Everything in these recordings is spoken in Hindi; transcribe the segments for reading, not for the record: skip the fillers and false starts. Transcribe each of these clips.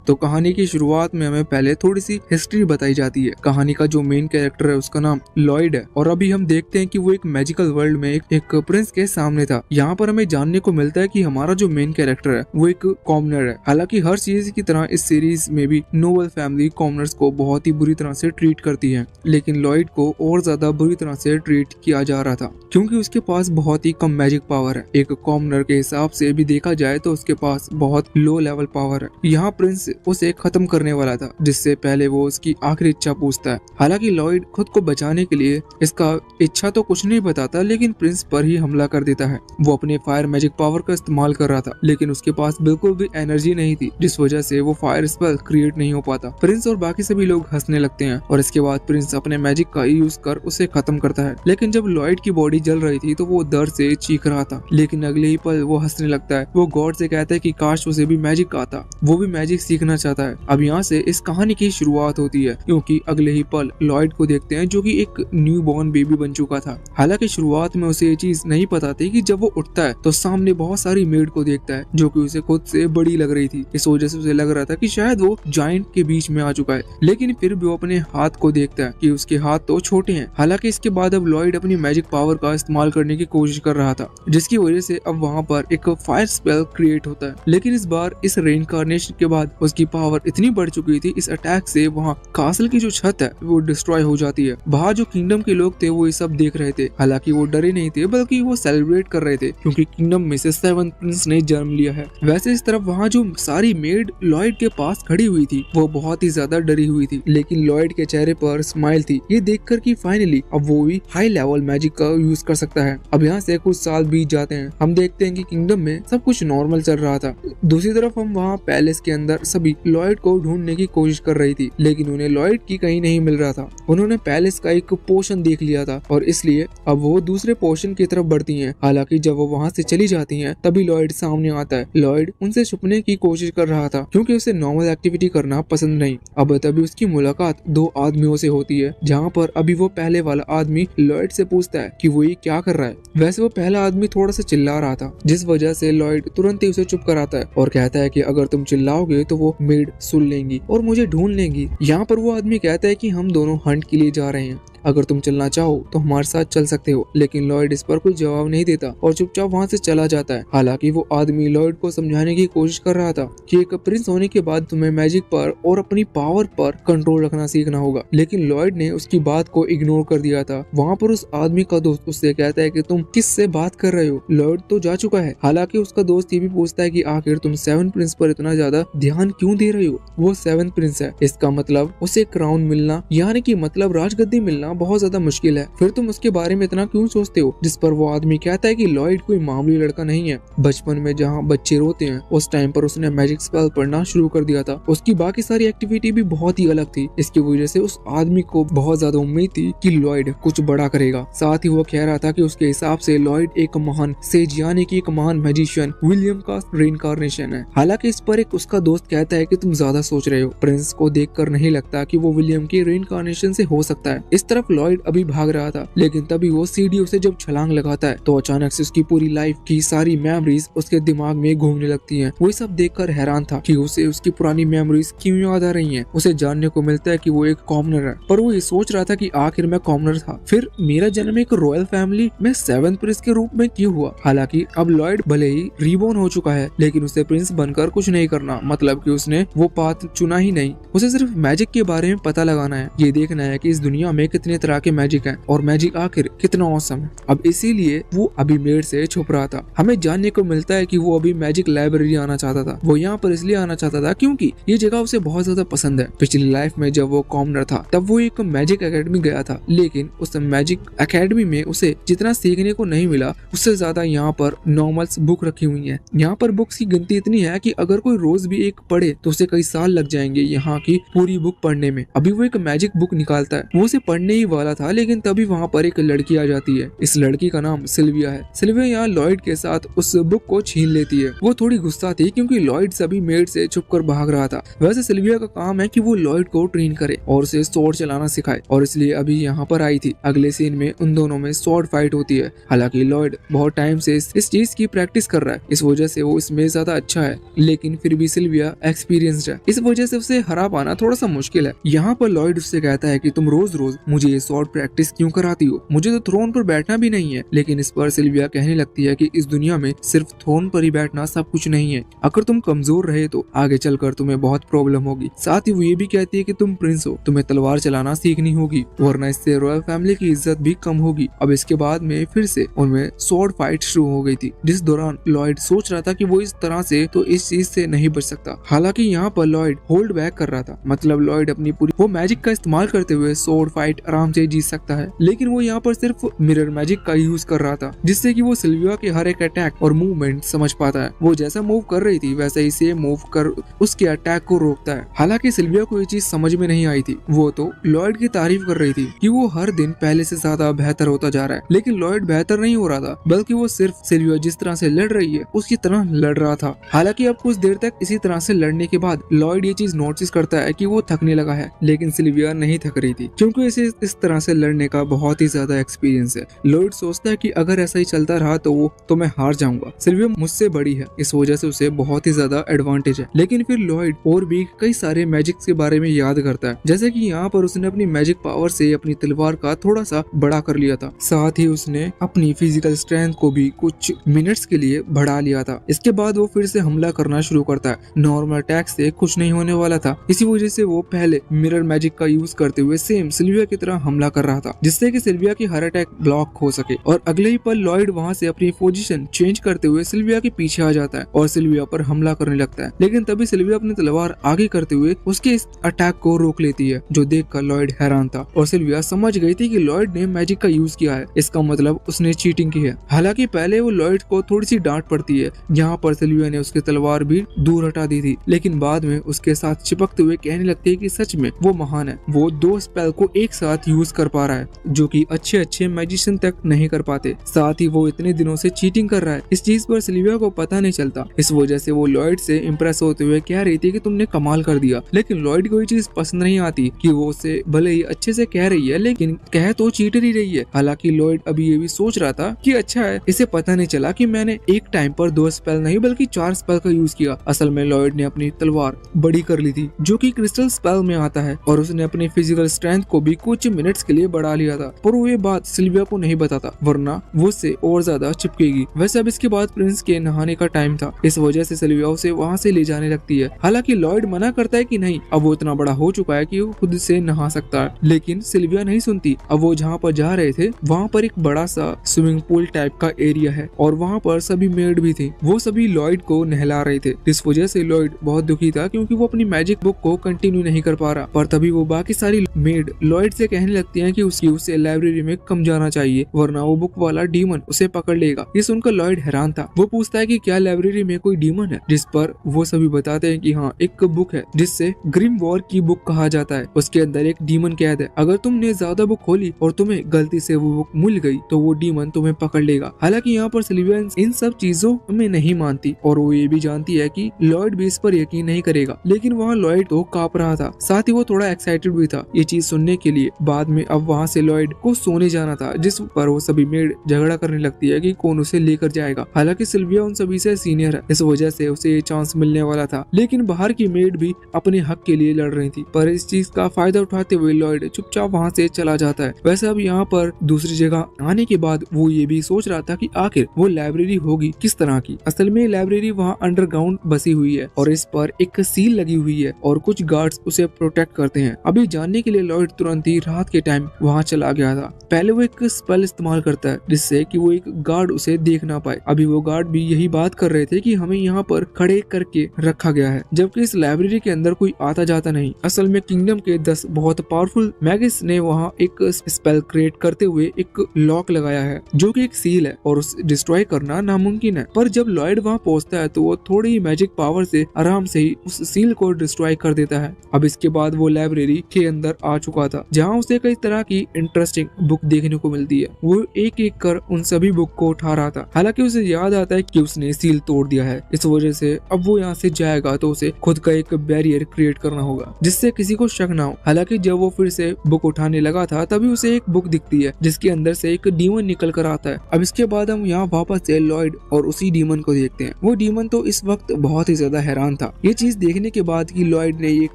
तो कहानी की शुरुआत में हमें पहले थोड़ी सी हिस्ट्री बताई जाती है। कहानी का जो मेन कैरेक्टर है उसका नाम लॉयड है और अभी हम देखते हैं कि वो एक मैजिकल वर्ल्ड में एक प्रिंस के सामने था। यहाँ पर हमें जानने को मिलता है कि हमारा जो मेन कैरेक्टर है वो एक कॉमनर है। हालांकि हर चीज की तरह इस सीरीज में भी नोबल फैमिली कॉमनर्स को बहुत ही बुरी तरह से ट्रीट करती है, लेकिन लॉयड को और ज्यादा बुरी तरह से ट्रीट किया जा रहा था क्योंकि उसके पास बहुत ही कम मैजिक पावर है। एक कॉमनर के हिसाब से भी देखा जाए तो उसके पास बहुत लो लेवल पावर है। यहाँ प्रिंस उसे खत्म करने वाला था, जिससे पहले वो उसकी आखिरी इच्छा पूछता है। हालांकि लॉयड खुद को बचाने के लिए इसका इच्छा तो कुछ नहीं बताता, लेकिन प्रिंस पर ही हमला कर देता है। वो अपने फायर मैजिक पावर का इस्तेमाल कर रहा था, लेकिन उसके पास बिल्कुल भी एनर्जी नहीं थी, जिस वजह से वो फायर स्पेल क्रिएट नहीं हो पाता। प्रिंस और बाकी सभी लोग हंसने लगते हैं और इसके बाद प्रिंस अपने मैजिक का यूज कर उसे खत्म करता है। लेकिन जब लॉयड की बॉडी जल रही थी तो वो दर्द से चीख रहा था, लेकिन अगले ही पल वो हंसने लगता है। वो गॉड से कहता है कि काश उसे भी मैजिक आता, वो भी मैजिक सीखना चाहता है। अब यहाँ से इस कहानी की शुरुआत होती है, क्योंकि अगले ही पल लॉयड को देखते हैं जो कि एक न्यू बॉर्न बेबी बन चुका था। हालांकि शुरुआत में उसे ये चीज नहीं पता थी कि जब वो उठता है तो सामने बहुत सारी मेड को देखता है जो कि उसे खुद से बड़ी लग रही थी। इस वजह से उसे लग रहा था कि शायद वो जायंट के बीच में आ चुका है, लेकिन फिर भी वो अपने हाथ को देखता है कि उसके हाथ तो छोटे हैं। हालांकि इसके बाद अब लॉयड अपनी मैजिक पावर का इस्तेमाल करने की कोशिश कर रहा था, जिसकी वजह से अब वहाँ पर एक फायर स्पेल क्रिएट होता है। लेकिन इस बार इस रेइनकार्नेशन के बाद उसकी पावर इतनी बढ़ चुकी थी, इस अटैक से वहाँ कासल की जो छत है वो डिस्ट्रॉय हो जाती है। बाहर जो किंगडम के लोग थे वो ये सब देख रहे थे। हालांकि वो डरे नहीं थे, बल्कि वो सेलिब्रेट कर रहे थे क्योंकि किंगडम में से 7 प्रिंस ने जन्म लिया है। वैसे इस तरफ वहाँ जो सारी मेड लॉयड के पास खड़ी हुई थी वो बहुत ही ज्यादा डरी हुई थी, लेकिन लॉयड के चेहरे पर स्माइल थी, ये देखकर कि फाइनली अब वो भी हाई लेवल मैजिक का यूज कर सकता है। अब यहाँ से कुछ साल बीत जाते हैं। हम देखते हैं कि किंगडम में सब कुछ नॉर्मल चल रहा था। दूसरी तरफ हम वहाँ पैलेस के अंदर सभी लॉयड को ढूंढने की कोशिश कर रही थी, लेकिन उन्हें लॉयड की कहीं नहीं मिल रहा था। उन्होंने पैलेस का एक पोर्शन देख लिया था और इसलिए अब वो दूसरे पोर्शन की तरफ बढ़ती हैं। हालांकि जब वो वहाँ से चली जाती हैं तभी लॉयड सामने आता है। लॉयड उनसे छुपने की कोशिश कर रहा था क्योंकि उसे नॉर्मल एक्टिविटी करना पसंद नहीं। अब तभी उसकी मुलाकात 2 आदमियों से होती है, जहाँ पर अभी वो पहले वाला आदमी लॉयड से पूछता है कि वो ये क्या कर रहा है। वैसे वो पहला आदमी थोड़ा सा चिल्ला रहा था, जिस वजह से लॉयड तुरंत ही उसे चुप कराता है और कहता है कि अगर तुम चिल्लाओगे तो वो मेड सुन लेंगी और मुझे ढूंढ लेंगी। यहाँ पर वो आदमी कहता है कि हम दोनों हंट के लिए जा रहे हैं, अगर तुम चलना चाहो तो हमारे साथ चल सकते हो। लेकिन लॉयड इस पर कोई जवाब नहीं देता और चुपचाप वहाँ से चला जाता है। हालांकि वो आदमी लॉयड को समझाने की कोशिश कर रहा था कि एक प्रिंस होने के बाद तुम्हें मैजिक पर और अपनी पावर पर कंट्रोल रखना सीखना होगा, लेकिन लॉयड ने उसकी बात को इग्नोर कर दिया था। वहाँ पर उस आदमी का दोस्त उससे कहता है कि तुम किससे बात कर रहे हो, लॉयड तो जा चुका है। हालांकि उसका दोस्त ये भी पूछता है कि आखिर तुम 7 प्रिंस पर इतना ज्यादा ध्यान क्यों दे रहे हो, वो 7 प्रिंस है, इसका मतलब उसे क्राउन मिलना यानी कि मतलब राजगद्दी मिलना बहुत ज्यादा मुश्किल है, फिर तुम उसके बारे में इतना क्यों सोचते हो। जिस पर वो आदमी कहता है कि लॉयड कोई मामूली लड़का नहीं है, बचपन में जहाँ बच्चे रोते हैं उस टाइम पर उसने मैजिक स्पेल पढ़ना शुरू कर दिया था। उसकी बाकी सारी एक्टिविटी भी बहुत ही अलग थी, इसकी वजह से उस आदमी को बहुत ज्यादा उम्मीद थी कि लॉयड कुछ बड़ा करेगा। साथ ही वो कह रहा था कि उसके हिसाब से लॉयड एक महान सेज यानी कि एक महान मैजिशियन विलियम का रेइनकार्नेशन है। हालांकि इस पर एक उसका दोस्त कहता है कि तुम ज्यादा सोच रहे हो, प्रिंस को देखकर नहीं लगता कि वो विलियम के रेइनकार्नेशन से हो सकता है। इस तरफ लॉयड अभी भाग रहा था, लेकिन तभी वो सीढ़ियों से जब छलांग लगाता है तो अचानक से उसकी पूरी लाइफ की सारी मेमोरीज उसके दिमाग में घूमने लगती हैं। वो सब देखकर हैरान था कि उसे उसकी पुरानी मेमोरीज क्यों याद आ रही हैं। उसे जानने को मिलता है कि वो एक कॉमनर है, पर वो ये सोच रहा था कि आखिर मैं कॉमनर था, फिर मेरा जन्म एक रॉयल फैमिली में 7 प्रिंस के रूप में क्यों हुआ। हालांकि अब लॉयड भले ही रीबॉर्न हो चुका है, लेकिन उसे प्रिंस बनकर कुछ नहीं करना, मतलब कि उसने वो पाथ चुना ही नहीं। उसे सिर्फ मैजिक के बारे में पता लगाना है, ये देखना है कि इस दुनिया में कितने तरह के मैजिक हैं और मैजिक आखिर कितना औसम है। अब इसीलिए वो अभी मेड से छुप रहा था। हमें जानने को मिलता है कि वो अभी मैजिक लाइब्रेरी आना चाहता था। वो यहाँ पर इसलिए आना चाहता था क्योंकि ये जगह उसे बहुत ज्यादा पसंद है। पिछली लाइफ में जब वो कॉमनर था तब वो एक मैजिक एकेडमी गया था, लेकिन उस मैजिक एकेडमी में उसे जितना सीखने को नहीं मिला उससे ज्यादा यहाँ पर नॉर्मल्स बुक रखी हुई है। यहाँ पर बुक्स की गिनती इतनी है कि अगर कोई रोज भी एक पढ़े तो उसे कई साल लग जाएंगे यहाँ की पूरी बुक पढ़ने में। अभी वो एक मैजिक बुक निकालता है, वो उसे पढ़ने की ही वाला था, लेकिन तभी वहाँ पर एक लड़की आ जाती है। इस लड़की का नाम सिल्विया है। सिल्विया यहाँ लॉयड के साथ उस बुक को छीन लेती है। वो थोड़ी गुस्सा थी क्योंकि लॉयड सभी मेड से छुपकर भाग रहा था। वैसे सिल्विया का काम है कि वो लॉयड को ट्रेन करे और उसे स्वॉर्ड चलाना सिखाए, और इसलिए अभी यहाँ पर आई थी। अगले सीन में उन दोनों में स्वॉर्ड फाइट होती है। हालांकि लॉयड बहुत टाइम से इस चीज की प्रैक्टिस कर रहा है, इस वजह से वो इसमें ज्यादा अच्छा है, लेकिन फिर भी सिल्विया एक्सपीरियंस्ड है, इस वजह से उसे हरा पाना थोड़ा सा मुश्किल है। यहाँ पर लॉयड उससे कहता है कि तुम रोज रोज मुझे ये स्वॉर्ड प्रैक्टिस क्यों कराती हो, मुझे तो थ्रोन पर बैठना भी नहीं है। लेकिन इस पर सिल्विया कहने लगती है कि इस दुनिया में सिर्फ थ्रोन पर ही बैठना सब कुछ नहीं है, अगर तुम कमजोर रहे तो आगे चलकर तुम्हें बहुत प्रॉब्लम होगी। साथ ही वो ये भी कहती है कि तुम प्रिंस हो, तुम्हें तलवार चलाना सीखनी होगी, वरना इससे रॉयल फैमिली की इज्जत भी कम होगी। अब इसके बाद में फिर से उनमें स्वॉर्ड फाइट शुरू हो गई थी, जिस दौरान लॉयड सोच रहा था कि वो इस तरह से तो इस चीज से नहीं बच सकता। हालांकि यहाँ पर लॉयड होल्ड बैक कर रहा था, मतलब लॉयड अपनी पूरी वो मैजिक का इस्तेमाल करते हुए स्वॉर्ड फाइट आराम से जीत सकता है, लेकिन वो यहाँ पर सिर्फ मिरर मैजिक का यूज कर रहा था, जिससे कि वो सिल्विया के हर एक अटैक और मूवमेंट समझ पाता है। वो जैसा मूव कर रही थी वैसे ही सेम मूव कर उसके अटैक को रोकता है। हालांकि सिल्विया को ये चीज समझ में नहीं आई थी, वो तो लॉयड की तारीफ कर रही थी कि वो हर दिन पहले से ज्यादा बेहतर होता जा रहा है, लेकिन लॉयड बेहतर नहीं हो रहा था, बल्कि वो सिर्फ सिल्विया जिस तरह से लड़ रही है उसकी तरह लड़ रहा था। हालांकि अब कुछ देर तक इसी तरह से लड़ने के बाद लॉयड ये चीज नोटिस करता है कि वो थकने लगा है, लेकिन सिल्विया नहीं थक रही थी, क्योंकि इसे इस तरह से लड़ने का बहुत ही ज्यादा एक्सपीरियंस है। लॉयड सोचता है कि अगर ऐसा ही चलता रहा तो मैं हार जाऊंगा। सिल्विया मुझसे बड़ी है, इस वजह से उसे बहुत ही ज्यादा एडवांटेज है। लेकिन फिर लॉयड और भी कई सारे मैजिक के बारे में याद करता है, जैसे कि यहाँ पर उसने अपनी मैजिक पावर से अपनी तलवार का थोड़ा सा बड़ा कर लिया था, साथ ही उसने अपनी फिजिकल स्ट्रेंथ को भी कुछ मिनट्स के लिए बढ़ा लिया था। इसके बाद वो फिर से हमला करना शुरू करता है। नॉर्मल अटैक से कुछ नहीं होने वाला था, इसी वजह से वो पहले मिरर मैजिक का यूज करते हुए सेम सिल्विया की तरह हमला कर रहा था, जिससे कि सिल्विया की हर अटैक ब्लॉक हो सके। और अगले ही पल लॉयड वहाँ से अपनी पोजीशन चेंज करते हुए सिल्विया के पीछे आ जाता है और सिल्विया पर हमला करने लगता है, लेकिन तभी सिल्विया अपनी तलवार आगे करते हुए उसके इस अटैक को रोक लेती है, जो देखकर लॉयड हैरान था और सिल्विया समझ गई थी कि लॉयड ने मैजिक का यूज किया है, इसका मतलब उसने चीटिंग की है। हालांकि पहले वो लॉयड को थोड़ी सी डांट पड़ती है, यहाँ पर सिल्विया ने उसकी तलवार भी दूर हटा दी थी, लेकिन बाद में उसके साथ चिपकते हुए कहने लगती है कि सच में वो महान है, वो 2 स्पेल को एक साथ यूज कर पा रहा है, जो कि अच्छे मैजिशियन तक नहीं कर पाते। साथ ही वो इतने दिनों से चीटिंग कर रहा है, इस चीज पर सिल्विया को पता नहीं चलता। इस वजह से वो लॉयड से इम्प्रेस होते हुए कह रही थी कि तुमने कमाल कर दिया, लेकिन लॉयड को ये चीज पसंद नहीं आती कि वो उसे भले ही अच्छे से कह रही है, लेकिन कह तो चीटर ही रही है। हालांकि लॉयड अभी ये भी सोच रहा था कि अच्छा है, इसे पता नहीं चला कि मैंने एक टाइम पर 2 स्पेल नहीं बल्कि 4 स्पेल का यूज किया। असल में लॉयड ने अपनी तलवार बड़ी कर ली थी, जो कि क्रिस्टल स्पेल में आता है, और उसने अपनी फिजिकल स्ट्रेंथ को भी कुछ मिनट्स के लिए बढ़ा लिया था, पर वो ये बात सिल्विया को नहीं बताता, वरना वो उससे और ज्यादा चिपकेगी। वैसे अब इसके बाद प्रिंस के नहाने का टाइम था, इस वजह से सिल्विया उसे वहाँ से ले जाने लगती है। हालांकि लॉयड मना करता है कि नहीं, अब वो इतना बड़ा हो चुका है कि वो खुद से नहा सकता है, लेकिन सिल्विया नहीं सुनती। अब वो जहाँ पर जा रहे थे वहाँ पर एक बड़ा सा स्विमिंग पूल टाइप का एरिया है, और वहाँ पर सभी मेड भी थी, वो सभी लॉयड को नहला रहे थे। इस वजह से लॉयड बहुत दुखी था, क्योंकि वो अपनी मैजिक बुक को कंटिन्यू नहीं कर पा रहा। पर तभी वो बाकी सारी मेड लॉयड से कहने लगती हैं कि उसे लाइब्रेरी में कम जाना चाहिए, वरना वो बुक वाला डीमन उसे पकड़ लेगा। ये सुनकर लॉयड हैरान था। वो पूछता है कि क्या लाइब्रेरी में कोई डीमन है, जिस पर वो सभी बताते हैं कि हाँ, एक बुक है जिससे ग्रिम वॉर की बुक कहा जाता है, उसके अंदर एक डीमन कैद है। अगर तुमने ज्यादा बुक खोली और तुम्हें गलती से वो बुक मिल गई तो वो डीमन तुम्हें पकड़ लेगा। हालांकि यहाँ पर सिल्विया इन सब चीजों में नहीं मानती, और वो ये भी जानती है कि लॉयड भी इस पर यकीन नहीं करेगा, लेकिन वहाँ लॉयड तो कांप रहा था, साथ ही वो थोड़ा एक्साइटेड भी था ये चीज सुनने के लिए। बाद में अब वहाँ से लॉयड को सोने जाना था, जिस पर वो सभी मेड झगड़ा करने लगती है कि कौन उसे लेकर जाएगा। हालांकि सिल्विया उन सभी से सीनियर है, इस वजह से उसे ये चांस मिलने वाला था, लेकिन बाहर की मेड भी अपने हक के लिए लड़ रही थी। पर इस चीज का फायदा उठाते हुए लॉयड चुपचाप वहाँ से चला जाता है। वैसे अब यहाँ पर दूसरी जगह आने के बाद वो ये भी सोच रहा था कि आखिर वो लाइब्रेरी होगी किस तरह की। असल में लाइब्रेरी वहाँ अंडरग्राउंड बसी हुई है, और इस पर एक सील लगी हुई है, और कुछ गार्ड्स उसे प्रोटेक्ट करते हैं। अभी जानने के लिए लॉयड तुरंत ही रात के टाइम वहाँ चला गया था। पहले वो एक स्पेल इस्तेमाल करता है, जिससे कि वो एक गार्ड उसे देख ना पाए। अभी वो गार्ड भी यही बात कर रहे थे कि हमें यहाँ पर खड़े करके रखा गया है, जबकि इस लाइब्रेरी के अंदर कोई आता जाता नहीं। असल में किंगडम के 10 बहुत पावरफुल मैगिस ने वहाँ एक स्पेल क्रिएट करते हुए एक लॉक लगाया है, जो कि एक सील है, और उसे डिस्ट्रॉय करना नामुमकिन है। पर जब लॉयड वहाँ पहुँचता है तो वो थोड़ी मैजिक पावर से आराम से ही उस सील को डिस्ट्रॉय कर देता है। अब इसके बाद वो लाइब्रेरी के अंदर आ चुका था, जहाँ उसे उसे कई तरह की इंटरेस्टिंग बुक देखने को मिलती है। वो एक एक कर उन सभी बुक को उठा रहा था। हालांकि उसे याद आता है कि उसने सील तोड़ दिया है, इस वजह से अब वो यहाँ से जाएगा तो उसे खुद का एक बैरियर क्रिएट करना होगा जिससे किसी को शक ना हो। हालांकि जब वो फिर से बुक उठाने लगा था तभी उसे एक बुक दिखती है जिसके अंदर से एक डीमन निकल कर आता है। अब इसके बाद हम यहाँ वापस से लॉयड और उसी डीमन को देखते हैं। वो डीमन तो इस वक्त बहुत ही ज्यादा हैरान था ये चीज देखने के बाद कि लॉयड ने ये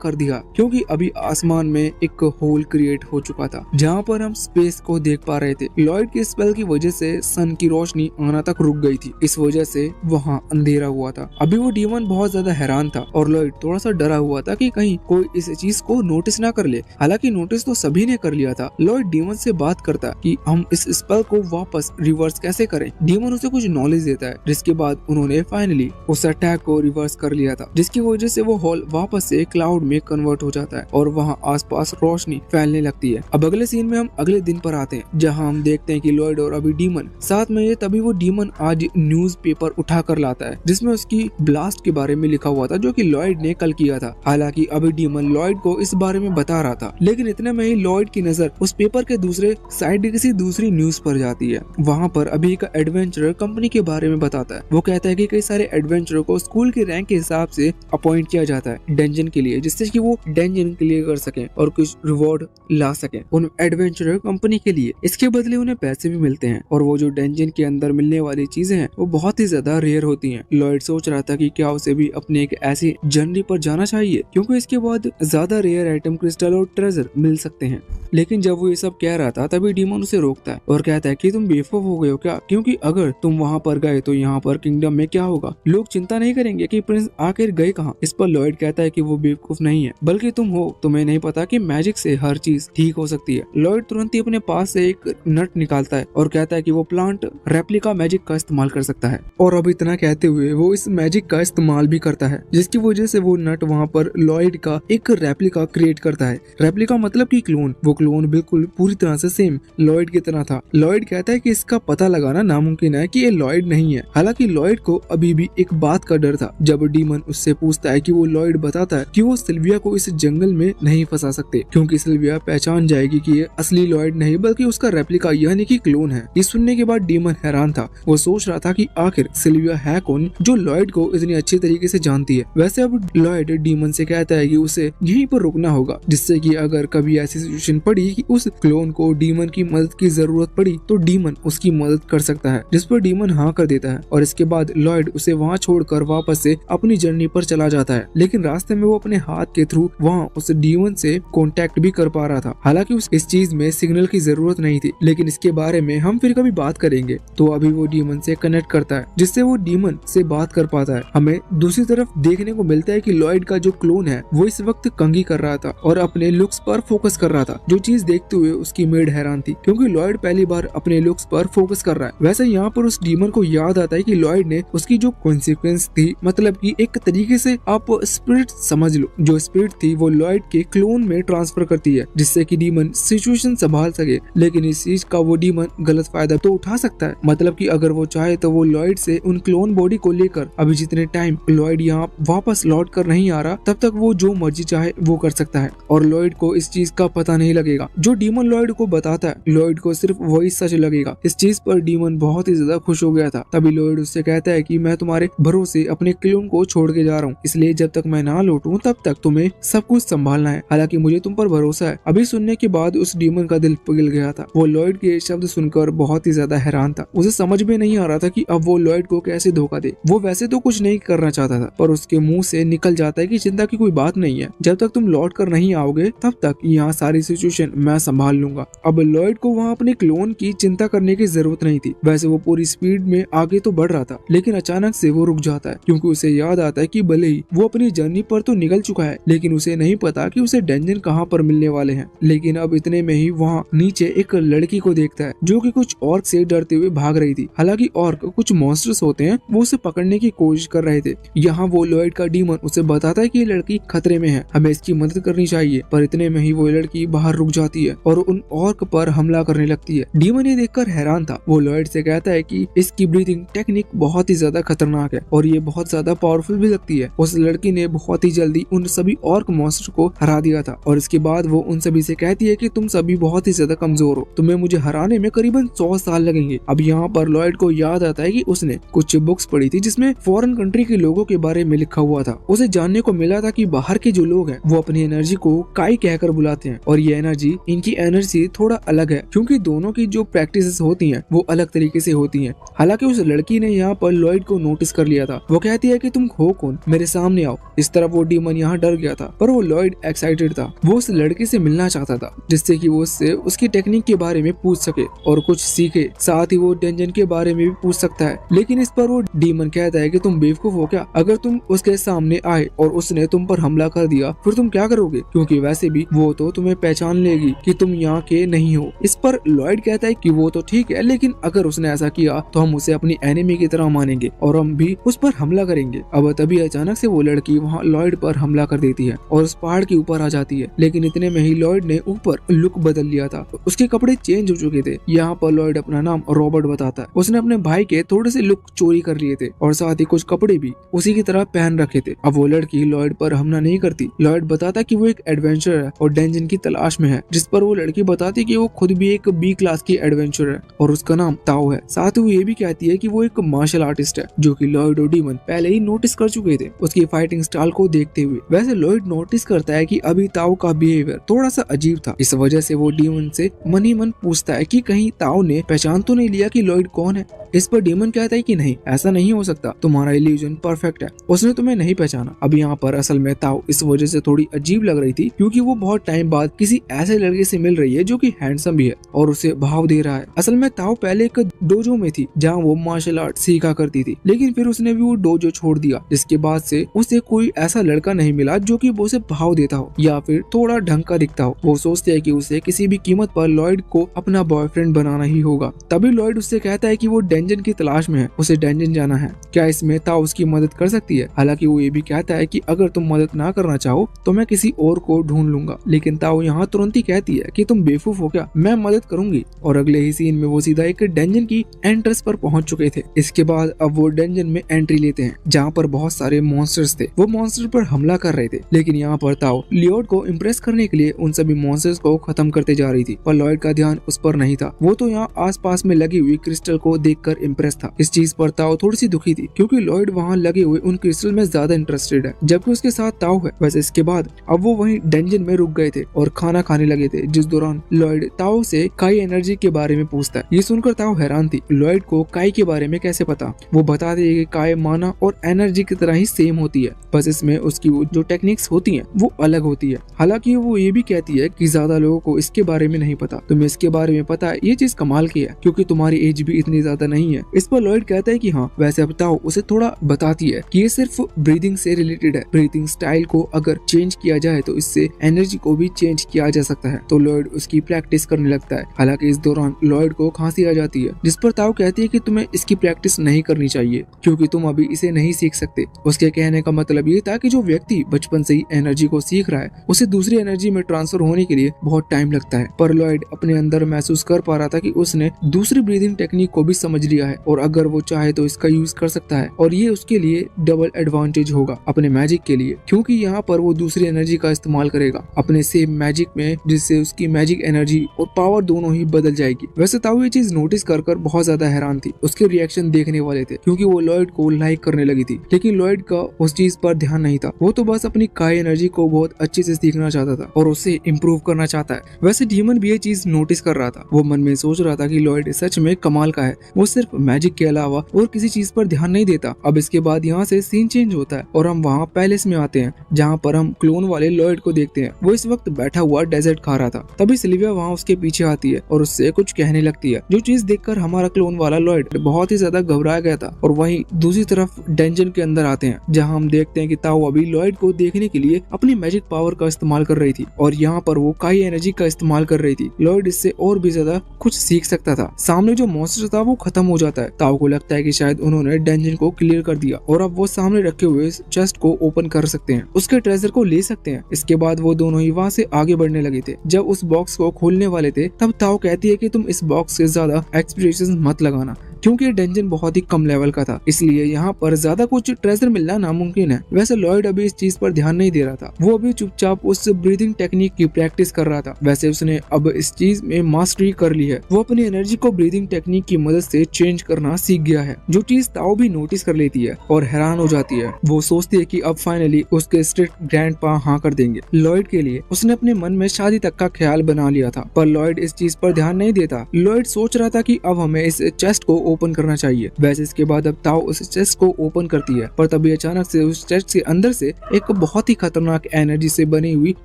कर दिया, क्योंकि अभी आसमान में एक होल क्रिएट हो चुका था जहाँ पर हम स्पेस को देख पा रहे थे। लॉयड के स्पेल की वजह से सन की रोशनी आना तक रुक गई थी, इस वजह से वहाँ अंधेरा हुआ था। अभी वो डीमन बहुत ज्यादा हैरान था और लॉयड थोड़ा सा डरा हुआ था कि कहीं कोई इस चीज को नोटिस ना कर ले। हालांकि नोटिस तो सभी ने कर लिया था। लॉयड डीमन से बात करता कि हम इस स्पेल को वापस रिवर्स कैसे करें। डीमन उसे कुछ नॉलेज देता है जिसके बाद उन्होंने फाइनली उस अटैक को रिवर्स कर लिया था, जिसकी वजह से वो हॉल वापस से क्लाउड में कन्वर्ट हो जाता है और वहाँ आसपास रोशनी फैलने लगती है। अब अगले सीन में हम अगले दिन पर आते हैं जहाँ हम देखते हैं कि लॉयड और अभी डीमन साथ में ये तभी वो डीमन आज न्यूज पेपर उठा कर लाता है जिसमें उसकी ब्लास्ट के बारे में लिखा हुआ था जो कि लॉयड ने कल किया था। हालांकि अभी डीमन लॉयड को इस बारे में बता रहा था, लेकिन इतने में ही लॉयड की नजर उस पेपर के दूसरे साइड किसी दूसरी न्यूज पर जाती है। वहाँ पर अभी एक एडवेंचरर कंपनी के बारे में बताता है। वो कहता है कि कई सारे एडवेंचरर को स्कूल के रैंक के हिसाब से अपॉइंट किया जाता है डंजन के लिए, जिससे कि वो डंजन क्लियर कर सकें और कुछ रिवॉर्ड ला सकें उन एडवेंचरर कंपनी के लिए। इसके बदले उन्हें पैसे भी मिलते हैं और वो जो डंजन के अंदर मिलने वाली चीजें हैं वो बहुत ही ज्यादा रेयर होती हैं। लॉयड सोच रहा था कि क्या उसे भी अपने एक ऐसी जर्नी पर जाना चाहिए क्योंकि इसके बाद ज्यादा रेयर आइटम, क्रिस्टल और ट्रेजर मिल सकते हैं। लेकिन जब वो ये सब कह रहा था तभी डीमन उसे रोकता है और कहता है कि तुम बेवकूफ हो गए हो क्या, क्योंकि अगर तुम वहाँ पर गए तो यहाँ पर किंगडम में क्या होगा, लोग चिंता नहीं करेंगे कि प्रिंस आखिर गए कहाँ। इस पर लॉयड कहता है कि वो बेवकूफ नहीं है बल्कि तुम हो, तुम्हें नहीं पता कि मैजिक से हर चीज ठीक हो सकती है। लॉयड तुरंत ही अपने पास से एक नट निकालता है और कहता है कि वो प्लांट रेप्लिका मैजिक का इस्तेमाल कर सकता है और अब इतना कहते हुए वो इस मैजिक का इस्तेमाल भी करता है जिसकी वजह से वो नट वहाँ पर लॉयड का एक रेप्लिका क्रिएट करता है। रेप्लिका मतलब कि क्लोन। वो क्लोन बिल्कुल पूरी तरह से सेम लॉयड की तरह था। लॉयड कहता है कि इसका पता लगाना नामुमकिन है कि ये लॉयड नहीं है। हालांकि लॉयड को अभी भी एक बात का डर था। जब डीमन उससे पूछता है कि वो लॉयड बताता है कि वो सिल्विया को इस जंगल में नहीं फंसा सकते क्योंकि सिल्विया पहचान जाएगी कि ये असली लॉयड नहीं बल्कि उसका रेप्लिका यानी कि क्लोन है। ये सुनने के बाद डीमन हैरान था। वो सोच रहा था कि आखिर सिल्विया है कौन जो लॉयड को इतनी अच्छी तरीके से जानती है। वैसे अब लॉयड डीमन से कहता है कि उसे यहीं पर रुकना होगा जिससे कि अगर कभी ऐसी सिचुएशन पड़ी कि उस क्लोन को डीमन की मदद की जरूरत पड़ी तो डीमन उसकी मदद कर सकता है, जिस पर डीमन हाँ कर देता है और इसके बाद लॉयड उसे वहाँ छोड़कर वापस से अपनी जर्नी पर चला जाता है। लेकिन रास्ते में वो अपने हाथ के थ्रू वहाँ उस डीमन से कांटेक्ट भी कर पा रहा था। हालांकि उस इस चीज में सिग्नल की जरूरत नहीं थी, लेकिन इसके बारे में हम फिर कभी बात करेंगे। तो अभी वो डीमन से कनेक्ट करता है जिससे वो डीमन से बात कर पाता है। हमें दूसरी तरफ देखने को मिलता है कि लॉयड का जो क्लोन है वो इस वक्त कंघी कर रहा था और अपने लुक्स पर फोकस कर रहा था। जो चीज देखते हुए उसकी मेड हैरान थी क्योंकि लॉयड पहली बार अपने लुक्स पर फोकस कर रहा है। वैसे यहाँ पर उस डीमन को याद आता है कि लॉयड ने उसकी जो कॉन्सिक्वेंस थी, मतलब कि एक तरीके से आप स्पिरिट समझ लो, जो स्पिरिट थी वो लॉयड के क्लोन में ट्रांसफर करती है जिससे कि डीमन सिचुएशन संभाल सके। लेकिन इस चीज का वो डीमन गलत फायदा तो उठा सकता है, मतलब कि अगर वो चाहे तो वो लॉयड से उन क्लोन बॉडी को लेकर अभी जितने टाइम लॉयड यहाँ वापस लौट कर नहीं आ रहा तब तक वो जो मर्जी चाहे वो कर सकता है और लॉयड को इस चीज का पता नहीं लगेगा। जो डीमन लॉयड को बताता है लॉयड को सिर्फ वही सच लगेगा। इस चीज पर डीमन बहुत ही ज्यादा खुश हो गया था। तभी लॉयड उससे कहता है कि मैं तुम्हारे भरोसे अपने क्लोन को छोड़ के जा रहा हूँ, इसलिए जब तक मैं ना लौटूं तब तक तुम्हें सब कुछ संभालना है। हालांकि मुझे तुम पर भरोसा है। अभी सुनने के बाद उस डीमन का दिल पिघल गया था। वो लॉयड के शब्द सुनकर बहुत ही ज्यादा हैरान था। उसे समझ में नहीं आ रहा था कि अब वो लॉयड को कैसे धोखा दे। वो वैसे तो कुछ नहीं करना चाहता था पर उसके मुंह से निकल जाता है कि चिंता की कोई बात नहीं है, जब तक तुम लौट कर नहीं आओगे तब तक यहाँ सारी सिचुएशन मैं संभाल लूंगा। अब लॉयड को वहाँ अपने क्लोन की चिंता करने की जरूरत नहीं थी। वैसे वो पूरी स्पीड में आगे तो बढ़ रहा था लेकिन अचानक से वो रुक जाता है क्योंकि उसे याद आता है कि भले ही वो अपनी जर्नी पर तो निकल चुका है लेकिन उसे नहीं पता कि उसे डंजन कहाँ पर मिलने वाले हैं। लेकिन अब इतने में ही वहाँ नीचे एक लड़की को देखता है जो कि कुछ ऑर्क से डरते हुए भाग रही थी। हालांकि ऑर्क कुछ मॉन्स्टर्स होते हैं, वो उसे पकड़ने की कोशिश कर रहे थे। यहाँ वो लॉयड का डीमन उसे बताता है कि ये लड़की खतरे में है, हमें इसकी मदद करनी चाहिए। पर इतने में ही वो लड़की बाहर रुक जाती है और उन ऑर्क पर हमला करने लगती है। डीमन ये देखकर हैरान था। वो लॉयड से कहता है कि इसकी ब्रीथिंग टेक्निक बहुत ही ज्यादा खतरनाक है और ये बहुत ज्यादा पावरफुल भी लगती है। उस लड़की ने बहुत ही जल्दी उन सभी ऑर्क मॉन्स्टर को हरा दिया था और इसके बाद वो उन सभी से उसे कहती है कि तुम सभी बहुत ही ज्यादा कमजोर हो, तुम्हें मुझे हराने में करीबन 100 साल लगेंगे। अब यहाँ पर लॉयड को याद आता है कि उसने कुछ बुक्स पढ़ी थी जिसमें फॉरेन कंट्री के लोगों के बारे में लिखा हुआ था। उसे जानने को मिला था कि बाहर के जो लोग हैं वो अपनी एनर्जी को काई कहकर बुलाते हैं और ये एनर्जी, इनकी एनर्जी थोड़ा अलग है क्योंकि दोनों की जो प्रैक्टिसेस होती हैं वो अलग तरीके से होती हैं। हालांकि उस लड़की ने यहाँ पर लॉयड को नोटिस कर लिया था। वो कहती है कि तुम हो कौन, मेरे सामने आओ। इस तरफ वो डीमन यहाँ डर गया था, पर वो लॉयड एक्साइटेड था। वो उस लड़की से मिलना चाहता था जिससे कि वो उससे उसकी टेक्निक के बारे में पूछ सके और कुछ सीखे। साथ ही वो डेंजन के बारे में भी पूछ सकता है, लेकिन इस पर वो डीमन कहता है कि तुम बेवकूफ हो क्या? अगर तुम उसके सामने आए और उसने तुम पर हमला कर दिया फिर तुम क्या करोगे? क्योंकि वैसे भी वो तो तुम्हें पहचान लेगी कि तुम यहाँ के नहीं हो। इस पर लॉयड कहता है कि वो तो ठीक है, लेकिन अगर उसने ऐसा किया तो हम उसे अपनी एनिमी की तरह मानेंगे और हम भी उस पर हमला करेंगे। अब तभी अचानक से वो लड़की वहाँ लॉयड पर हमला कर देती है और उस पहाड़ के ऊपर आ जाती है। लेकिन इतने में ही लॉयड ने ऊपर लुक बदल लिया था, उसके कपड़े चेंज हो चुके थे। यहाँ पर लॉयड अपना नाम रॉबर्ट बताता है। उसने अपने भाई के थोड़े से लुक चोरी कर लिए थे और साथ ही कुछ कपड़े भी उसी की तरह पहन रखे थे। अब वो लड़की लॉयड पर हमला नहीं करती। लॉयड बताता कि वो एक एडवेंचर है और डेंजन की तलाश में है, जिस पर वो लड़की बताती कि वो खुद भी एक बी क्लास की एडवेंचर है और उसका नाम ताओ है। साथ ही वो ये भी कहती है कि वो एक मार्शल आर्टिस्ट है, जो कि लॉयड और डीमन पहले ही नोटिस कर चुके थे उसकी फाइटिंग स्टाइल को देखते हुए। वैसे लॉयड नोटिस करता है कि अभी ताओ का बिहेवियर थोड़ा सा अजीब था। इस वजह से वो डीमन से मन ही मन पूछता है कि कहीं ताओ ने पहचान तो नहीं लिया कि लॉयड कौन है। इस पर डीमन कहता है कि नहीं, ऐसा नहीं हो सकता, तुम्हारा इल्यूजन परफेक्ट है, उसने तुम्हें नहीं पहचाना। अब यहाँ पर असल में ताओ इस वजह से थोड़ी अजीब लग रही थी क्योंकि वो बहुत टाइम बाद किसी ऐसे लड़के से मिल रही है जो कि हैंडसम भी है और उसे भाव दे रहा है। असल में ताओ पहले एक डोजो में थी जहाँ वो मार्शल आर्ट सीखा करती थी, लेकिन फिर उसने भी वो डोजो छोड़ दिया, जिसके बाद से उसे कोई ऐसा लड़का नहीं मिला जो कि वो उसे भाव देता हो या फिर थोड़ा ढंग का दिखता हो। वो सोचते है कि उसे किसी भी कीमत पर लॉयड को अपना बॉयफ्रेंड बनाना ही होगा। तभी लॉयड उससे कहता है कि वो डेंजन की तलाश में है, उसे डेंजन जाना है, क्या इसमें ताओ उसकी मदद कर सकती है? हालांकि वो ये भी कहता है कि अगर तुम मदद ना करना चाहो तो मैं किसी और को ढूंढ लूंगा, लेकिन ताओ यहाँ तुरंत ही कहती है कि तुम बेवकूफ हो क्या, मैं मदद करूंगी। और अगले ही सीन में वो सीधा एक डेंजन की एंट्रेंस पर पहुंच चुके थे। इसके बाद अब वो डेंजन में एंट्री लेते हैं जहाँ पर बहुत सारे मॉन्स्टर्स थे। वो मॉन्स्टर पर हमला कर रहे थे, लेकिन यहाँ पर ताओ लियोड को इम्प्रेस करने के लिए उन सभी मॉन्स्टर्स को खत्म करते जा रही थी, पर लॉयड का ध्यान उस पर नहीं था। वो तो यहाँ आसपास में लगी हुई क्रिस्टल को देखकर इम्प्रेस था। इस चीज पर ताओ थोड़ी सी दुखी थी क्योंकि लॉयड वहाँ लगे हुए उन क्रिस्टल में ज्यादा इंटरेस्टेड है, जबकि उसके साथ ताओ है। वैसे इसके बाद अब वो वहीं डेंजन में रुक गए थे और खाना खाने लगे थे, जिस दौरान लॉयड ताओ से काई एनर्जी के बारे में पूछता है। ये सुनकर ताओ हैरान थी, लॉयड को काई के बारे में कैसे पता? वो बताते हैं कि काई माना और एनर्जी की तरह ही सेम होती है, बस इसमें उसकी जो टेक्निक्स होती हैं वो अलग होती है। हालांकि वो ये भी कहती है कि ज्यादा लोगों को इसके बारे में नहीं पता, तुम्हें इसके बारे में पता है, ये चीज कमाल की है क्योंकि तुम्हारी एज भी इतनी ज्यादा नहीं है। इस पर लॉयड कहता है कि हाँ, वैसे अब ताओ उसे थोड़ा बताती है कि ये सिर्फ ब्रीदिंग से रिलेटेड है, ब्रीदिंग स्टाइल को अगर चेंज किया जाए तो इससे एनर्जी को भी चेंज किया जा सकता है। तो लॉयड उसकी प्रैक्टिस करने लगता है। हालांकि इस दौरान लॉयड को खांसी आ जाती है, जिस पर ताओ कहती है कि तुम्हें इसकी प्रैक्टिस नहीं करनी चाहिए क्योंकि तुम अभी इसे नहीं सीख सकते। उसके कहने का मतलब ये था कि जो व्यक्ति बचपन से ही एनर्जी को सीख रहा है उसे दूसरी एनर्जी में ट्रांसफर होने के लिए बहुत टाइम लगता है। पर लॉयड अपने अंदर महसूस कर पा रहा था कि उसने दूसरी ब्रीदिंग टेक्निक को भी समझ लिया है और अगर वो चाहे तो इसका यूज कर सकता है और ये उसके लिए डबल एडवांटेज होगा अपने मैजिक के लिए, क्योंकि यहाँ पर वो दूसरी एनर्जी का इस्तेमाल करेगा अपने सेम मैजिक में, जिससे उसकी मैजिक एनर्जी और पावर दोनों ही बदल जाएगी। वैसे ताओ ये चीज नोटिस कर बहुत ज्यादा हैरान थी, उसके रिएक्शन देखने वाले थे क्योंकि वो लॉयड को लाइक करने लगी थी, लेकिन लॉयड का उस चीज पर ध्यान नहीं था। वो तो बस अपनी काई एनर्जी को बहुत अच्छे से सीखना चाहता था और उसे इम्प्रूव करना चाहता है। वैसे डीमन भी ये चीज नोटिस कर रहा था। वो मन में सोच रहा था कि लॉयड सच में कमाल का है, वो सिर्फ मैजिक के अलावा और किसी चीज पर ध्यान नहीं देता। अब इसके बाद यहाँ से सीन चेंज होता है और हम वहाँ पैलेस में आते हैं जहाँ पर हम क्लोन वाले लॉयड को देखते हैं। वो इस वक्त बैठा हुआ डेजर्ट खा रहा था। तभी सिल्विया वहाँ उसके पीछे आती है और उससे कुछ कहने लगती है, जो चीज देखकर हमारा क्लोन वाला लॉयड बहुत ही ज्यादा घबरा गया था। और वहीं दूसरी तरफ डेंजन के अंदर आते हैं जहाँ हम देखते हैं कि ताओ अभी लॉयड को देखने के लिए अपनी मैजिक पावर का इस्तेमाल कर रही थी और यहाँ पर वो काई एनर्जी का इस्तेमाल कर रही थी। लॉयड इससे और भी ज्यादा कुछ सीख सकता था। सामने जो मॉन्स्टर था वो खत्म हो जाता है। ताओ को लगता है कि शायद उन्होंने डेंजन को क्लियर कर दिया और अब वो सामने रखे हुए चेस्ट को ओपन कर सकते हैं, उसके ट्रेजर को ले सकते हैं। इसके बाद वो दोनों ही वहाँ से आगे बढ़ने लगे थे। जब उस बॉक्स को खोलने वाले थे तब ताओ कहती है कि तुम इस बॉक्स से ज्यादा एक्सपेक्टेशंस मत लगाना, क्योंकि डंजन बहुत ही कम लेवल का था, इसलिए यहाँ पर ज्यादा कुछ ट्रेजर मिलना नामुमकिन है। वैसे लॉयड अभी इस चीज पर ध्यान नहीं दे रहा था, वो अभी चुपचाप उस ब्रीदिंग टेक्निक की प्रैक्टिस कर रहा था। वैसे उसने अब इस चीज में मास्टरी कर ली है, वो अपनी एनर्जी को ब्रीदिंग टेक्निक की मदद से चेंज करना सीख गया है, जो चीज ताओ भी नोटिस कर लेती है और हैरान हो जाती है। वो सोचती है कि अब फाइनली उसके स्ट्रिक्ट ग्रैंडपा हाँ कर देंगे लॉयड के लिए। उसने अपने मन में शादी तक का ख्याल बना लिया था, पर लॉयड इस चीज पर ध्यान नहीं देता। लॉयड सोच रहा था कि अब हमें इस चेस्ट को ओपन करना चाहिए। वैसे इसके बाद अब ताओ उस चेस्ट को ओपन करती है, पर तभी अचानक से उस चेस्ट के अंदर से एक बहुत ही खतरनाक एनर्जी से बनी हुई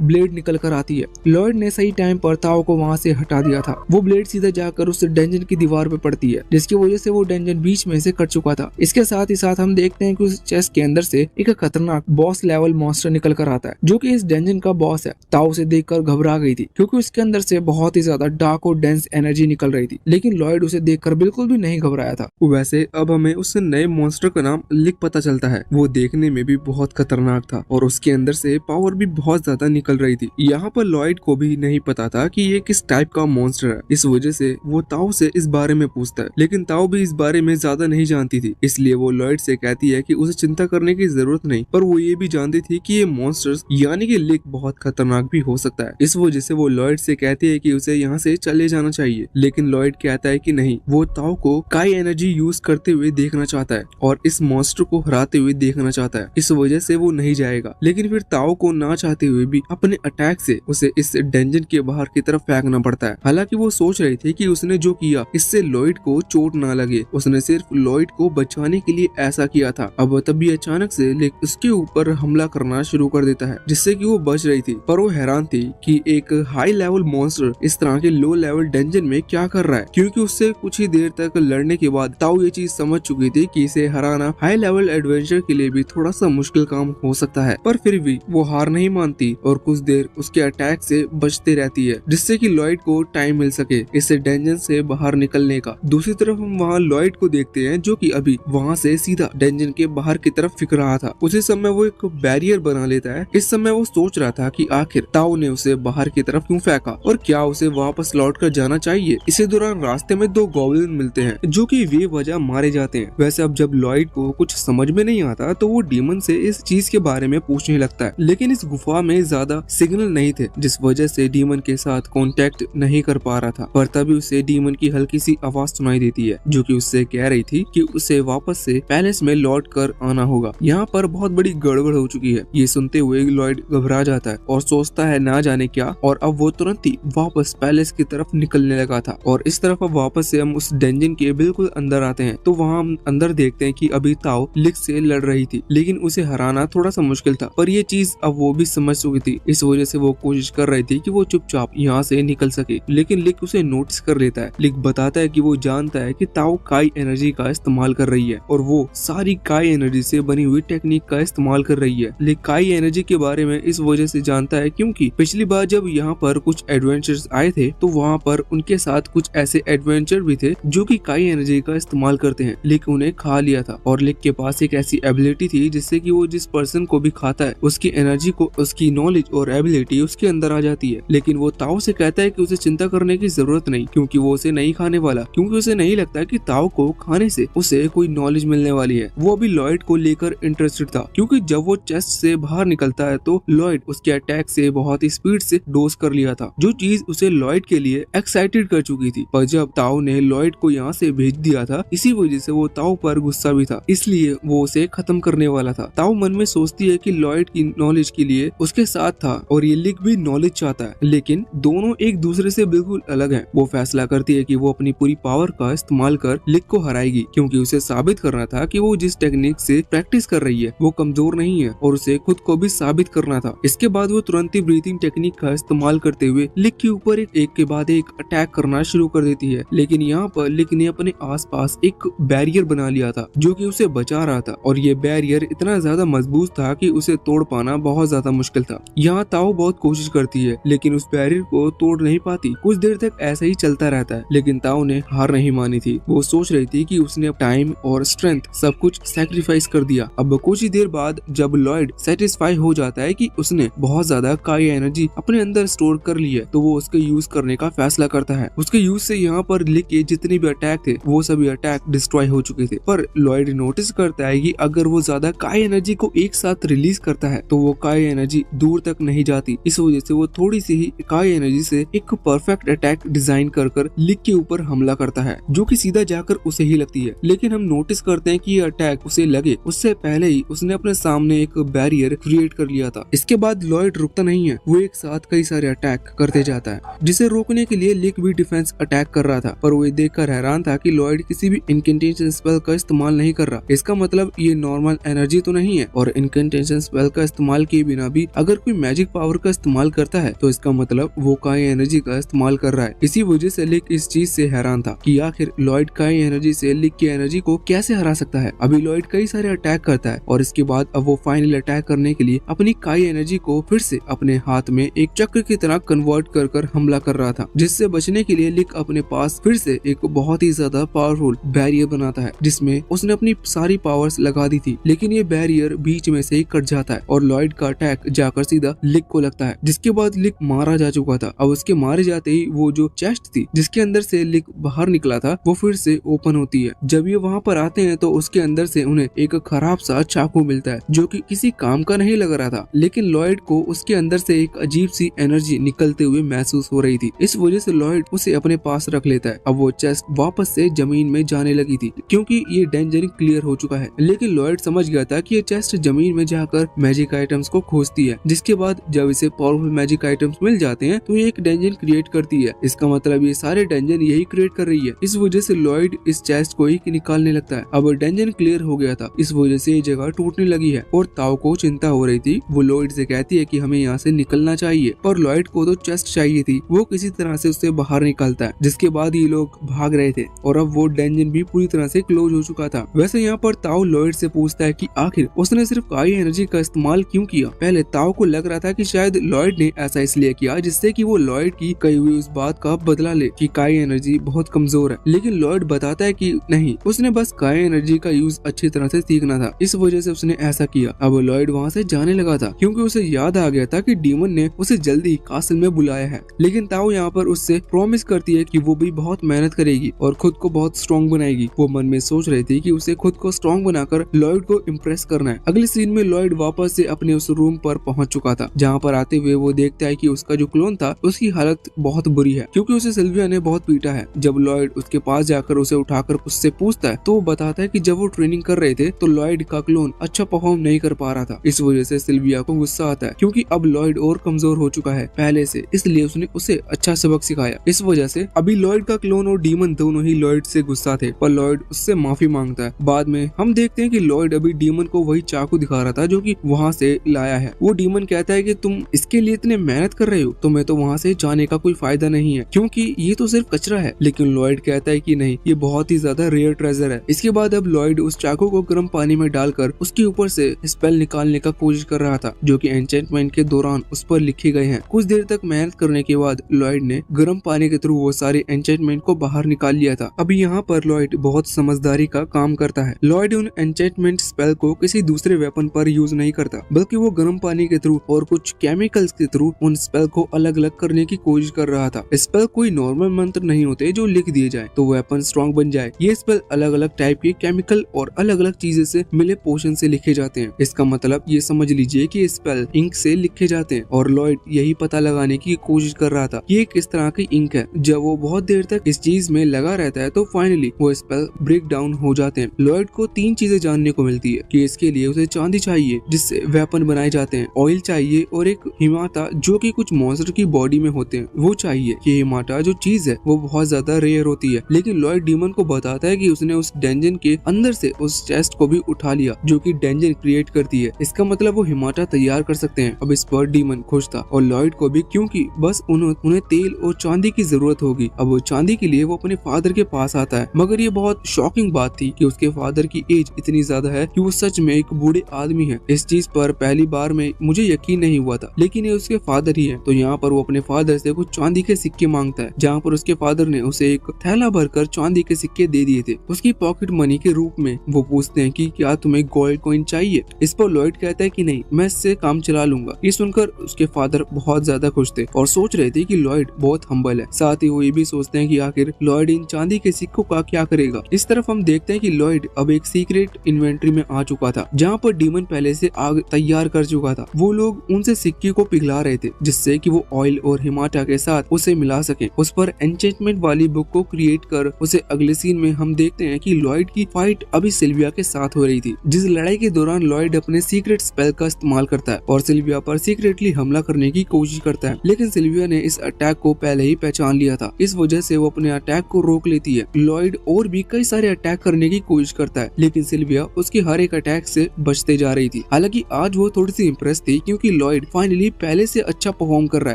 ब्लेड निकल कर आती है। लॉयड ने सही टाइम पर ताओ को वहाँ से हटा दिया था। वो ब्लेड सीधा जाकर उस डंजन की दीवार पे पड़ती है, जिसकी वजह से वो डंजन बीच में से कट चुका था। इसके साथ ही साथ हम देखते हैं कि उस चेस्ट के अंदर से एक खतरनाक बॉस लेवल मॉन्स्टर निकल कर आता है, जो कि इस डंजन का बॉस है। ताओ उसे देखकर घबरा गई थी, क्योंकि उसके अंदर से बहुत ही ज्यादा डार्क और डेंस एनर्जी निकल रही थी, लेकिन लॉयड उसे देखकर बिल्कुल भी नहीं घबराया था। वैसे अब हमें उस नए मॉन्स्टर का नाम लिक पता चलता है। वो देखने में भी बहुत खतरनाक था और उसके अंदर से पावर भी बहुत ज्यादा निकल रही थी। यहाँ पर लॉयड को भी नहीं पता था कि ये किस टाइप का मॉन्स्टर है, इस वजह से वो ताओ से इस बारे में पूछता है, लेकिन ताओ भी इस बारे में ज्यादा नहीं जानती थी, इसलिए वो लॉयड से कहती है कि उसे चिंता करने की जरूरत नहीं। पर वो ये भी जानती थी कि ये मॉन्स्टर्स यानी कि लिक बहुत खतरनाक भी हो सकता है। इस वजह से वो लॉयड से कहती है कि उसे यहाँ से चले जाना चाहिए, लेकिन लॉयड कहता है कि नहीं, वो ताओ को काई एनर्जी यूज करते हुए देखना चाहता है और इस मॉन्स्टर को हराते हुए देखना चाहता है। इस वजह से वो नहीं जाएगा, लेकिन फिर ताओ को ना चाहते हुए भी अपने अटैक से उसे इस डंजन के बाहर की तरफ फेंकना पड़ता है। हालांकि वो सोच रही थी कि उसने जो किया इससे लॉयड को चोट ना लगे, उसने सिर्फ लॉयड को बचाने के लिए ऐसा किया था। अब तभी अचानक से लिक उसके ऊपर हमला करना शुरू कर देता है, जिससे कि वो बच रही थी। पर वो हैरान थी कि एक हाई लेवल मॉन्स्टर इस तरह के लो लेवल डंजन में क्या कर रहा है, क्योंकि उससे कुछ ही देर तक लड़ने के बाद ताओ ये चीज समझ चुकी थी कि इसे हराना हाई लेवल एडवेंचर के लिए भी थोड़ा सा मुश्किल काम हो सकता है। पर फिर भी वो हार नहीं मानती और कुछ देर उसके अटैक से बचती रहती है, जिससे कि लॉयड को टाइम मिल सके इस डंजन से बाहर निकलने का। दूसरी तरफ हम वहाँ लॉयड को देखते हैं, जो कि अभी वहाँ से सीधा डंजन के बाहर की तरफ फिक रहा था। उसी समय वो एक बैरियर बना लेता है। इस समय वो सोच रहा था कि आखिर ताओ ने उसे बाहर की तरफ क्यों फेंका और क्या उसे वापस लौट कर जाना चाहिए। इसी दौरान रास्ते में दो गॉब्लिन मिलते हैं, जो कि वे वजह मारे जाते हैं। वैसे अब जब लॉयड को कुछ समझ में नहीं आता तो वो डीमन से इस चीज के बारे में पूछने लगता है, लेकिन इस गुफा में ज्यादा सिग्नल नहीं थे, जिस वजह से डीमन के साथ कांटेक्ट नहीं कर पा रहा था। पर तभी उसे डीमन की हल्की सी आवाज सुनाई देती है, जो कि उससे कह रही थी कि उसे वापस से पैलेस में लौट कर आना होगा। यहाँ पर बहुत बड़ी गड़बड़ हो चुकी है। ये सुनते हुए लॉयड घबरा जाता है और सोचता है ना जाने क्या, और अब वो तुरंत ही वापस पैलेस की तरफ निकलने लगा था। और इस तरफ अब वापस से हम उस डंजन के बिल्कुल अंदर आते हैं, तो वहाँ हम अंदर देखते हैं कि अभी ताओ लिक से लड़ रही थी, लेकिन उसे हराना थोड़ा सा मुश्किल था। पर ये चीज अब वो भी समझ चुकी थी, इस वजह से वो कोशिश कर रही थी कि वो चुपचाप यहाँ से निकल सके, लेकिन लिक उसे नोटिस कर लेता है। लिक बताता है कि वो जानता है कि ताओ काई एनर्जी का इस्तेमाल कर रही है और वो सारी काई एनर्जी से बनी हुई टेक्निक का इस्तेमाल कर रही है। लिक काई एनर्जी के बारे में इस वजह से जानता है क्योंकि पिछली बार जब यहाँ पर कुछ एडवेंचर्स आए थे तो वहाँ पर उनके साथ कुछ ऐसे एडवेंचर भी थे जो कि काई एनर्जी का इस्तेमाल करते हैं। लिक उन्हें खा लिया था और लिक के पास एक ऐसी एबिलिटी थी जिससे कि वो जिस पर्सन को भी खाता है उसकी एनर्जी को, उसकी नॉलेज और एबिलिटी उसके अंदर आ जाती है। लेकिन वो ताओ से कहता है कि उसे चिंता करने की जरूरत नहीं, क्योंकि वो उसे नहीं खाने वाला, क्योंकि उसे नहीं लगता कि ताओ को खाने से उसे कोई नॉलेज मिलने वाली है। वो अभी लॉयड को लेकर इंटरेस्टेड था, क्योंकि जब वो चेस्ट से बाहर निकलता है तो लॉयड उसके अटैक से बहुत ही स्पीड से डोज कर लिया था, जो चीज उसे लॉयड के लिए एक्साइटेड कर चुकी थी। पर जब ताओ ने लॉयड को यहाँ से भेज दिया था, इसी वजह से वो ताओ पर गुस्सा भी था, इसलिए वो उसे खत्म करने वाला था। ताओ मन में सोचती है कि लॉयड की नॉलेज के लिए उसके साथ था और ये लिक भी नॉलेज चाहता है, लेकिन दोनों एक दूसरे से बिल्कुल अलग हैं। वो फैसला करती है कि वो अपनी पूरी पावर का इस्तेमाल कर लिक को हराएगी, क्योंकि उसे साबित करना था कि वो जिस टेक्निक से प्रैक्टिस कर रही है वो कमजोर नहीं है और उसे खुद को भी साबित करना था। इसके बाद वो तुरंत ही ब्रीथिंग टेक्निक का इस्तेमाल करते हुए लिक के ऊपर एक के बाद एक अटैक करना शुरू कर देती है। लेकिन यहाँ पर लिक ने अपने आसपास एक बैरियर बना लिया था जो कि उसे बचा रहा था, और ये बैरियर इतना ज्यादा मजबूत था कि उसे तोड़ पाना बहुत ज्यादा मुश्किल था। यहाँ ताओ बहुत कोशिश करती है लेकिन उस बैरियर को तोड़ नहीं पाती। कुछ देर तक ऐसा ही चलता रहता है, लेकिन ताओ ने हार नहीं मानी थी। वो सोच रही थी कि उसने टाइम और स्ट्रेंथ सब कुछ सैक्रिफाइस कर दिया। अब कुछ ही देर बाद जब लॉयड सेटिस्फाई हो जाता है कि उसने बहुत ज्यादा काई एनर्जी अपने अंदर स्टोर कर ली है, तो वो उसके यूज करने का फैसला करता है। उसके यूज से यहाँ पर लिक के जितने भी अटैक थे वो सभी अटैक डिस्ट्रॉय हो चुके थे। पर लॉयड नोटिस करता है कि अगर वो ज्यादा काई एनर्जी को एक साथ रिलीज करता है तो वो काई एनर्जी दूर तक नहीं जाती। इस वजह से वो थोड़ी सी ही काई एनर्जी से एक परफेक्ट अटैक डिजाइन कर लिक के ऊपर हमला करता है, जो कि सीधा जाकर उसे ही लगती है। लेकिन हम नोटिस करते हैं कि ये अटैक उसे लगे उससे पहले ही उसने अपने सामने एक बैरियर क्रिएट कर लिया था। इसके बाद लॉयड रुकता नहीं है, वो एक साथ कई सारे अटैक करते जाता है, जिसे रोकने के लिए लिक भी डिफेंस अटैक कर रहा था। पर वो ये देखकर हैरान था कि लॉयड किसी भी इनकैंटेशन स्पेल का इस्तेमाल नहीं कर रहा। इसका मतलब ये नॉर्मल एनर्जी तो नहीं है, और इनकैंटेशन स्पेल का इस्तेमाल किए बिना भी अगर कोई मैजिक पावर का इस्तेमाल करता है तो इसका मतलब वो काई एनर्जी का इस्तेमाल कर रहा है। इसी वजह से लिक इस चीज से हैरान था कि आखिर लॉयड काई एनर्जी से लिक की एनर्जी को कैसे हरा सकता है। अभी लॉयड कई सारे अटैक करता है और इसके बाद अब वो फाइनल अटैक करने के लिए अपनी काई एनर्जी को फिर से अपने हाथ में एक चक्र की तरह कन्वर्ट कर हमला कर रहा था, जिससे बचने के लिए लिक अपने पास फिर से एक बहुत ही ज्यादा पावरफुल बैरियर बनाता है, जिसमें उसने अपनी सारी पावर्स लगा दी थी। लेकिन ये बैरियर बीच में से ही कट जाता है और लॉयड का अटैक जाकर सीधा लिक को लगता है, जिसके बाद लिक मारा जा चुका था। अब उसके मारे जाते ही वो जो चेस्ट थी जिसके अंदर से लिक बाहर निकला था वो फिर से ओपन होती है। जब ये वहाँ पर आते हैं तो उसके अंदर से उन्हें एक खराब सा चाकू मिलता है, जो कि किसी काम का नहीं लग रहा था। लेकिन लॉयड को उसके अंदर से एक अजीब सी एनर्जी निकलते हुए महसूस हो रही थी। इस वजह से लॉयड उसे अपने पास रख लेता है। अब वो चेस्ट वापस से जमीन में जाने लगी थी क्योंकि ये डेंजर क्लियर हो चुका है। लेकिन लॉयड समझ गया था कि ये चेस्ट जमीन में जाकर मैजिक आइटम्स को खोजती है, जिसके बाद जब इसे पावरफुल मैजिक आइटम्स मिल जाते हैं तो ये एक डेंजन क्रिएट करती है। इसका मतलब ये सारे डेंजन यही क्रिएट कर रही है। इस वजह से लॉयड इस चेस्ट को ही निकालने लगता है। अब डेंजन क्लियर हो गया था, इस वजह से ये जगह टूटने लगी है और ताओ को चिंता हो रही थी। वो लॉयड से कहती है कि हमें यहाँ से निकलना चाहिए, पर लॉयड को तो चेस्ट चाहिए थी। वो किसी तरह से उससे बाहर निकलता है, जिसके बाद ये लोग भाग रहे थे और अब वो डेंजन भी पूरी तरह से क्लोज हो चुका था। वैसे यहाँ पर ताओ लॉयड से पूछता है कि आखिर उसने सिर्फ काई एनर्जी का इस्तेमाल क्यों किया। पहले ताओ को लग रहा था कि शायद लॉयड ने ऐसा इसलिए किया जिससे कि वो लॉयड की कही हुई उस बात का बदला ले कि काई एनर्जी बहुत कमजोर है। लेकिन लॉयड बताता है कि नहीं, उसने बस काई एनर्जी का यूज अच्छी तरह से सीखना था, इस वजह से उसने ऐसा किया। अब लॉयड वहाँ से जाने लगा था क्योंकि उसे याद आ गया था कि डीमन ने उसे जल्दी कासल में बुलाया है। लेकिन ताओ यहाँ पर उससे प्रॉमिस करती है कि वो भी बहुत मेहनत करेगी और खुद को बहुत स्ट्रॉन्ग बनाएगी। वो मन में सोच रही थी कि उसे खुद को स्ट्रॉन्ग बनाकर लॉयड को इम्प्रेस करना है। अगले सीन में लॉयड वापस से अपने उस रूम पर पहुंच चुका था, जहाँ पर आते हुए वो देखता है कि उसका जो क्लोन था उसकी हालत बहुत बुरी है क्योंकि उसे सिल्विया ने बहुत पीटा है। जब लॉयड उसके पास जाकर उसे उठाकर उससे पूछता है तो वो बताता है कि जब वो ट्रेनिंग कर रहे थे तो लॉयड का क्लोन अच्छा परफॉर्म नहीं कर पा रहा था। इस वजह से सिल्विया को गुस्सा आता है क्योंकि अब लॉयड और कमजोर हो चुका है पहले से, इसलिए उसने उसे अच्छा सबक सिखाया। इस वजह से अभी लॉयड का क्लोन और डीमन दोनों ही लॉयड से गुस्सा थे, पर लॉयड उससे माफी मांगता है। बाद में हम देखते हैं कि लॉयड अभी डीमन को वही चाकू दिखा रहा था जो कि वहाँ से लाया है। वो डीमन कहता है कि तुम इसके लिए इतने मेहनत कर रहे हो, तुम्हें तो वहाँ से जाने का कोई फायदा नहीं है क्योंकि ये तो सिर्फ कचरा है। लेकिन लॉयड कहता है कि नहीं, ये बहुत ही ज्यादा रेयर ट्रेजर है। इसके बाद अब लॉयड उस चाकू को गर्म पानी में डालकर उसके ऊपर से स्पेल निकालने का कोशिश कर रहा था जो कि एन्चेंटमेंट के दौरान उस पर लिखे गए हैं। कुछ देर तक मेहनत करने के बाद लॉयड ने गर्म पानी के थ्रू वो सारे एन्चेंटमेंट को बाहर निकाल लिया था। अभी यहाँ पर लॉयड बहुत समझदारी का काम करता है। लॉयड उन एन्चेंटमेंट स्पेल को किसी दूसरे वेपन पर यूज नहीं करता, बल्कि वो गर्म पानी के थ्रू और कुछ केमिकल्स के थ्रू उन स्पेल को अलग अलग करने की कोशिश कर रहा था। स्पेल कोई नॉर्मल मंत्र नहीं होते जो लिख दिए जाए तो वेपन स्ट्रॉन्ग बन जाए। ये स्पेल अलग अलग टाइप के केमिकल और अलग अलग चीजें से मिले पोशन से लिखे जाते हैं। इसका मतलब ये समझ लीजिए कि स्पेल इंक से लिखे जाते हैं और लॉयड यही पता लगाने की कोशिश कर रहा था कि ये किस तरह की इंक है। जब वो बहुत देर तक इस चीज में लगा रहता है तो फाइनली वो स्पेल ब्रेक डाउन हो जाते हैं। लॉयड को 3 चीजें जानने को मिलती है कि इसके लिए उसे चांदी चाहिए जिससे वेपन बनाए जाते हैं, ऑयल चाहिए और एक हिमाटा जो कि कुछ मॉन्स्टर की बॉडी में होते हैं वो चाहिए। ये हिमाटा जो चीज है वो बहुत ज्यादा रेयर होती है। लेकिन लॉयड डीमन को बताता है कि उसने उस डेंजन के अंदर से उस चेस्ट को भी उठा लिया जो कि डेंजन क्रिएट करती है। इसका मतलब वो हिमाटा तैयार कर सकते हैं। अब इस पर डीमन खुश था और लॉयड को भी, क्योंकि बस उन्हें तेल और चांदी की जरूरत होगी। अब वो चांदी के लिए वो अपने फादर के पास आता है, मगर ये बहुत शॉकिंग बात थी कि उसके फादर की एज इतनी ज्यादा है कि वो सच में एक बूढ़े आदमी है। इस चीज पर पहली बार में मुझे यकीन नहीं हुआ था, लेकिन ये उसके फादर ही है। तो यहाँ पर वो अपने फादर से कुछ चांदी के सिक्के मांगता है, जहाँ पर उसके फादर ने उसे एक थैला भरकर चांदी के सिक्के दे दिए थे उसकी पॉकेट मनी के रूप में। वो पूछते हैं कि क्या तुम्हें गोल्ड कॉइन चाहिए। इस पर लॉयड कहता है कि नहीं, मैं इससे काम चला लूंगा। ये सुनकर उसके फादर बहुत ज्यादा खुश थे और सोच रहे थे कि लॉयड बहुत हम्बल है। साथ ही वो ये भी सोचते हैं कि आखिर लॉयड इन चांदी के के सिक्कों का क्या करेगा। इस तरफ हम देखते हैं कि लॉयड अब एक सीक्रेट इन्वेंट्री में आ चुका था, जहाँ पर डीमन पहले से आग तैयार कर चुका था। वो लोग उनसे सिक्के को पिघला रहे थे, जिससे कि वो ऑयल और हिमाटा के साथ उसे मिला सके। उस पर एन्चेंटमेंट वाली बुक को क्रिएट कर उसे अगले सीन में हम देखते हैं कि लॉयड की फाइट अभी सिल्विया के साथ हो रही थी, जिस लड़ाई के दौरान लॉयड अपने सीक्रेट स्पेल का इस्तेमाल करता है और सिल्विया पर सीक्रेटली हमला करने की कोशिश करता है। लेकिन सिल्विया ने इस अटैक को पहले ही पहचान लिया था, इस वजह से वो अपने अटैक को रोक लेती है। लॉयड और भी कई सारे अटैक करने की कोशिश करता है, लेकिन सिल्विया उसकी हर एक अटैक से बचते जा रही थी। हालांकि आज वो थोड़ी सी इम्प्रेस थी, क्योंकि लॉयड फाइनली पहले से अच्छा परफॉर्म कर रहा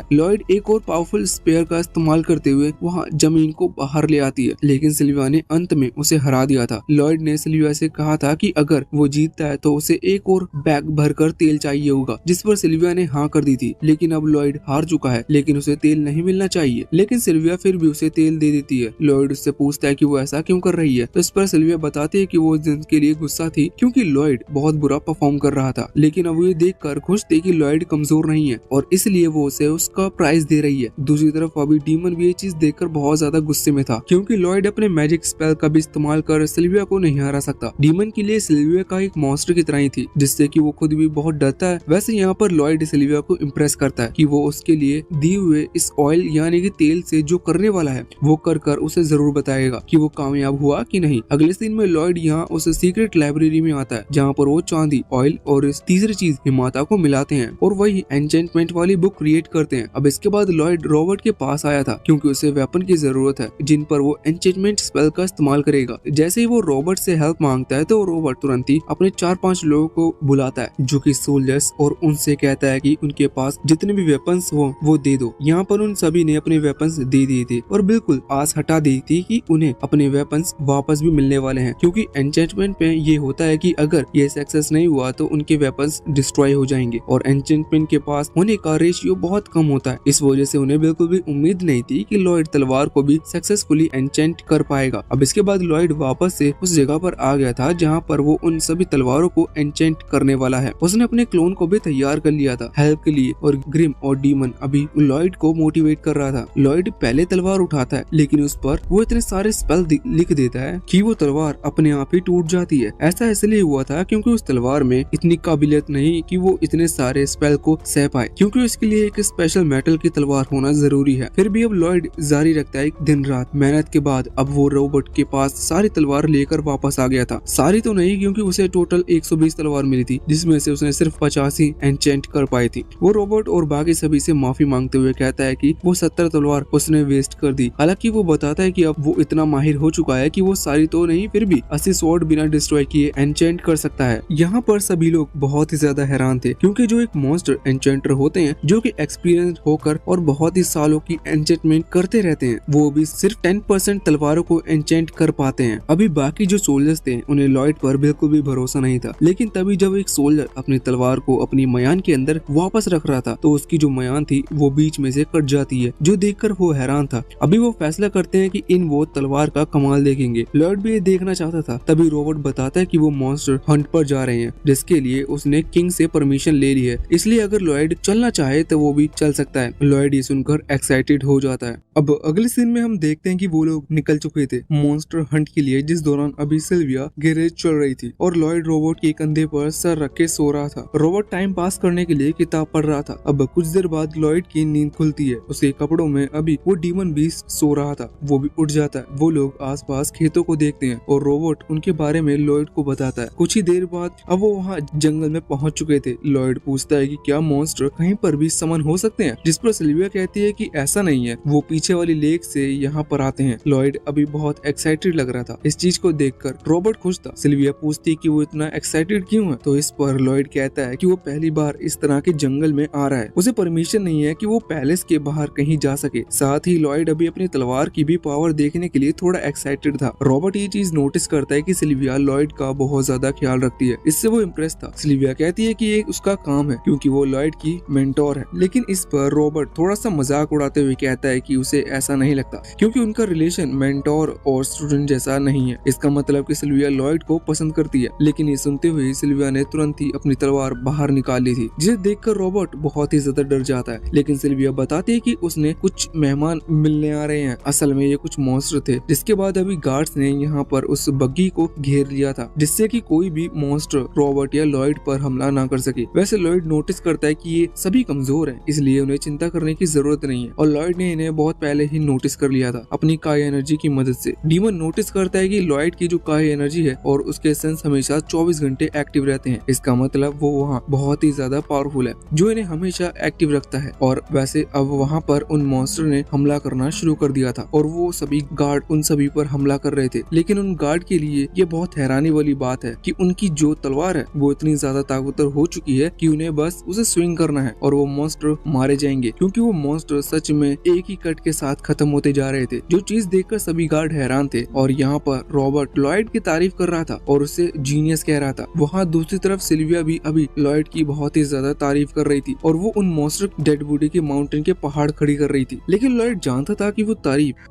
है। लॉयड एक और पावरफुल स्पेयर का इस्तेमाल करते हुए वहाँ जमीन को बाहर ले आती है, लेकिन सिल्विया ने अंत में उसे हरा दिया था। लॉयड ने सिल्विया से कहा था कि अगर वो जीतता है तो उसे एक और बैग भरकर तेल चाहिए होगा, जिस पर सिल्विया ने हाँ कर दी थी। लेकिन अब लॉयड हार चुका है, लेकिन उसे तेल नहीं मिलना चाहिए, लेकिन सिल्विया फिर भी उसे तेल दे देती है। लॉयड उससे पूछता है कि वो ऐसा क्यों कर रही है, तो इस पर सिल्विया बताती है कि वो उस दिन के लिए गुस्सा थी, क्योंकि लॉयड बहुत बुरा परफॉर्म कर रहा था। लेकिन अब ये देखकर खुश थी कि लॉयड कमजोर नहीं है और इसलिए वो उसे उसका प्राइज दे रही है। दूसरी तरफ अभी डीमन भी ये चीज देखकर बहुत ज्यादा गुस्से में था, क्योंकि लॉयड अपने मैजिक स्पेल का भी इस्तेमाल कर सिल्विया को नहीं हरा सकता। डीमन के लिए सिल्विया का एक मॉन्स्टर की तरह ही थी, जिससे कि वो खुद भी बहुत डरता है। वैसे यहाँ पर लॉयड सिल्विया को इम्प्रेस करता है कि वो उसके लिए दिए हुए इस ऑयल यानी कि तेल से जो करने वाला है वो कर उसे जरूर बताएगा कि वो कामयाब हुआ कि नहीं। अगले सीन में लॉयड यहाँ उस सीक्रेट लाइब्रेरी में आता है, जहाँ पर वो चांदी, ऑयल और इस तीसरी चीज हिमाता को मिलाते हैं और वही एन्चेंटमेंट वाली बुक क्रिएट करते हैं। अब इसके बाद लॉयड रॉबर्ट के पास आया था, क्योंकि उसे वेपन की जरूरत है जिन पर वो एन्चेंटमेंट स्पेल का इस्तेमाल करेगा। जैसे ही वो रॉबर्ट से हेल्प मांगता है तो रॉबर्ट तुरंत ही अपने 4-5 लोगों को बुलाता है, जो कि सोल्जर्स, और उनसे कहता है कि उनके पास जितने भी वेपन्स हो वो दे दो। यहाँ पर उन सभी ने अपने वेपन्स दे दिए थे और बिल्कुल आस हटा दी थी कि उन्हें अपने वेपन्स वापस भी मिलने वाले हैं, क्योंकि एन्चेंटमेंट पे ये होता है कि अगर ये सक्सेस नहीं हुआ तो उनके वेपन्स डिस्ट्रॉय हो जाएंगे और एन्चेंटमेंट के पास होने का रेशियो बहुत कम होता है। इस वजह से उन्हें बिल्कुल भी उम्मीद नहीं थी कि लॉयड तलवार को भी सक्सेसफुली एन्चेंट कर पाएगा। अब इसके बाद लॉयड वापस से उस जगह पर आ गया था जहाँ पर वो उन सभी तलवारों को एन्चेंट करने वाला है। उसने अपने क्लोन को भी तैयार कर लिया था हेल्प के लिए और ग्रिम और डीमन अभी लॉयड को मोटिवेट कर रहा था। लॉयड पहले तलवार उठाता है, लेकिन उस पर वो इतने सारे स्पेल लिख देता है कि वो तलवार अपने आप ही टूट जाती है। ऐसा इसलिए हुआ था क्योंकि उस तलवार में इतनी काबिलियत नहीं कि वो इतने सारे स्पेल को सह पाए, क्योंकि इसके लिए एक स्पेशल मेटल की तलवार होना जरूरी है। फिर भी अब लॉयड जारी रखता है दिन रात मेहनत के बाद। अब वो रॉबर्ट के पास सारी तलवार लेकर वापस आ गया था। सारी तो नहीं, क्योंकि उसे टोटल 120 तलवार मिली थी, जिसमें से उसने सिर्फ 50 ही एन्चेंट कर पाई थी। वो रॉबर्ट और बाकी सभी से माफी मांगते हुए कहता है कि वो 70 तलवार उसने वेस्ट कर दी। हालांकि वो बताता है कि अब वो इतना माहिर हो चुका है कि वो सारी तो नहीं, फिर भी 80 स्वॉर्ड बिना डिस्ट्रॉय किए एन्चेंट कर सकता है। यहाँ पर सभी लोग बहुत ही ज्यादा हैरान थे, क्योंकि जो एक मॉन्स्टर एन्चेंटर होते हैं जो कि एक्सपीरियंस होकर और बहुत ही सालों की एन्चेंटमेंट करते रहते हैं, वो भी सिर्फ 10% तलवारों को एन्चेंट कर पाते हैं। अभी बाकी जो सोल्जर्स थे उन्हें लॉयड पर बिल्कुल भी भरोसा नहीं था। लेकिन तभी जब एक सोल्जर अपनी तलवार को अपनी मयान के अंदर वापस रख रहा था तो उसकी जो मयान थी वो बीच में से कट जाती है, जो देखकर वो हैरान था। अभी वो फैसला करते हैं कि इन वो तलवार का कमाल देखेंगे। लॉयड भी ये देखना चाहता था। तभी रॉबर्ट बताता है कि वो मॉन्स्टर हंट पर जा रहे हैं, जिसके लिए उसने किंग से परमिशन ले ली है, इसलिए अगर लॉयड चलना चाहे तो वो भी चल सकता है। लॉयड ये सुनकर एक्साइटेड हो जाता है। अब अगले सीन में हम देखते हैं कि वो लोग निकल चुके थे मॉन्स्टर हंट के लिए, जिस दौरान अभी सिल्विया गैरेज चल रही थी और लॉयड रॉबर्ट के कंधे पर सर रख के सो रहा था। रॉबर्ट टाइम पास करने के लिए किताब पढ़ रहा था। अब कुछ देर बाद लॉयड की नींद खुलती है। उसके कपड़ों में अभी वो डीमन बीस्ट सो रहा था, वो भी उठ जाता है। वो लोग आसपास खेतों को देखते हैं और रॉबर्ट उनके बारे में लॉयड को बताता है। कुछ ही देर बाद अब वो वहाँ जंगल में पहुंच चुके थे। लॉयड पूछता है कि क्या मॉन्स्टर कहीं पर भी समन हो सकते हैं, जिस पर सिल्विया कहती है कि ऐसा नहीं है, वो पीछे वाली लेक से यहाँ पर आते हैं। लॉयड अभी बहुत एक्साइटेड लग रहा था। इस चीज को देखकर रॉबर्ट खुश था। सिल्विया पूछती कि वो इतना एक्साइटेड क्यों है, तो इस पर लॉयड कहता है कि वो पहली बार इस तरह के जंगल में आ रहा है, उसे परमिशन नहीं है कि वो पैलेस के बाहर कहीं जा सके। साथ ही लॉयड अभी अपनी तलवार की भी पावर देखने के लिए थोड़ा एक्साइटेड था। रॉबर्ट ये चीज नोटिस करता है कि सिल्विया लॉयड का बहुत ज्यादा ख्याल रखती है, इससे वो इम्प्रेस था। सिल्विया कहती है कि ये उसका काम है क्योंकि वो लॉयड की मेंटोर है, लेकिन इस पर रॉबर्ट थोड़ा सा मजाक उड़ाते हुए कहता है कि उसे ऐसा नहीं लगता, क्योंकि उनका रिलेशन मेंटोर और स्टूडेंट जैसा नहीं है। इसका मतलब कि सिल्विया लॉयड को पसंद करती है। लेकिन ये सुनते हुए सिल्विया ने तुरंत ही अपनी तलवार बाहर निकाल ली थी, जिसे देखकर रॉबर्ट बहुत ही ज्यादा डर जाता है। लेकिन सिल्विया बताती है कि उसने कुछ मेहमान मिलने आ रहे हैं। असल में ये कुछ मॉन्स्टर थे, जिसके बाद अभी गार्ड्स ने यहाँ पर उस बग्गी को घेर लिया था, जिससे कि कोई भी मॉन्स्टर रॉबर्ट या लॉयड पर हमला ना कर सके। वैसे लॉयड नोटिस करता है कि ये सभी कमजोर हैं, इसलिए उन्हें चिंता करने की जरूरत नहीं है, और लॉयड ने इन्हें बहुत पहले ही नोटिस कर लिया था अपनी काई एनर्जी की मदद से। डीमन नोटिस करता है कि लॉयड की जो काई एनर्जी है और उसके सेंस हमेशा 24 घंटे एक्टिव रहते हैं। इसका मतलब वो वहाँ बहुत ही ज्यादा पावरफुल है, जो इन्हें हमेशा एक्टिव रखता है। और वैसे अब वहाँ पर उन मॉन्स्टर ने हमला करना शुरू कर दिया था, और वो सभी गार्ड उन सभी पर हमला कर रहे थे। लेकिन उन गार्ड के लिए ये बहुत हैरानी वाली बात है कि उनकी जो तलवार है वो इतनी ज्यादा ताकतवर हो चुकी है कि उन्हें बस उसे स्विंग करना है और वो मॉन्स्टर मारे जाएंगे, क्योंकि वो मॉन्स्टर सच में एक ही कट के साथ खत्म होते जा रहे थे। जो चीज देखकर सभी गार्ड हैरान थे, और यहाँ पर रॉबर्ट लॉयड की तारीफ कर रहा था और उसे जीनियस कह रहा था। वहाँ दूसरी तरफ सिल्विया भी अभी लॉयड की बहुत ही ज्यादा तारीफ कर रही थी, और वो उन मॉन्स्टर डेड बॉडी के माउंटेन के पहाड़ खड़ी कर रही थी। लेकिन लॉयड जानता था कि वो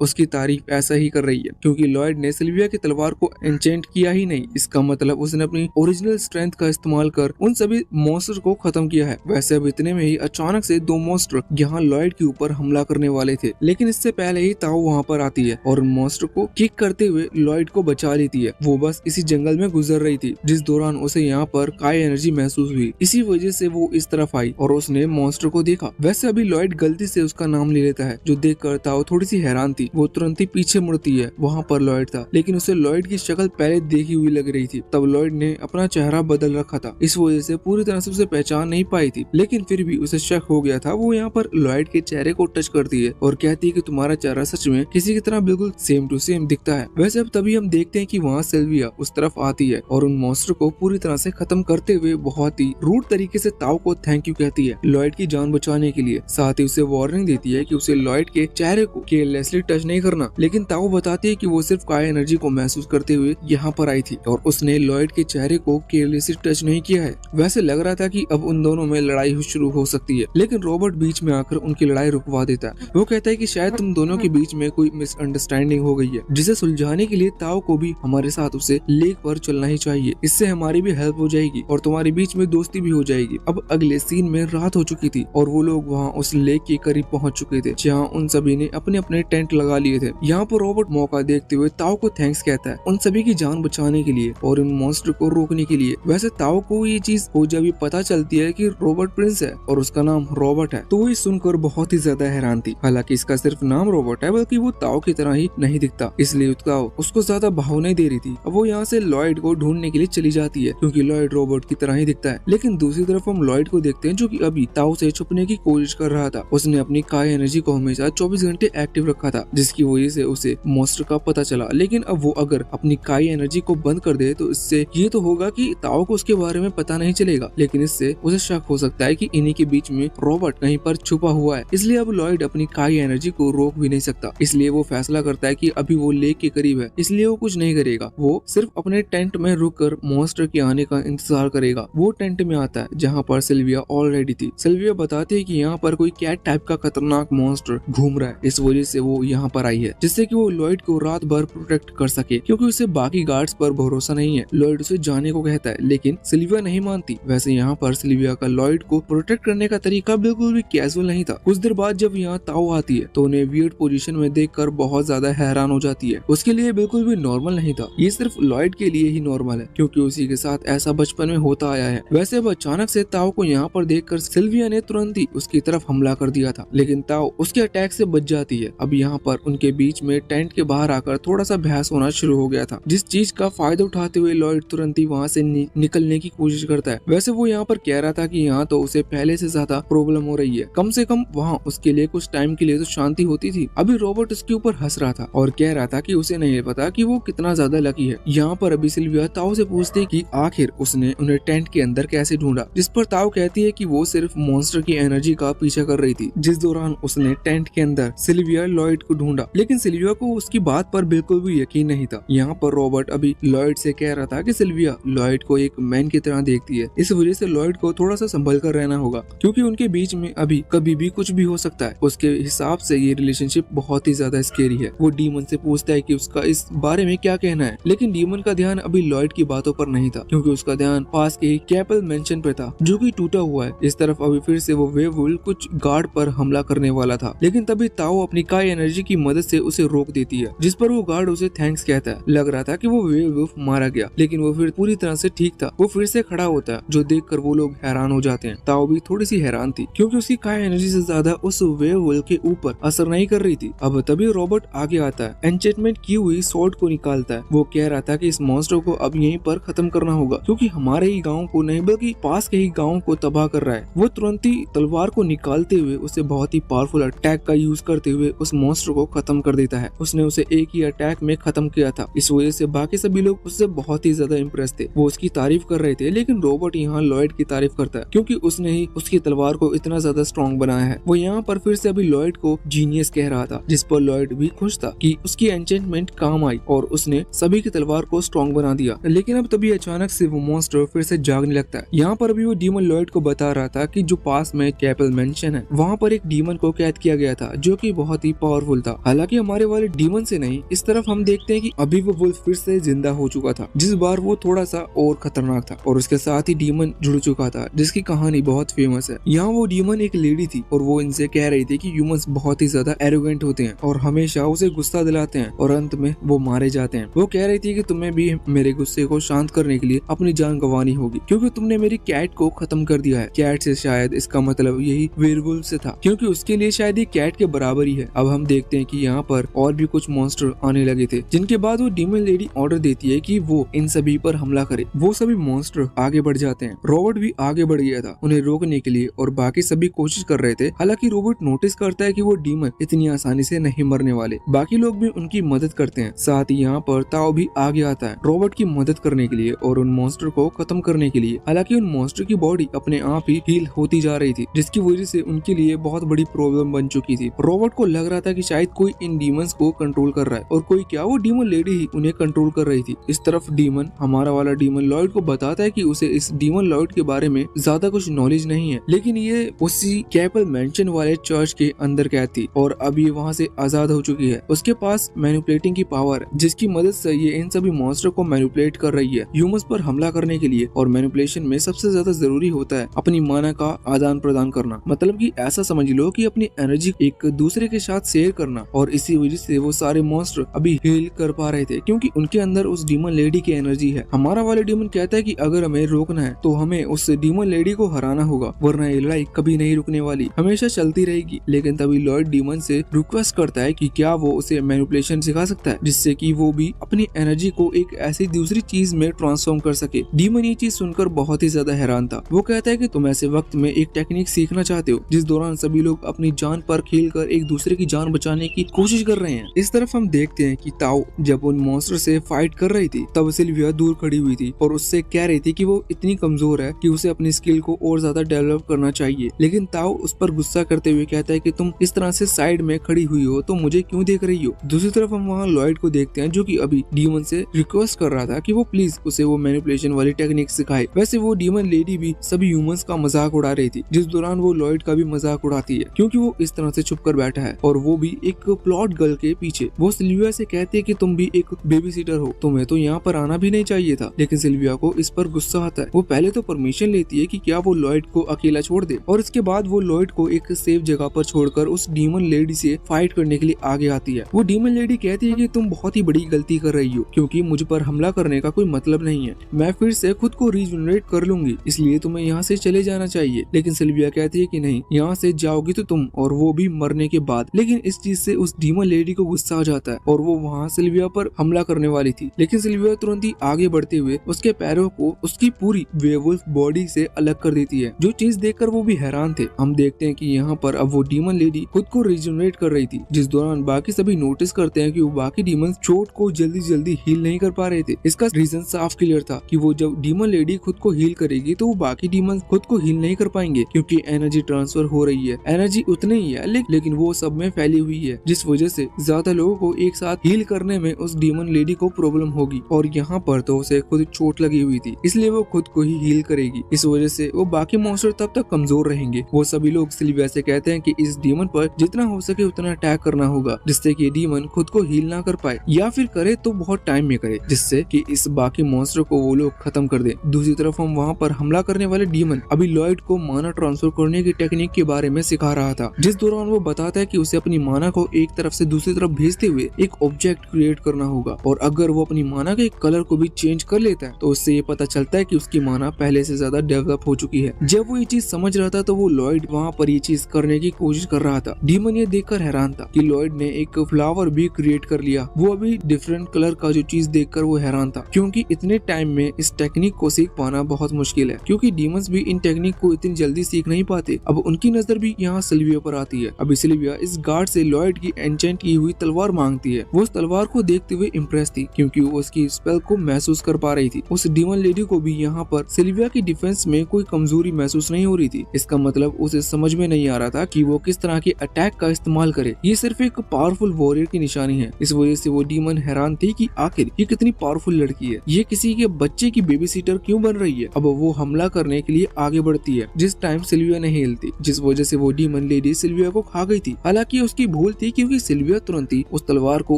उसकी तारीफ ऐसा ही कर रही है क्योंकि लॉयड ने सिल्विया की तलवार को एन्चेंट किया ही नहीं। इसका मतलब उसने अपनी ओरिजिनल स्ट्रेंथ का इस्तेमाल कर उन सभी मॉन्स्टर को खत्म किया है। वैसे अब इतने में ही अचानक से दो मॉन्स्टर यहाँ लॉयड के ऊपर हमला करने वाले थे, लेकिन इससे पहले ही ताओ वहाँ पर आती है और मॉन्स्टर को किक करते हुए लॉयड को बचा लेती है। वो बस इसी जंगल में गुजर रही थी, जिस दौरान उसे यहाँ पर काई एनर्जी महसूस हुई। इसी वजह से वो इस तरफ आई और उसने मॉन्स्टर को देखा। वैसे अभी लॉयड गलती से उसका नाम ले लेता है, जो देख कर ताओ थोड़ी सी हैरान थी। वो तुरंत ही पीछे मुड़ती है, वहाँ पर लॉयड था, लेकिन उसे लॉयड की शक्ल पहले देखी हुई लग रही थी। तब लॉयड ने अपना चेहरा बदल रखा था, इस वजह से पूरी तरह से उसे पहचान नहीं पाई थी, लेकिन फिर भी उसे शक हो गया था। वो यहाँ पर लॉयड के चेहरे को टच करती है और कहती है कि तुम्हारा चेहरा सच में किसी की तरह बिल्कुल सेम टू सेम दिखता है। वैसे अब तभी हम देखते हैं कि वहाँ सिल्विया उस तरफ आती है और उन मॉन्स्टर को पूरी तरह से खत्म करते हुए बहुत ही रूड तरीके से ताओ को थैंक यू कहती है लॉयड की जान बचाने के लिए। साथ ही उसे वार्निंग देती है कि उसे लॉयड के चेहरे को केयरलेसली टच नहीं करना, लेकिन ताओ बताती है कि वो सिर्फ काई एनर्जी को महसूस करते हुए यहाँ पर आई थी और उसने लॉयड के चेहरे को केयरलेसली टच नहीं किया है। वैसे लग रहा था कि अब उन दोनों में लड़ाई शुरू हो सकती है, लेकिन रॉबर्ट बीच में आकर उनकी लड़ाई रुकवा देता है। वो कहता है कि शायद तुम दोनों के बीच में कोई मिसअंडरस्टैंडिंग हो गई है, जिसे सुलझाने के लिए ताओ को भी हमारे साथ उसे लेक पर चलना ही चाहिए। इससे हमारी भी हेल्प हो जाएगी और तुम्हारे बीच में दोस्ती भी हो जाएगी। अब अगले सीन में रात हो चुकी थी और वो लोग वहाँ उस लेक के करीब पहुँच चुके थे, जहाँ उन सभी ने अपने अपने टेंट लगा लिए थे। यहाँ पर रॉबर्ट मौका देखते हुए ताओ को थैंक्स कहता है उन सभी की जान बचाने के लिए और उन मॉन्स्टर को रोकने के लिए। वैसे ताओ को ये चीज हो जब पता चलती है कि रॉबर्ट प्रिंस है और उसका नाम रॉबर्ट है, तो वो ये सुनकर बहुत ही ज्यादा हैरान थी। हालांकि इसका सिर्फ नाम रॉबर्ट है, बल्कि वो ताओ की तरह ही नहीं दिखता, इसलिए उसको ज्यादा भाव नहीं दे रही थी। अब वो यहाँ से लॉयड को ढूंढने के लिए चली जाती है, क्योंकि लॉयड रॉबर्ट की तरह ही दिखता है। लेकिन दूसरी तरफ हम लॉयड को देखते हैं, जो कि अभी ताओ से छुपने की कोशिश कर रहा था। उसने अपनी काई एनर्जी को हमेशा 24 घंटे एक्टिव रखा था, जिसकी वजह से उसे मॉन्स्टर का पता चला। लेकिन अब वो अगर अपनी काई एनर्जी को बंद कर दे तो इससे ये तो होगा कि ताओ को उसके बारे में पता नहीं चलेगा, लेकिन इससे उसे शक हो सकता है कि इन्हीं के बीच में रॉबर्ट कहीं पर छुपा हुआ है। इसलिए अब लॉयड अपनी काई एनर्जी को रोक भी नहीं सकता। इसलिए वो फैसला करता है कि अभी वो लेक के करीब है, इसलिए वो कुछ नहीं करेगा। वो सिर्फ अपने टेंट में रुककर मॉन्स्टर के आने का इंतजार करेगा। वो टेंट में आता है जहाँ पर सिल्विया ऑलरेडी थी। सिल्विया बताती है कि यहाँ पर कोई कैट टाइप का खतरनाक मॉन्स्टर घूम रहा है, इस वजह से वो यहाँ पर आई है, जिससे कि वो लॉयड को रात भर प्रोटेक्ट कर सके, क्योंकि उसे बाकी गार्ड्स पर भरोसा नहीं है। लॉयड उसे जाने को कहता है, लेकिन सिल्विया नहीं मानती। वैसे यहाँ पर सिल्विया का लॉयड को प्रोटेक्ट करने का तरीका बिल्कुल भी कैजुअल नहीं था। कुछ देर बाद जब यहाँ ताओ आती है तो उन्हें वियर्ड पोजीशन में देखकर बहुत ज्यादा हैरान हो जाती है। उसके लिए बिल्कुल भी नॉर्मल नहीं था, ये सिर्फ लॉयड के लिए ही नॉर्मल है, क्योंकि उसी के साथ ऐसा बचपन में होता आया है। वैसे अब अचानक से ताओ को यहाँ पर देखकर सिल्विया ने तुरंत ही उसकी तरफ हमला कर दिया था, लेकिन ताओ उसके अटैक से बच जाती है। अब यहाँ पर उनके बीच में टेंट के बाहर आकर थोड़ा सा बहस होना शुरू हो गया था, जिस चीज का फायदा उठाते हुए लॉयड तुरंत ही वहाँ से निकलने की कोशिश करता है। वैसे वो यहाँ पर कह रहा था कि यहाँ तो उसे पहले से ज्यादा प्रॉब्लम हो रही है, कम से कम वहाँ उसके लिए कुछ टाइम के लिए तो शांति होती थी। अभी रॉबर्ट उसके ऊपर हंस रहा था और कह रहा था कि उसे नहीं पता कि वो कितना ज्यादा लकी है। यहाँ पर अभी सिल्विया ताओ से पूछती कि आखिर उसने उन्हें टेंट के अंदर कैसे ढूंढा, जिस पर ताओ कहती है कि वो सिर्फ मॉन्स्टर की एनर्जी का पीछा कर रही थी, जिस दौरान उसने टेंट के अंदर सिल्विया लॉयड को ढूंढा। लेकिन सिल्विया को उसकी बात पर बिल्कुल भी यकीन नहीं था। यहाँ पर रॉबर्ट अभी लॉयड से कह रहा था कि सिल्विया लॉयड को एक मैन की तरह देखती है, इस वजह से लॉयड को थोड़ा सा संभल कर रहना होगा, क्योंकि उनके बीच में अभी कभी भी कुछ भी हो सकता है। उसके हिसाब से ये रिलेशनशिप बहुत ही ज्यादा स्केरी है। वो डीमन से पूछता है कि उसका इस बारे में क्या कहना है, लेकिन डीमन का ध्यान अभी लॉयड की बातों पर नहीं था, क्योंकि उसका ध्यान पास के कैपल मेंशन पे था, जो कि टूटा हुआ है। इस तरफ अभी फिर से वो वेववुल्फ कुछ गार्ड पर हमला करने वाला था, लेकिन तभी ताओ अपनी काई एनर्जी की मदद से उसे रोक रोक देती है, जिस पर वो गार्ड उसे थैंक्स कहता है। लग रहा था कि वो वेयरवुल्फ मारा गया, लेकिन वो फिर पूरी तरह से ठीक था। वो फिर से खड़ा होता है, जो देखकर वो लोग हैरान हो जाते हैं। ताओ भी थोड़ी सी हैरान थी, क्योंकि उसकी काय एनर्जी से ज्यादा उस वेयरवुल्फ के ऊपर असर नहीं कर रही थी। अब तभी रॉबर्ट आगे आता है, एन्चेंटमेंट की हुई स्वॉर्ड को निकालता है। वो कह रहा था कि इस मॉन्स्टर को अब यहीं पर खत्म करना होगा, क्योंकि हमारे ही गाँव को नहीं बल्कि पास के ही गाँव को तबाह कर रहा है। वो तुरंत ही तलवार को निकालते हुए उसे बहुत ही पावरफुल अटैक का यूज करते हुए उस मॉन्स्टर को खत्म कर देता है। उसने उसे एक ही अटैक में खत्म किया था। इस वजह से बाकी सभी लोग उससे बहुत ही ज्यादा इम्प्रेस थे। वो उसकी तारीफ कर रहे थे, लेकिन रॉबर्ट यहाँ लॉयड की तारीफ करता है, क्योंकि उसने ही उसकी तलवार को इतना ज्यादा स्ट्रॉन्ग बनाया है। वो यहाँ पर फिर से अभी लॉयड को जीनियस कह रहा था, जिस पर लॉयड भी खुश था कि उसकी एन्चेंटमेंट काम आई और उसने सभी की तलवार को स्ट्रॉन्ग बना दिया। लेकिन अब तभी अचानक से वो मॉन्स्टर फिर से जागने लगता है। यहाँ पर भी वो डीमन लॉयड को बता रहा था कि जो पास में कैपल मेंशन है, वहाँ पर एक डीमन को कैद किया गया था, जो कि बहुत ही पावरफुल था। हालांकि हमारे वाले डीमन से नहीं। इस तरफ हम देखते हैं कि अभी वो वुल्फ फिर से जिंदा हो चुका था, जिस बार वो थोड़ा सा और खतरनाक था, और उसके साथ ही डीमन जुड़ चुका था, जिसकी कहानी बहुत फेमस है। यहाँ वो डीमन एक लेडी थी और वो इनसे कह रही थी कि ह्यूमंस बहुत ही ज्यादा एरोगेंट होते हैं और हमेशा उसे गुस्सा दिलाते हैं और अंत में वो मारे जाते हैं। वो कह रही थी कि तुम्हें भी मेरे गुस्से को शांत करने के लिए अपनी जान गंवानी होगी, क्योंकि तुमने मेरी कैट को खत्म कर दिया है। कैट से शायद इसका मतलब यही वेयरवुल्फ से था, क्योंकि उसके लिए शायद ये कैट के बराबर ही है। अब हम देखते हैं कि यहाँ पर और भी कुछ मॉन्स्टर आने लगे थे, जिनके बाद वो डीमन लेडी ऑर्डर देती है कि वो इन सभी पर हमला करे। वो सभी मॉन्स्टर आगे बढ़ जाते हैं। रॉबर्ट भी आगे बढ़ गया था उन्हें रोकने के लिए, और बाकी सभी कोशिश कर रहे थे। हालांकि रॉबर्ट नोटिस करता है कि वो डीमन इतनी आसानी से नहीं मरने वाले। बाकी लोग भी उनकी मदद करते हैं। साथ ही यहाँ पर ताओ भी आगे आता है रॉबर्ट की मदद करने के लिए और उन मॉन्स्टर को खत्म करने के लिए। हालांकि उन मॉन्स्टर की बॉडी अपने आप ही हील होती जा रही थी, जिसकी वजह से उनके लिए बहुत बड़ी प्रॉब्लम बन चुकी थी। रॉबर्ट को लग रहा था कि शायद कोई इन डीमंस को कंट्रोल कर रहा है, और कोई क्या, वो डीमन लेडी ही उन्हें कंट्रोल कर रही थी। इस तरफ डीमन, हमारा वाला डीमन लॉयड को बताता है कि उसे इस डीमन लॉयड के बारे में ज्यादा कुछ नॉलेज नहीं है, लेकिन ये उसी कैपल मेंशन वाले चर्च के अंदर कैद थी और अब ये वहाँ से आजाद हो चुकी है। उसके पास मैनिपुलेटिंग की पावर है, जिसकी मदद से ये इन सभी मॉन्स्टर को मैनिपुलेट कर रही है ह्यूमंस पर हमला करने के लिए। और मैनिपुलेशन में सबसे ज्यादा जरूरी होता है अपनी माना का आदान प्रदान करना, मतलब कि ऐसा समझ लो कि अपनी एनर्जी एक दूसरे के साथ शेयर करना। और इसी वजह से वो सारे मॉन्स्टर अभी हील कर पा रहे थे, क्योंकि उनके अंदर उस डीमन लेडी की एनर्जी है। हमारा वाले डीमन कहता है कि अगर हमें रोकना है तो हमें उस डीमन लेडी को हराना होगा, वरना ये लड़ाई कभी नहीं रुकने वाली, हमेशा चलती रहेगी। लेकिन तभी लॉयड डीमन से रिक्वेस्ट करता है कि क्या वो उसे मैनिपुलेशन सिखा सकता है, जिससे कि वो भी अपनी एनर्जी को एक ऐसी दूसरी चीज में ट्रांसफॉर्म कर सके। डीमन ये चीज सुनकर बहुत ही ज्यादा हैरान था। वो कहता है कि तुम ऐसे वक्त में एक टेक्निक सीखना चाहते हो जिस दौरान सभी लोग अपनी जान पर खेलकर एक दूसरे की जान बचाने की कोशिश कर रहे हैं। इस तरफ हम देखते हैं कि ताओ जब उन मॉन्स्टर से फाइट कर रही थी, तब सिल्विया दूर खड़ी हुई थी और उससे कह रही थी कि वो इतनी कमजोर है कि उसे अपनी स्किल को और ज्यादा डेवलप करना चाहिए। लेकिन ताओ उस पर गुस्सा करते हुए कहता है कि तुम इस तरह से साइड में खड़ी हुई हो तो मुझे क्यों देख रही हो। दूसरी तरफ हम वहाँ लॉयड को देखते हैं, जो कि अभी डीमन से रिक्वेस्ट कर रहा था कि वो प्लीज उसे वो मैनिपुलेशन वाली टेक्निक सिखाए। वैसे वो डीमन लेडी भी सभी ह्यूमंस का मजाक उड़ा रही थी, जिस दौरान वो लॉयड का भी मजाक उड़ाती है, क्योंकि वो इस तरह से छुप कर बैठा है और वो भी एक प्लॉट गर्ल के पीछे। वो सिल्विया से कहती है कि तुम भी एक बेबी सीटर हो, तुम्हें तो यहाँ पर आना भी नहीं चाहिए था। लेकिन सिल्विया को इस पर गुस्सा आता है। वो पहले तो परमिशन लेती है कि क्या वो लॉयड को अकेला छोड़ दे, और इसके बाद वो लॉयड को एक सेफ जगह पर छोड़कर उस डीमन लेडी से फाइट करने के लिए आगे आती है। वो डीमन लेडी कहती है कि तुम बहुत ही बड़ी गलती कर रही हो, क्योंकि मुझ पर हमला करने का कोई मतलब नहीं है। मैं फिर से खुद को रीजनरेट कर लूंगी, इसलिए तुम्हें यहाँ से चले जाना चाहिए। लेकिन सिल्विया कहती है कि नहीं, यहाँ से जाओगी तो तुम, और वो भी मरने के बाद। लेकिन इस चीज से उस डीमन लेडी को गुस्सा आ जाता है और वो वहाँ सिल्विया पर हमला करने वाली थी। लेकिन सिल्विया तुरंत ही आगे बढ़ते हुए उसके पैरों को उसकी पूरी वेयरवुल्फ बॉडी से अलग कर देती है, जो चीज देखकर वो भी हैरान थे। हम देखते हैं कि यहाँ पर अब वो डीमन लेडी खुद को रीजनरेट कर रही थी, जिस दौरान बाकी सभी नोटिस करते हैं कि वो बाकी डीमन चोट को जल्दी जल्दी हील नहीं कर पा रहे थे। इसका रीजन साफ क्लियर था कि वो जब डीमन लेडी खुद को हील करेगी तो वो बाकी डीमन खुद को हील नहीं कर पाएंगे, क्योंकि एनर्जी ट्रांसफर हो रही है। एनर्जी उतनी ही है लेकिन वो सब में फैली हुई है, जिस वजह से ज्यादा लोगों को एक साथ हील करने में उस डीमन लेडी को प्रॉब्लम होगी। और यहाँ पर तो उसे खुद चोट लगी हुई थी, इसलिए वो खुद को ही हील करेगी। इस वजह से वो बाकी मॉन्स्टर तब तक कमजोर रहेंगे। वो सभी लोग सिल्विया से कहते हैं कि इस डीमन पर जितना हो सके उतना अटैक करना होगा, जिससे कि डीमन खुद को हील ना कर पाए, या फिर करे तो बहुत टाइम में करे, जिससे कि इस बाकी मॉन्स्टर को वो लोग खत्म कर दे। दूसरी तरफ हम वहाँ पर हमला करने वाले डीमन अभी लॉयड को माना ट्रांसफर करने की टेक्निक के बारे में सिखा रहा था, जिस दौरान वो बताता है कि उसे अपनी माना को एक तरफ से दूसरी तरफ भेजते हुए एक ऑब्जेक्ट क्रिएट करना होगा। और अगर वो अपनी माना के कलर को भी चेंज कर लेता है तो उससे ये पता चलता है कि उसकी माना पहले से ज्यादा डेवलप हो चुकी है। जब वो ये चीज समझ रहा था तो वो लॉयड वहाँ पर ये चीज करने की कोशिश कर रहा था। डीमन ये देखकर हैरान था कि लॉयड ने एक फ्लावर भी क्रिएट कर लिया। वो अभी डिफरेंट कलर का जो चीज देखकर वो हैरान था, क्योंकि इतने टाइम में इस टेक्निक को सीख पाना बहुत मुश्किल है, क्योंकि डीमंस भी इन टेक्निक को इतनी जल्दी सीख नहीं पाते। अब उनकी नजर भी यहाँ सिल्विया पर आती है। अब सिल्विया इस गार्ड से लॉयड की एन्चेंट की हुई तलवार मांगती है। वो उस तलवार को देखते हुए इम्प्रेस थी, क्योंकि वो उसकी स्पेल को महसूस कर पा रही थी। उस डीमन लेडी को भी यहाँ पर सिल्विया की डिफेंस में कोई कमजोरी महसूस नहीं हो रही थी। इसका मतलब उसे समझ में नहीं आ रहा था कि वो किस तरह के अटैक का इस्तेमाल करे। ये सिर्फ एक पावरफुल वॉरियर की निशानी है। इस वजह से वो डीमन हैरान थी कि आखिर ये कितनी पावरफुल लड़की है, ये किसी के बच्चे की बेबी सीटर क्यों बन रही है। अब वो हमला करने के लिए आगे बढ़ती है जिस टाइम सिल्विया नहीं हिलती, जिस वजह से वो डीमन लेडी सिल्विया को खा गई थी। हालांकि उसकी भूल थी, क्योंकि सिल्विया तुरंत ही उस तलवार को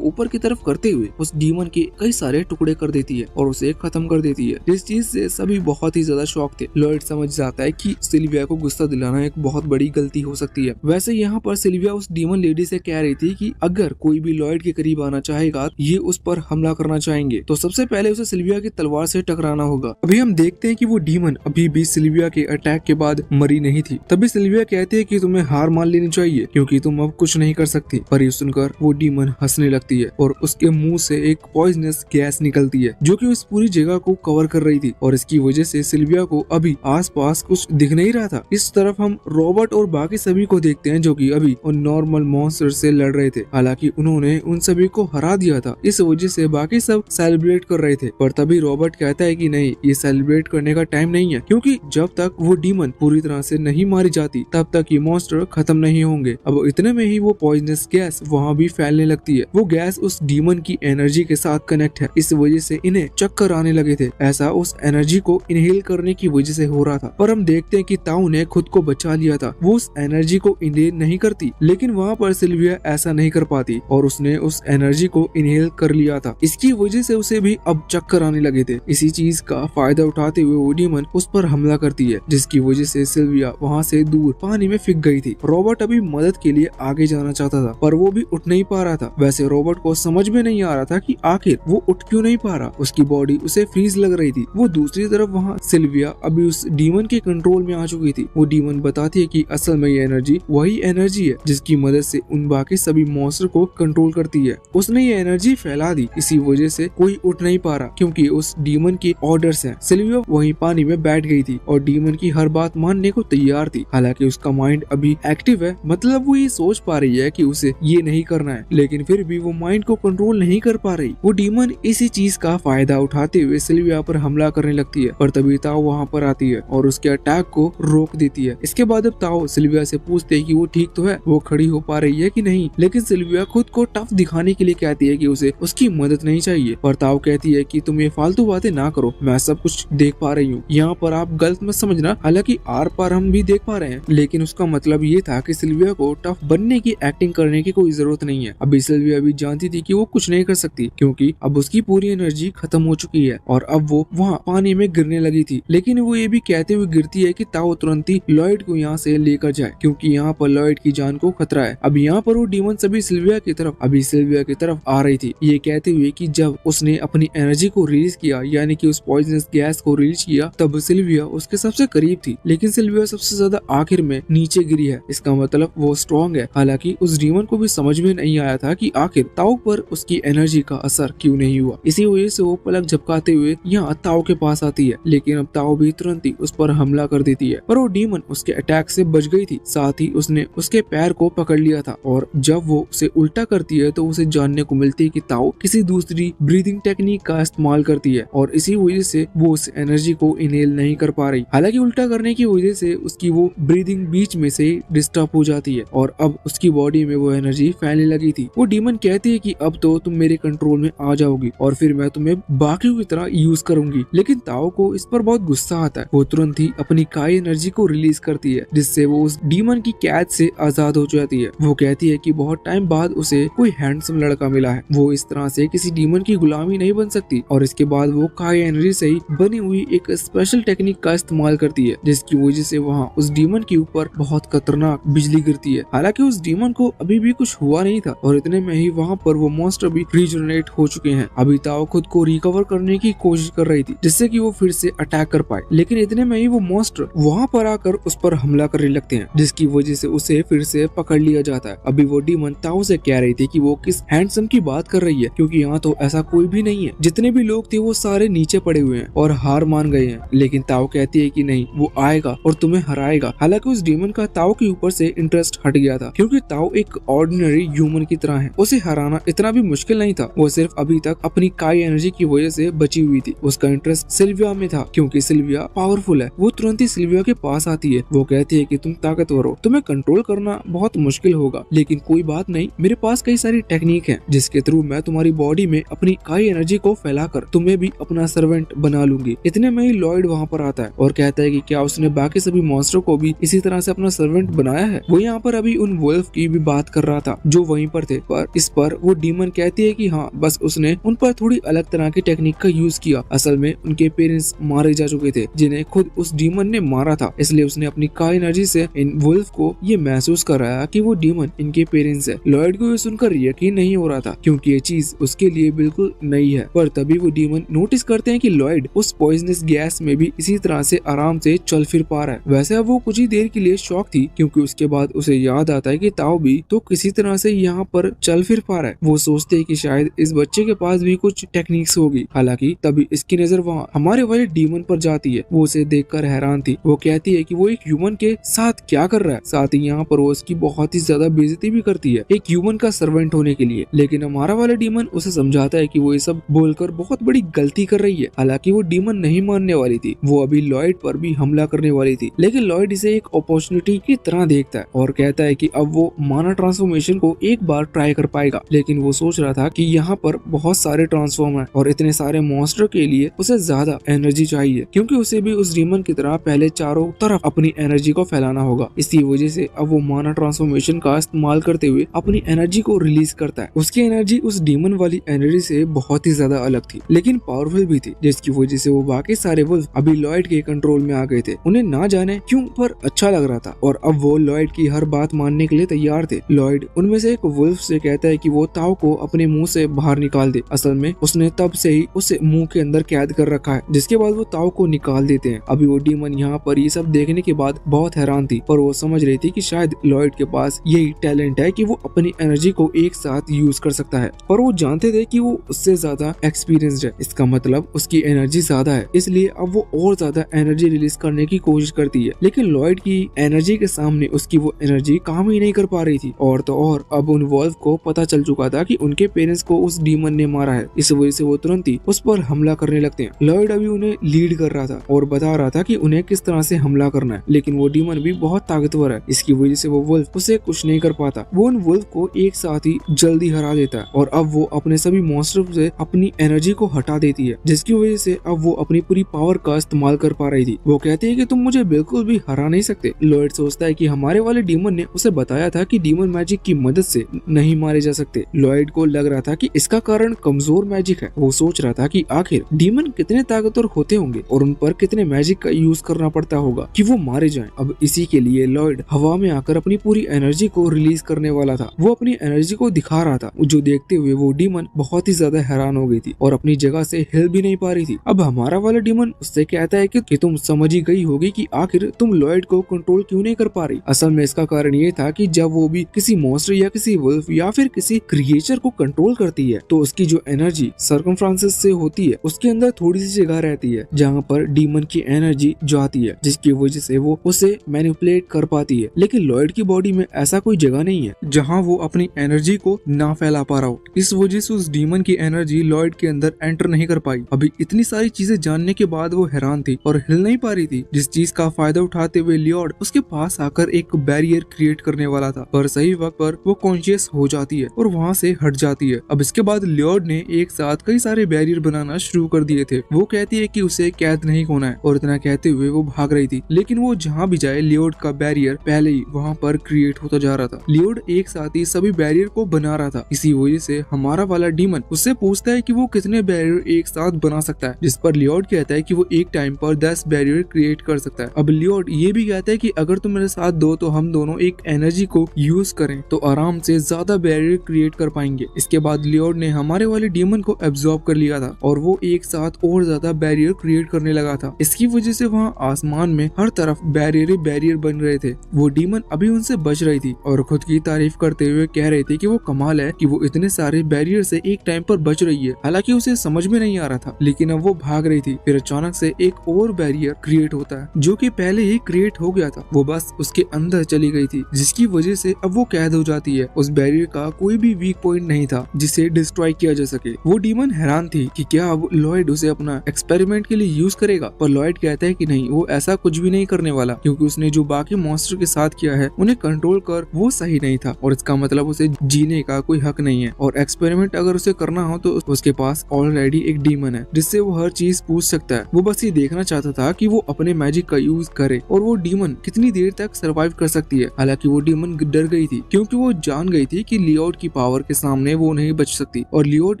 ऊपर की तरफ करते हुए उस डीमन के कई सारे टुकड़े कर देती है और उसे खत्म कर देती है। इस चीज से सभी बहुत ही ज्यादा शॉक थे। लॉयड समझ जाता है कि सिल्विया को गुस्सा दिलाना एक बहुत बड़ी गलती हो सकती है। वैसे यहाँ पर सिल्विया उस डीमन लेडी से कह रही थी कि अगर कोई भी लॉयड के करीब आना चाहेगा, ये उस पर हमला करना चाहेंगे, तो सबसे पहले उसे सिल्विया की तलवार से टकराना होगा। अभी हम देखते हैं कि वो डीमन अभी भी सिल्विया के अटैक के बाद मरी नहीं थी। तभी सिल्विया कहती है कि तुम्हें हार मान लेनी चाहिए, क्योंकि तुम अब कुछ नहीं कर सकती। पर ये सुनकर वो डीमन हंसने लगती है और उसके मुंह से एक पॉइजनस गैस निकलती है, जो कि उस पूरी जगह को कवर कर रही थी। और इसकी वजह से सिल्विया को अभी आसपास कुछ दिख नहीं रहा था। इस तरफ हम रॉबर्ट और बाकी सभी को देखते हैं, जो कि अभी उन नॉर्मल मॉन्स्टर से लड़ रहे थे। हालांकि उन्होंने उन सभी को हरा दिया था, इस वजह से बाकी सब सेलिब्रेट कर रहे थे। पर तभी रॉबर्ट कहता है कि नहीं, ये सेलिब्रेट करने का टाइम नहीं है, क्योंकि जब तक वो डीमन पूरी तरह से नहीं मारी जाती तब तक ये मॉन्स्टर खत्म नहीं होंगे। अब इतने में ही वो पॉइजनस गैस वहाँ भी फैलने लगती है। वो गैस उस डीमन की एनर्जी के साथ कनेक्ट है, इस वजह से इन्हें चक्कर आने लगे थे। ऐसा उस एनर्जी को इनहेल करने की वजह से हो रहा था। पर हम देखते हैं कि ताऊ ने खुद को बचा लिया था। वो उस एनर्जी को इनहेल नहीं करती, लेकिन वहाँ पर सिल्विया ऐसा नहीं कर पाती और उसने उस एनर्जी को इनहेल कर लिया था। इसकी वजह से उसे भी अब चक्कर आने लगे थे। इसी चीज का फायदा उठाते हुए वो डीमन उस पर हमला करती है, जिसकी वजह से सिल्विया वहाँ से दूर पानी में फिक गई थी। रॉबर्ट अभी मदद के लिए आगे जाना चाहता था, पर वो भी उठ नहीं पा रहा था। वैसे रॉबर्ट को समझ में नहीं आ रहा था कि आखिर वो उठ क्यों नहीं पा रहा। उसकी बॉडी उसे फ्रीज लग रही थी। वो दूसरी तरफ वहाँ सिल्विया अभी उस डीमन के कंट्रोल में आ चुकी थी। वो डीमन बताती है कि असल में ये एनर्जी वही एनर्जी है जिसकी मदद से उन बाकी सभी मॉन्स्टर को कंट्रोल करती है। उसने ये एनर्जी फैला दी, इसी वजह से कोई उठ नहीं पा रहा, क्योंकि उस डीमन के ऑर्डर्स हैं। सिल्विया वहीं पानी में बैठ गई थी और डीमन की हर बात मानने को तैयार थी। हालांकि उसका माइंड अभी एक्टिव है, मतलब वो ये सोच पा रही है कि उसे ये नहीं करना है, लेकिन फिर भी वो माइंड को कंट्रोल नहीं कर पा रही। वो डीमन इसी चीज का फायदा उठाते हुए सिल्विया पर हमला करने लगती है। पर तभी ताओ वहाँ पर आती है और उसके अटैक को रोक देती है। इसके बाद अब ताओ सिल्विया से पूछते है कि वो ठीक तो है, वो खड़ी हो पा रही है कि नहीं। लेकिन सिल्विया खुद को टफ दिखाने के लिए कहती है कि उसे उसकी मदद नहीं चाहिए। पर ताओ कहती है कि तुम ये फालतू बातें ना करो, मैं सब कुछ देख पा रही हूँ, यहाँ पर आप गलत मत समझना। हालांकि आर पार हम भी देख पा रहे हैं, लेकिन उसका मतलब ये था कि सिल्विया को टफ बनने की एक्टिंग करने की कोई जरूरत नहीं है। अभी सिल्विया भी जानती थी कि वो कुछ नहीं कर सकती, क्योंकि अब उसकी पूरी एनर्जी खत्म हो चुकी है और अब वो वहाँ पानी में गिरने लगी थी। लेकिन वो ये भी कहते हुए गिरती है कि ताओ तुरंत ही लॉयड को यहाँ से लेकर जाए, क्योंकि यहाँ पर लॉयड की जान को खतरा है। अब यहाँ पर वो डीमन सभी सिल्विया की तरफ आ रही थी, ये कहते हुए कि जब उसने अपनी एनर्जी को रिलीज किया, यानी कि उस पॉइजनस गैस को रिलीज किया, तब सिल्विया उसके सबसे करीब थी। लेकिन सिल्विया सबसे ज्यादा आखिर में नीचे गिरी है, इसका मतलब वो स्ट्रॉन्ग है। हालांकि उस डीमन को भी समझ में नहीं आया था कि आखिर ताओ पर उसकी एनर्जी का असर क्यों नहीं हुआ। इसी वजह से वो पलक झपकाते हुए यहाँ ताओ के पास आती है, लेकिन अब ताओ भी तुरंत ही उस पर हमला कर देती है। पर वो डीमन उसके अटैक से बच गई थी, साथ ही उसने उसके पैर को पकड़ लिया था। और जब वो उसे उल्टा करती है तो उसे जानने को मिलती है कि ताओ किसी दूसरी ब्रीदिंग टेक्निक का इस्तेमाल करती है और इसी वजह से वो उस एनर्जी को इनहेल नहीं कर पा रही। हालांकि उल्टा करने की वजह से उसकी वो ब्रीदिंग बीच में से डिस्टर्ब हो जाती है और अब उसकी बॉडी में वो एनर्जी फैलने लगी थी। वो डीमन कहती है कि अब तो तुम मेरे कंट्रोल में आ जाओगी और फिर मैं तुम्हें बाकियों की तरह यूज करूंगी। लेकिन ताओ को इस पर बहुत गुस्सा आता है। वो तुरंत ही अपनी काई एनर्जी को रिलीज करती है, जिससे वो उस डीमन की कैद से आजाद हो जाती है। वो कहती है कि बहुत टाइम बाद उसे कोई हैंडसम लड़का मिला है, वो इस तरह से किसी डीमन की गुलामी नहीं बन सकती। और इसके बाद वो काई एनर्जी से ही बनी हुई एक स्पेशल टेक्निक का इस्तेमाल करती है, जिसकी वजह से वहाँ उस डीमन के ऊपर बहुत खतरनाक बिजली गिरती है। हालांकि उस डीमन को अभी भी कुछ हुआ नहीं नहीं था और इतने में ही वहाँ पर वो मॉन्स्टर भी रीजनरेट हो चुके हैं। अभी ताओ खुद को रिकवर करने की कोशिश कर रही थी जिससे कि वो फिर से अटैक कर पाए, लेकिन इतने में ही वो मॉन्स्टर वहाँ पर आकर उस पर हमला करने लगते हैं जिसकी वजह से उसे फिर से पकड़ लिया जाता है। अभी वो डीमन ताओ से कह रही थी कि वो किस हैंडसम की बात कर रही है क्योंकि यहाँ तो ऐसा कोई भी नहीं है, जितने भी लोग थे वो सारे नीचे पड़े हुए हैं और हार मान गए हैं। लेकिन ताओ कहती है कि नहीं, वो आएगा और तुम्हें हराएगा। हालांकि उस डीमन का ताओ के ऊपर से इंटरेस्ट हट गया था क्योंकि ताओ एक ऑर्डिनरी ह्यूमन की तरह है, उसे हराना इतना भी मुश्किल नहीं था। वो सिर्फ अभी तक अपनी काई एनर्जी की वजह से बची हुई थी। उसका इंटरेस्ट सिल्विया में था क्योंकि सिल्विया पावरफुल है। वो तुरंत ही सिल्विया के पास आती है। वो कहती है कि तुम ताकतवर हो, तुम्हें कंट्रोल करना बहुत मुश्किल होगा, लेकिन कोई बात नहीं, मेरे पास कई सारी टेक्निक है जिसके थ्रू मैं तुम्हारी बॉडी में अपनी काई एनर्जी को फैलाकर तुम्हें भी अपना सर्वेंट बना लूंगी। इतने में ही लॉयड वहाँ पर आता है और कहता है कि क्या उसने बाकी सभी मॉन्स्टर को भी इसी तरह से अपना सर्वेंट बनाया है। वो यहाँ पर अभी उन वुल्फ की भी बात कर रहा था जो वहीं पर थे, पर इस पर वो डीमन कहती है कि हाँ, बस उसने उन पर थोड़ी अलग तरह की टेक्निक का यूज किया। असल में उनके पेरेंट्स मारे जा चुके थे जिन्हें खुद उस डीमन ने मारा था, इसलिए उसने अपनी काई एनर्जी से इन वुल्फ को ये महसूस कराया कि वो डीमन इनके पेरेंट्स है। लॉयड को ये सुनकर यकीन नहीं हो रहा था क्योंकि ये चीज उसके लिए बिल्कुल नई है, पर तभी वो डीमन नोटिस करते हैं कि लॉयड उस पॉइजनस गैस में भी इसी तरह से आराम से चल फिर पा रहा है। वैसे अब वो कुछ ही देर के लिए शॉक थी क्योंकि उसके बाद उसे याद आता है कि ताओ भी तो किसी तरह से यहाँ पर चल फिर पा रहा है। वो सोचते हैं कि शायद इस बच्चे के पास भी कुछ टेक्निक्स होगी। हालांकि तभी इसकी नजर वहाँ हमारे वाले डीमन पर जाती है। वो उसे देखकर हैरान थी। वो कहती है कि वो एक ह्यूमन के साथ क्या कर रहा है, साथ ही यहाँ पर वो उसकी बहुत ही ज्यादा बेइज्जती भी करती है एक ह्यूमन का सर्वेंट होने के लिए। लेकिन हमारा वाला डीमन उसे समझाता है कि वो ये सब बोलकर बहुत बड़ी गलती कर रही है। हालांकि वो डीमन नहीं मानने वाली थी, वो अभी लॉयड पर भी हमला करने वाली थी, लेकिन लॉयड इसे एक अपॉर्चुनिटी की तरह देखता है और कहता है कि अब वो माना ट्रांसफॉर्मेशन को एक बार ट्राई कर पाएगा। लेकिन वो सोच रहा था कि यहाँ पर बहुत सारे ट्रांसफॉर्म है और इतने सारे मॉन्स्टर के लिए उसे ज्यादा एनर्जी चाहिए क्योंकि उसे भी उस डीमन की तरह पहले चारों तरफ अपनी एनर्जी को फैलाना होगा। इसी वजह से अब वो माना ट्रांसफॉर्मेशन का इस्तेमाल करते हुए अपनी एनर्जी को रिलीज करता है। उसकी एनर्जी उस डीमन वाली एनर्जी से बहुत ही ज्यादा अलग थी लेकिन पावरफुल भी थी, जिसकी वजह से वो बाकी सारे वुल्फ अभी लॉयड के कंट्रोल में आ गए थे। उन्हें ना जाने क्यों पर अच्छा लग रहा था और अब वो लॉयड की हर बात मानने के लिए तैयार थे। लॉयड उनमें से एक वुल्फ से कहता है कि वो ताओ को अपने मुंह से बाहर निकाल दे। असल में उसने तब से ही उसे मुंह के अंदर कैद कर रखा है, जिसके बाद वो ताओ को निकाल देते हैं। अभी वो डीमन यहाँ पर ये सब देखने के बाद बहुत हैरान थी, पर वो समझ रही थी कि शायद लॉयड के पास यही टैलेंट है कि वो अपनी एनर्जी को एक साथ यूज कर सकता है। पर वो जानते थे कि वो उससे ज्यादा एक्सपीरियंस्ड है, इसका मतलब उसकी एनर्जी ज्यादा है, इसलिए अब वो और ज्यादा एनर्जी रिलीज करने की कोशिश करती है। लेकिन लॉयड की एनर्जी के सामने उसकी वो एनर्जी काम ही नहीं कर पा रही थी। और तो और अब उन वॉल्फ को पता चल चुका था कि उनके पेरेंट्स को उस डीमन ने मारा है। इस वजह से वो तुरंत ही उस पर हमला करने लगते हैं। लॉयड अभी उन्हें लीड कर रहा था और बता रहा था कि उन्हें किस तरह से हमला करना है, लेकिन वो डीमन भी बहुत ताकतवर है, इसकी वजह से वो वुल्फ उसे कुछ नहीं कर पाता। वो उन वुल्फ को एक साथ ही जल्दी हरा देता है और अब वो अपने सभी मॉन्स्टर से अपनी एनर्जी को हटा देती है, जिसकी वजह से अब वो अपनी पूरी पावर का इस्तेमाल कर पा रही थी। वो कहती है कि तुम मुझे बिल्कुल भी हरा नहीं सकते। लॉयड सोचता है कि हमारे वाले डीमन ने उसे बताया था कि डीमन मैजिक की मदद से नहीं मारे जा सकते। लॉयड को लग रहा था कि इसका कारण कमजोर मैजिक है। वो सोच रहा था कि आखिर डीमन कितने ताकतवर होते होंगे और उन पर कितने मैजिक का यूज करना पड़ता होगा कि वो मारे जाएं। अब इसी के लिए लॉयड हवा में आकर अपनी पूरी एनर्जी को रिलीज करने वाला था। वो अपनी एनर्जी को दिखा रहा था, जो देखते हुए वो डीमन बहुत ही ज्यादा हैरान हो गई थी और अपनी जगह से हिल भी नहीं पा रही थी। अब हमारा वाला डीमन उससे कहता है कि तुम समझ ही गई होगी कि आखिर तुम लॉयड को कंट्रोल क्यों नहीं कर पा रही। असल में इसका कारण ये था कि जब वो भी किसी मॉन्स्टर या किसी वुल्फ या फिर किसी क्रिएचर को कंट्रोल करती है तो उसकी जो एनर्जी सर्कमफ्रेंसेस से होती है उसके अंदर थोड़ी सी जगह रहती है जहाँ पर डीमन की एनर्जी जाती है, जिसकी वजह से वो उसे मैनिपुलेट कर पाती है। लेकिन लॉयड की बॉडी में ऐसा कोई जगह नहीं है जहाँ वो अपनी एनर्जी को ना फैला पा रहा हो। इस वजह से उस डीमन की एनर्जी लॉयड के अंदर एंटर नहीं कर पाई। अभी इतनी सारी चीजें जानने के बाद वो हैरान थी और हिल नहीं पा रही थी, जिस चीज का फायदा उठाते हुए लियोड उसके पास आकर एक बैरियर क्रिएट करने वाला था, पर सही वक्त पर वो कॉन्शियस हो जाती है और वहाँ से हट जाती है। अब इसके बाद लियोड ने एक साथ कई सारे बैरियर बनाना शुरू कर दिए थे। वो कहती है कि उसे कैद नहीं होना है और इतना कहते हुए वो भाग रही थी, लेकिन वो जहाँ भी जाए लियोड का बैरियर पहले ही वहाँ पर क्रिएट होता जा रहा था। लियोड एक साथ ही सभी बैरियर को बना रहा था। इसी वजह से हमारा वाला डीमन उससे पूछता है कि वो कितने बैरियर एक साथ बना सकता है, जिस पर लियोड कहता है कि वो एक टाइम पर 10 बैरियर क्रिएट कर सकता है। अब लियोड ये भी कहता है कि अगर तुम मेरे साथ दो तो हम दोनों एक एनर्जी को यूज करें तो आराम हमसे ज्यादा बैरियर क्रिएट कर पाएंगे। इसके बाद लियोड ने हमारे वाले डीमन को एब्जॉर्ब कर लिया था और वो एक साथ और ज्यादा बैरियर क्रिएट करने लगा था। इसकी वजह से वहाँ आसमान में हर तरफ बैरियर बन रहे थे। वो डीमन अभी उनसे बच रही थी और खुद की तारीफ करते हुए कह रहे थे कि वो कमाल है कि वो इतने सारे बैरियर से एक टाइम पर बच रही है। हालांकि उसे समझ में नहीं आ रहा था, लेकिन अब वो भाग रही थी। फिर अचानक से एक और बैरियर क्रिएट होता है जो कि पहले ही क्रिएट हो गया था। वो बस उसके अंदर चली गई थी, जिसकी वजह से अब वो कैद हो जाती है। उस बैरियर का कोई भी वीक पॉइंट नहीं था जिसे डिस्ट्रॉय किया जा सके। वो डीमन हैरान थी कि क्या अब लॉयड उसे अपना एक्सपेरिमेंट के लिए यूज करेगा, पर लॉयड कहता है कि नहीं, वो ऐसा कुछ भी नहीं करने वाला, क्योंकि उसने जो बाकी मॉन्स्टर के साथ किया है उन्हें कंट्रोल कर वो सही नहीं था और इसका मतलब उसे जीने का कोई हक नहीं है। और एक्सपेरिमेंट अगर उसे करना हो तो उसके पास ऑलरेडी एक डीमन है जिससे वो हर चीज पूछ सकता है। वो बस ये देखना चाहता था कि वो अपने मैजिक का यूज करे और वो डीमन कितनी देर तक सरवाइव कर सकती है। हालांकि वो डीमन डर गई थी क्योंकि वो जान गई थी कि लियोड की पावर के सामने वो नहीं बच सकती। और लियोड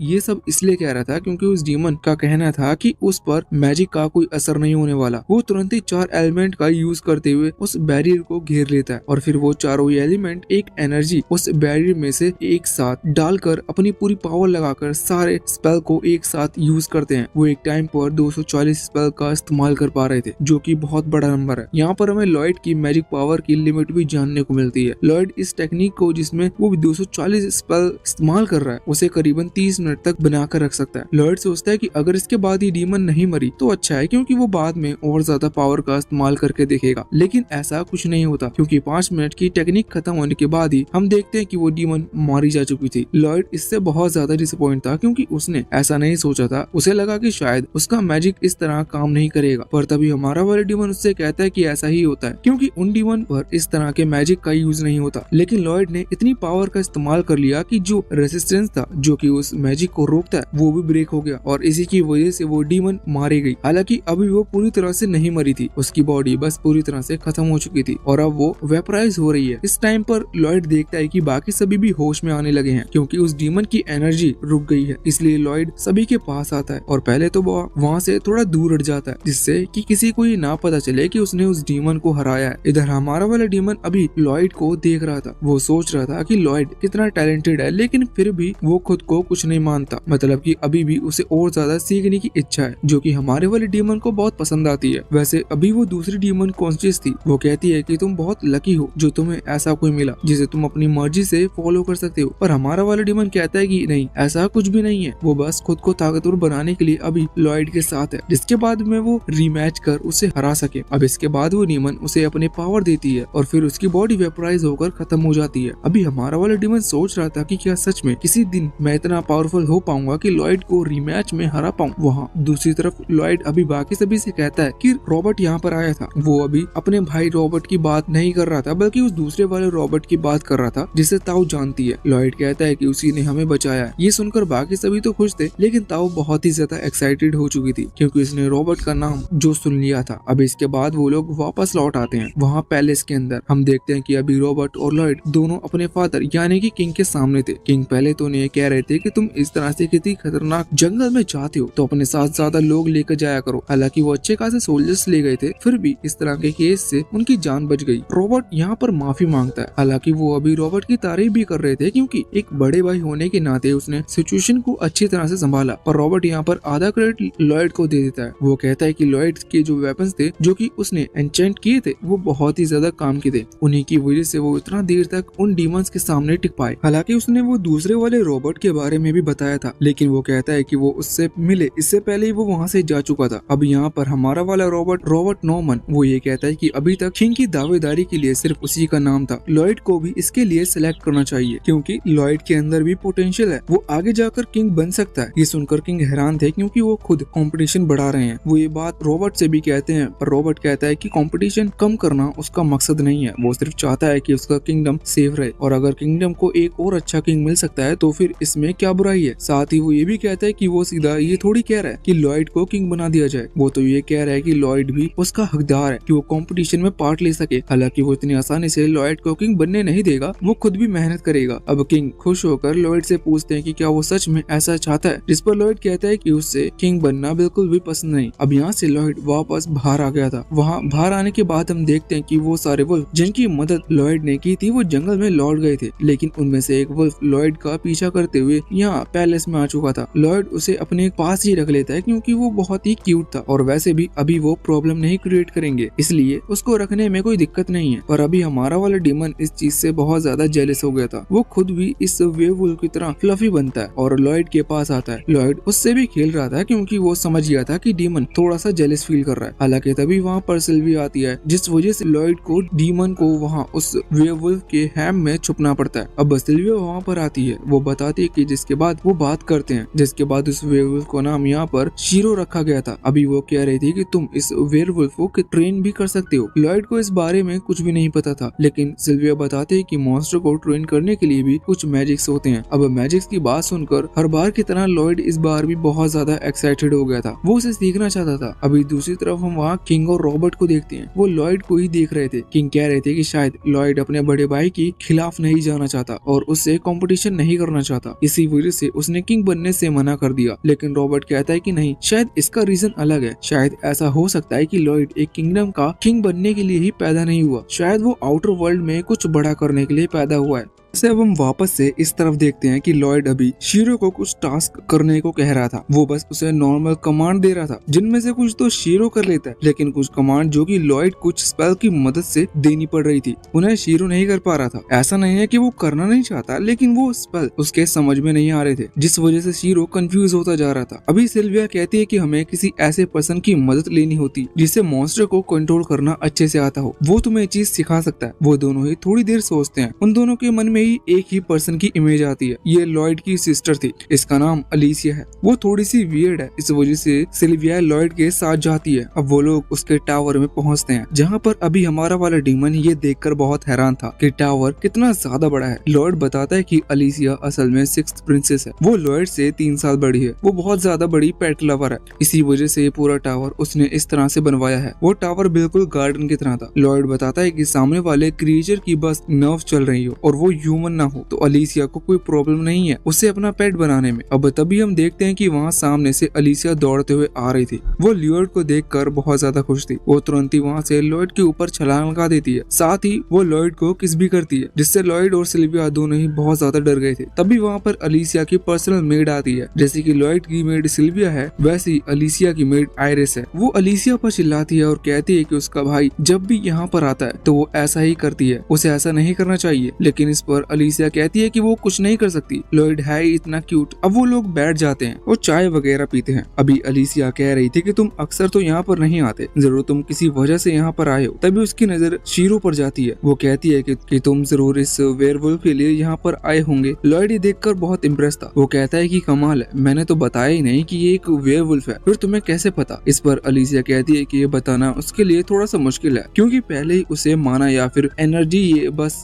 ये सब इसलिए कह रहा था क्योंकि उस डीमन का कहना था कि उस पर मैजिक का कोई असर नहीं होने वाला। वो तुरंत ही 4 एलिमेंट का यूज करते हुए उस बैरियर को घेर लेता है और फिर वो चारों ही एलिमेंट एक एनर्जी उस बैरियर में से एक साथ डालकर अपनी पूरी पावर लगाकर सारे स्पेल को एक साथ यूज करते हैं। वो एक टाइम पर 240 स्पेल का इस्तेमाल कर पा रहे थे, जो कि बहुत बड़ा नंबर है। यहाँ पर हमें लॉयड की मैजिक पावर की लिमिट भी जानने को मिलती है। लॉयड इस टेक्निक को जिसमें वो 240 स्पेल इस्तेमाल कर रहा है उसे करीबन 30 मिनट तक बनाकर रख सकता है। लॉयड सोचता है कि अगर इसके बाद ये डीमन नहीं मरी तो अच्छा है, क्योंकि वो बाद में और ज्यादा पावर का इस्तेमाल करके देखेगा। लेकिन ऐसा कुछ नहीं होता, क्योंकि 5 मिनट की टेक्निक खत्म होने के बाद ही हम देखते हैं कि वो डीमन मारी जा चुकी थी। लॉयड इससे बहुत ज्यादा डिसअपॉइंट था, क्योंकि उसने ऐसा नहीं सोचा था। उसे लगा कि शायद उसका मैजिक इस तरह काम नहीं करेगा, पर तभी हमारा वाला डीमन उससे कहता है कि ऐसा ही होता है, क्योंकि उन डीमन पर इस तरह के मैजिक का यूज नहीं होता। लेकिन लॉयड ने इतनी पावर का इस्तेमाल कर लिया कि जो रेजिस्टेंस था जो कि उस मैजिक को रोकता है वो भी ब्रेक हो गया और इसी की वजह से वो डीमन मारी गई। हालांकि अभी वो पूरी तरह से नहीं मरी थी, उसकी बॉडी बस पूरी तरह से खत्म हो चुकी थी और अब वो वेपराइज हो रही है। इस टाइम पर लॉयड देखता है कि बाकी सभी भी होश में आने लगे हैं, क्योंकि उस डीमन की एनर्जी रुक गई है। इसलिए लॉयड सभी के पास आता है और पहले तो वो वहाँ से थोड़ा दूर हट जाता है, जिससे कि किसी को ये ना पता चले कि उसने उस डीमन को हराया है। इधर हमारा वाला डीमन अभी लॉयड को देख रहा था। वो सोच रहा था कि लॉयड कितना टैलेंटेड है, लेकिन फिर भी वो खुद को कुछ नहीं मानता। मतलब कि अभी भी उसे और ज्यादा सीखने की इच्छा है, जो कि हमारे वाले डीमन को बहुत पसंद आती है। वैसे अभी वो दूसरी डीमन कॉन्शियस थी। वो कहती है कि तुम बहुत लकी हो जो तुम्हें ऐसा कोई मिला जिसे तुम अपनी मर्जी से फॉलो कर सकते हो। पर हमारा वाला डीमन कहता है कि नहीं, ऐसा कुछ भी नहीं है। वो बस खुद को ताकतवर बनाने के लिए अभी लॉयड के साथ है, जिसके बाद में वो रीमैच कर उसे हरा सके। अब इसके बाद वो डीमन उसे अपने पावर देती है और फिर उसकी बॉडी वेपराइज होकर खत्म हो जाती है। अभी हमारा वाला डीमन सोच रहा था कि क्या सच में किसी दिन मैं इतना पावरफुल हो पाऊंगा कि लॉयड को रीमैच में हरा पाऊं। वहाँ दूसरी तरफ लॉयड अभी बाकी सभी से कहता है कि रॉबर्ट यहाँ पर आया था। वो अभी अपने भाई रॉबर्ट की बात नहीं कर रहा था, बल्कि उस दूसरे वाले रॉबर्ट की बात कर रहा था जिसे ताऊ जानती है। लॉयड कहता है कि उसी ने हमें बचाया है। ये सुनकर बाकी सभी तो खुश थे, लेकिन ताऊ बहुत ही ज्यादा एक्साइटेड हो चुकी थी, क्योंकि उसने रॉबर्ट का नाम जो सुन लिया था। अब इसके बाद वो लोग वापस लौट आते हैं। वहाँ पैलेस के अंदर हम देखते हैं कि अभी रॉबर्ट और लॉयड दोनों अपने फादर यानी कि किंग के सामने थे। किंग पहले तो उन्हें कह रहे थे कि तुम इस तरह से किसी खतरनाक जंगल में जाते हो तो अपने साथ ज्यादा लोग लेकर जाया करो। हालांकि वो अच्छे खासे सोल्जर्स ले गए थे, फिर भी इस तरह के केस से उनकी जान बच गई। रॉबर्ट यहाँ पर माफी मांगता है। हालांकि वो अभी रॉबर्ट की तारीफ भी कर रहे थे, क्योंकि एक बड़े भाई होने के नाते उसने सिचुएशन को अच्छी तरह से संभाला। पर रॉबर्ट यहाँ पर आधा क्रेडिट लॉयड को दे देता है। वो कहता है कि लॉयड के जो वेपन्स थे जो कि उसने एन्चेंट किए थे वो बहुत ही ज्यादा काम के थे। उन्हीं की वजह से वो इतना देर तक उन डीमंस के सामने टिक पाए। हालांकि उसने वो दूसरे वाले रॉबर्ट के बारे में भी बताया था, लेकिन वो कहता है कि वो उससे मिले इससे पहले ही वो वहाँ से जा चुका था। अब यहाँ पर हमारा वाला रॉबर्ट नॉर्मन वो ये कहता है कि अभी तक किंग की दावेदारी के लिए सिर्फ उसी का नाम था। लॉयड को भी इसके लिए सिलेक्ट करना चाहिए, क्योंकि लॉयड के अंदर भी पोटेंशियल है, वो आगे जाकर किंग बन सकता है। ये सुनकर किंग हैरान थे, क्योंकि वो खुद कंपटीशन बढ़ा रहे हैं। वो ये बात रॉबर्ट से भी कहते हैं, पर रॉबर्ट कहता है कि कंपटीशन कम करना उसका मकसद नहीं है। वो सिर्फ चाहता है कि उसका किंगडम सेफ रहे, और अगर किंगडम को एक और अच्छा किंग मिल सकता है तो फिर इसमें क्या बुराई है। साथ ही वो ये भी कहता है कि वो सीधा ये थोड़ी कह रहा है कि लॉयड को किंग बना दिया जाए। वो तो ये कह रहा है कि लॉयड भी उसका हकदार है कि वो कंपटीशन में पार्ट ले सके। हालांकि वो इतनी आसानी से लॉयड को किंग बनने नहीं देगा, वो खुद भी मेहनत करेगा। अब किंग खुश होकर लॉयड से पूछते हैं कि क्या वो सच में ऐसा चाहता है, जिस पर लॉयड कहता है कि उससे किंग बनना बिल्कुल भी पसंद नहीं। अब यहाँ से लॉयड वापस बाहर आ गया था। वहाँ बाहर आने के बाद हम देखते हैं कि वो सारे वुल्फ जिनकी मदद लॉयड ने की थी वो जंगल में लौट गए गए थे, लेकिन उनमें से एक वुल्फ लॉयड का पीछा करते हुए यहाँ पैलेस में आ चुका था। लॉयड उसे अपने पास ही रख लेता है क्योंकि वो बहुत ही क्यूट था और वैसे भी अभी वो प्रॉब्लम नहीं क्रिएट करेंगे, इसलिए उसको रखने में कोई दिक्कत नहीं है। पर अभी हमारा वाला डीमन इस चीज से बहुत ज्यादा जेलस हो गया था। वो खुद भी इस वेयरवुल्फ की तरह फ्लफी बनता है और लॉयड के पास आता है। लॉयड उससे भी खेल रहा था क्योंकि वो समझ गया था कि डीमन थोड़ा सा जेलस फील कर रहा है। हालांकि तभी वहाँ पर सिल्वी आती है, जिस वजह से लॉयड को डीमन को वहाँ उस वेयरवुल्फ के हैम में छुपना पड़ता है। अब सिल्वी वहाँ पर आती है, वो बताती है कि जिसके बाद वो बात करते हैं, जिसके बाद उस वेयरवुल्फ को नाम यहाँ पर शीरो रखा गया था। अभी वो कह रही थी कि तुम इस वेयरवुल्फ को ट्रेन भी कर सकते हो। लॉयड को इस बारे में कुछ भी नहीं पता था, लेकिन सिल्विया बताते हैं कि मॉन्स्टर को ट्रेन करने के लिए भी कुछ मैजिक्स होते हैं। अब मैजिक्स की बात सुनकर हर बार की तरह लॉयड इस बार भी बहुत ज्यादा एक्साइटेड हो गया था। वो उसे सीखना चाहता था। अभी दूसरी तरफ हम वहाँ किंग और रॉबर्ट को देखते हैं। वो लॉयड को ही देख रहे थे। किंग कह रहे थे कि शायद लॉयड अपने बड़े भाई के खिलाफ नहीं जाना चाहता और उससे कंपटीशन नहीं करना चाहता, इसी वजह से उसने किंग बनने से मना कर दिया। लेकिन रॉबर्ट कहता है कि नहीं, शायद इसका रीजन अलग है। शायद ऐसा हो सकता है कि लॉयड एक किंगडम का किंग बनने के लिए ही पैदा नहीं हुआ, शायद वो आउटर वर्ल्ड में कुछ बड़ा करने के लिए पैदा हुआ है। से अब हम वापस से इस तरफ देखते हैं कि लॉयड अभी शीरो को कुछ टास्क करने को कह रहा था। वो बस उसे नॉर्मल कमांड दे रहा था, जिनमें से कुछ तो शीरो कर लेता है, लेकिन कुछ कमांड जो कि लॉयड कुछ स्पेल की मदद से देनी पड़ रही थी, उन्हें शीरो नहीं कर पा रहा था। ऐसा नहीं है कि वो करना नहीं चाहता, लेकिन वो स्पेल उसके समझ में नहीं आ रहे थे, जिस वजह से शीरो कंफ्यूज होता जा रहा था। अभी सिल्विया कहती है कि हमें किसी ऐसे पर्सन की मदद लेनी होती जिससे मॉन्स्टर को कंट्रोल करना अच्छे से आता हो। वो तुम्हें चीज सिखा सकता है। वो दोनों ही थोड़ी देर सोचते हैं। उन दोनों के मन में ही एक ही पर्सन की इमेज आती है। ये लॉयड की सिस्टर थी, इसका नाम अलीसिया है। वो थोड़ी सी वियर्ड है, इस वजह से सिल्विया लॉयड के साथ जाती है। अब वो लोग उसके टावर में पहुंचते हैं, जहाँ पर अभी हमारा वाला डीमन ये देखकर बहुत हैरान था कि टावर कितना ज्यादा बड़ा है। लॉयड बताता है कि अलीसिया असल में 6th प्रिंसेस है। वो लॉयड से 3 साल बड़ी है। वो बहुत ज्यादा बड़ी पेट लवर है, इसी वजह से ये पूरा टावर उसने इस तरह से बनवाया है। वो टावर बिल्कुल गार्डन की तरह था। लॉयड बताता है कि सामने वाले क्रिएचर की बस नर्व चल रही हो और वो ह्यूमन ना हो तो अलीसिया को कोई प्रॉब्लम नहीं है उसे अपना पेट बनाने में। अब तभी हम देखते हैं कि वहाँ सामने से अलीसिया दौड़ते हुए आ रही थी। वो लॉयड को देखकर बहुत ज्यादा खुश थी। वो तुरंत ही वहाँ से लॉयड के ऊपर छलांग लगा देती है, साथ ही वो लॉयड को किस भी करती है, जिससे लॉयड और सिल्विया दोनों ही बहुत ज्यादा डर गए थे। तभी वहाँ पर अलीसिया की पर्सनल मेड आती है। जैसे कि लॉयड की मेड सिल्विया है, वैसी अलीसिया की मेड आयरिस है। वो अलीसिया पर चिल्लाती है और कहती है कि उसका भाई जब भी यहाँ पर आता है तो वो ऐसा ही करती है, उसे ऐसा नहीं करना चाहिए। लेकिन इस पर अलीसिया कहती है कि वो कुछ नहीं कर सकती, लॉयड है ही इतना क्यूट। अब वो लोग बैठ जाते हैं और चाय वगैरह पीते हैं। अभी अलीसिया कह रही थी कि तुम अक्सर तो यहाँ पर नहीं आते, जरूर तुम किसी वजह से यहाँ पर आए हो। तभी उसकी नजर शीरो पर जाती है। वो कहती है कि तुम जरूर इस वेयरवुल्फ के लिए यहाँ पर आए होंगे। लॉयड ये देखकर बहुत इम्प्रेस था। वो कहता है कि कमाल है, मैंने तो बताया ही नहीं कि ये एक वेयरवुल्फ है, फिर तुम्हें कैसे पता। इस पर अलीसिया कहती है कि ये बताना उसके लिए थोड़ा सा मुश्किल है, क्योंकि पहले ही उसे माना या फिर एनर्जी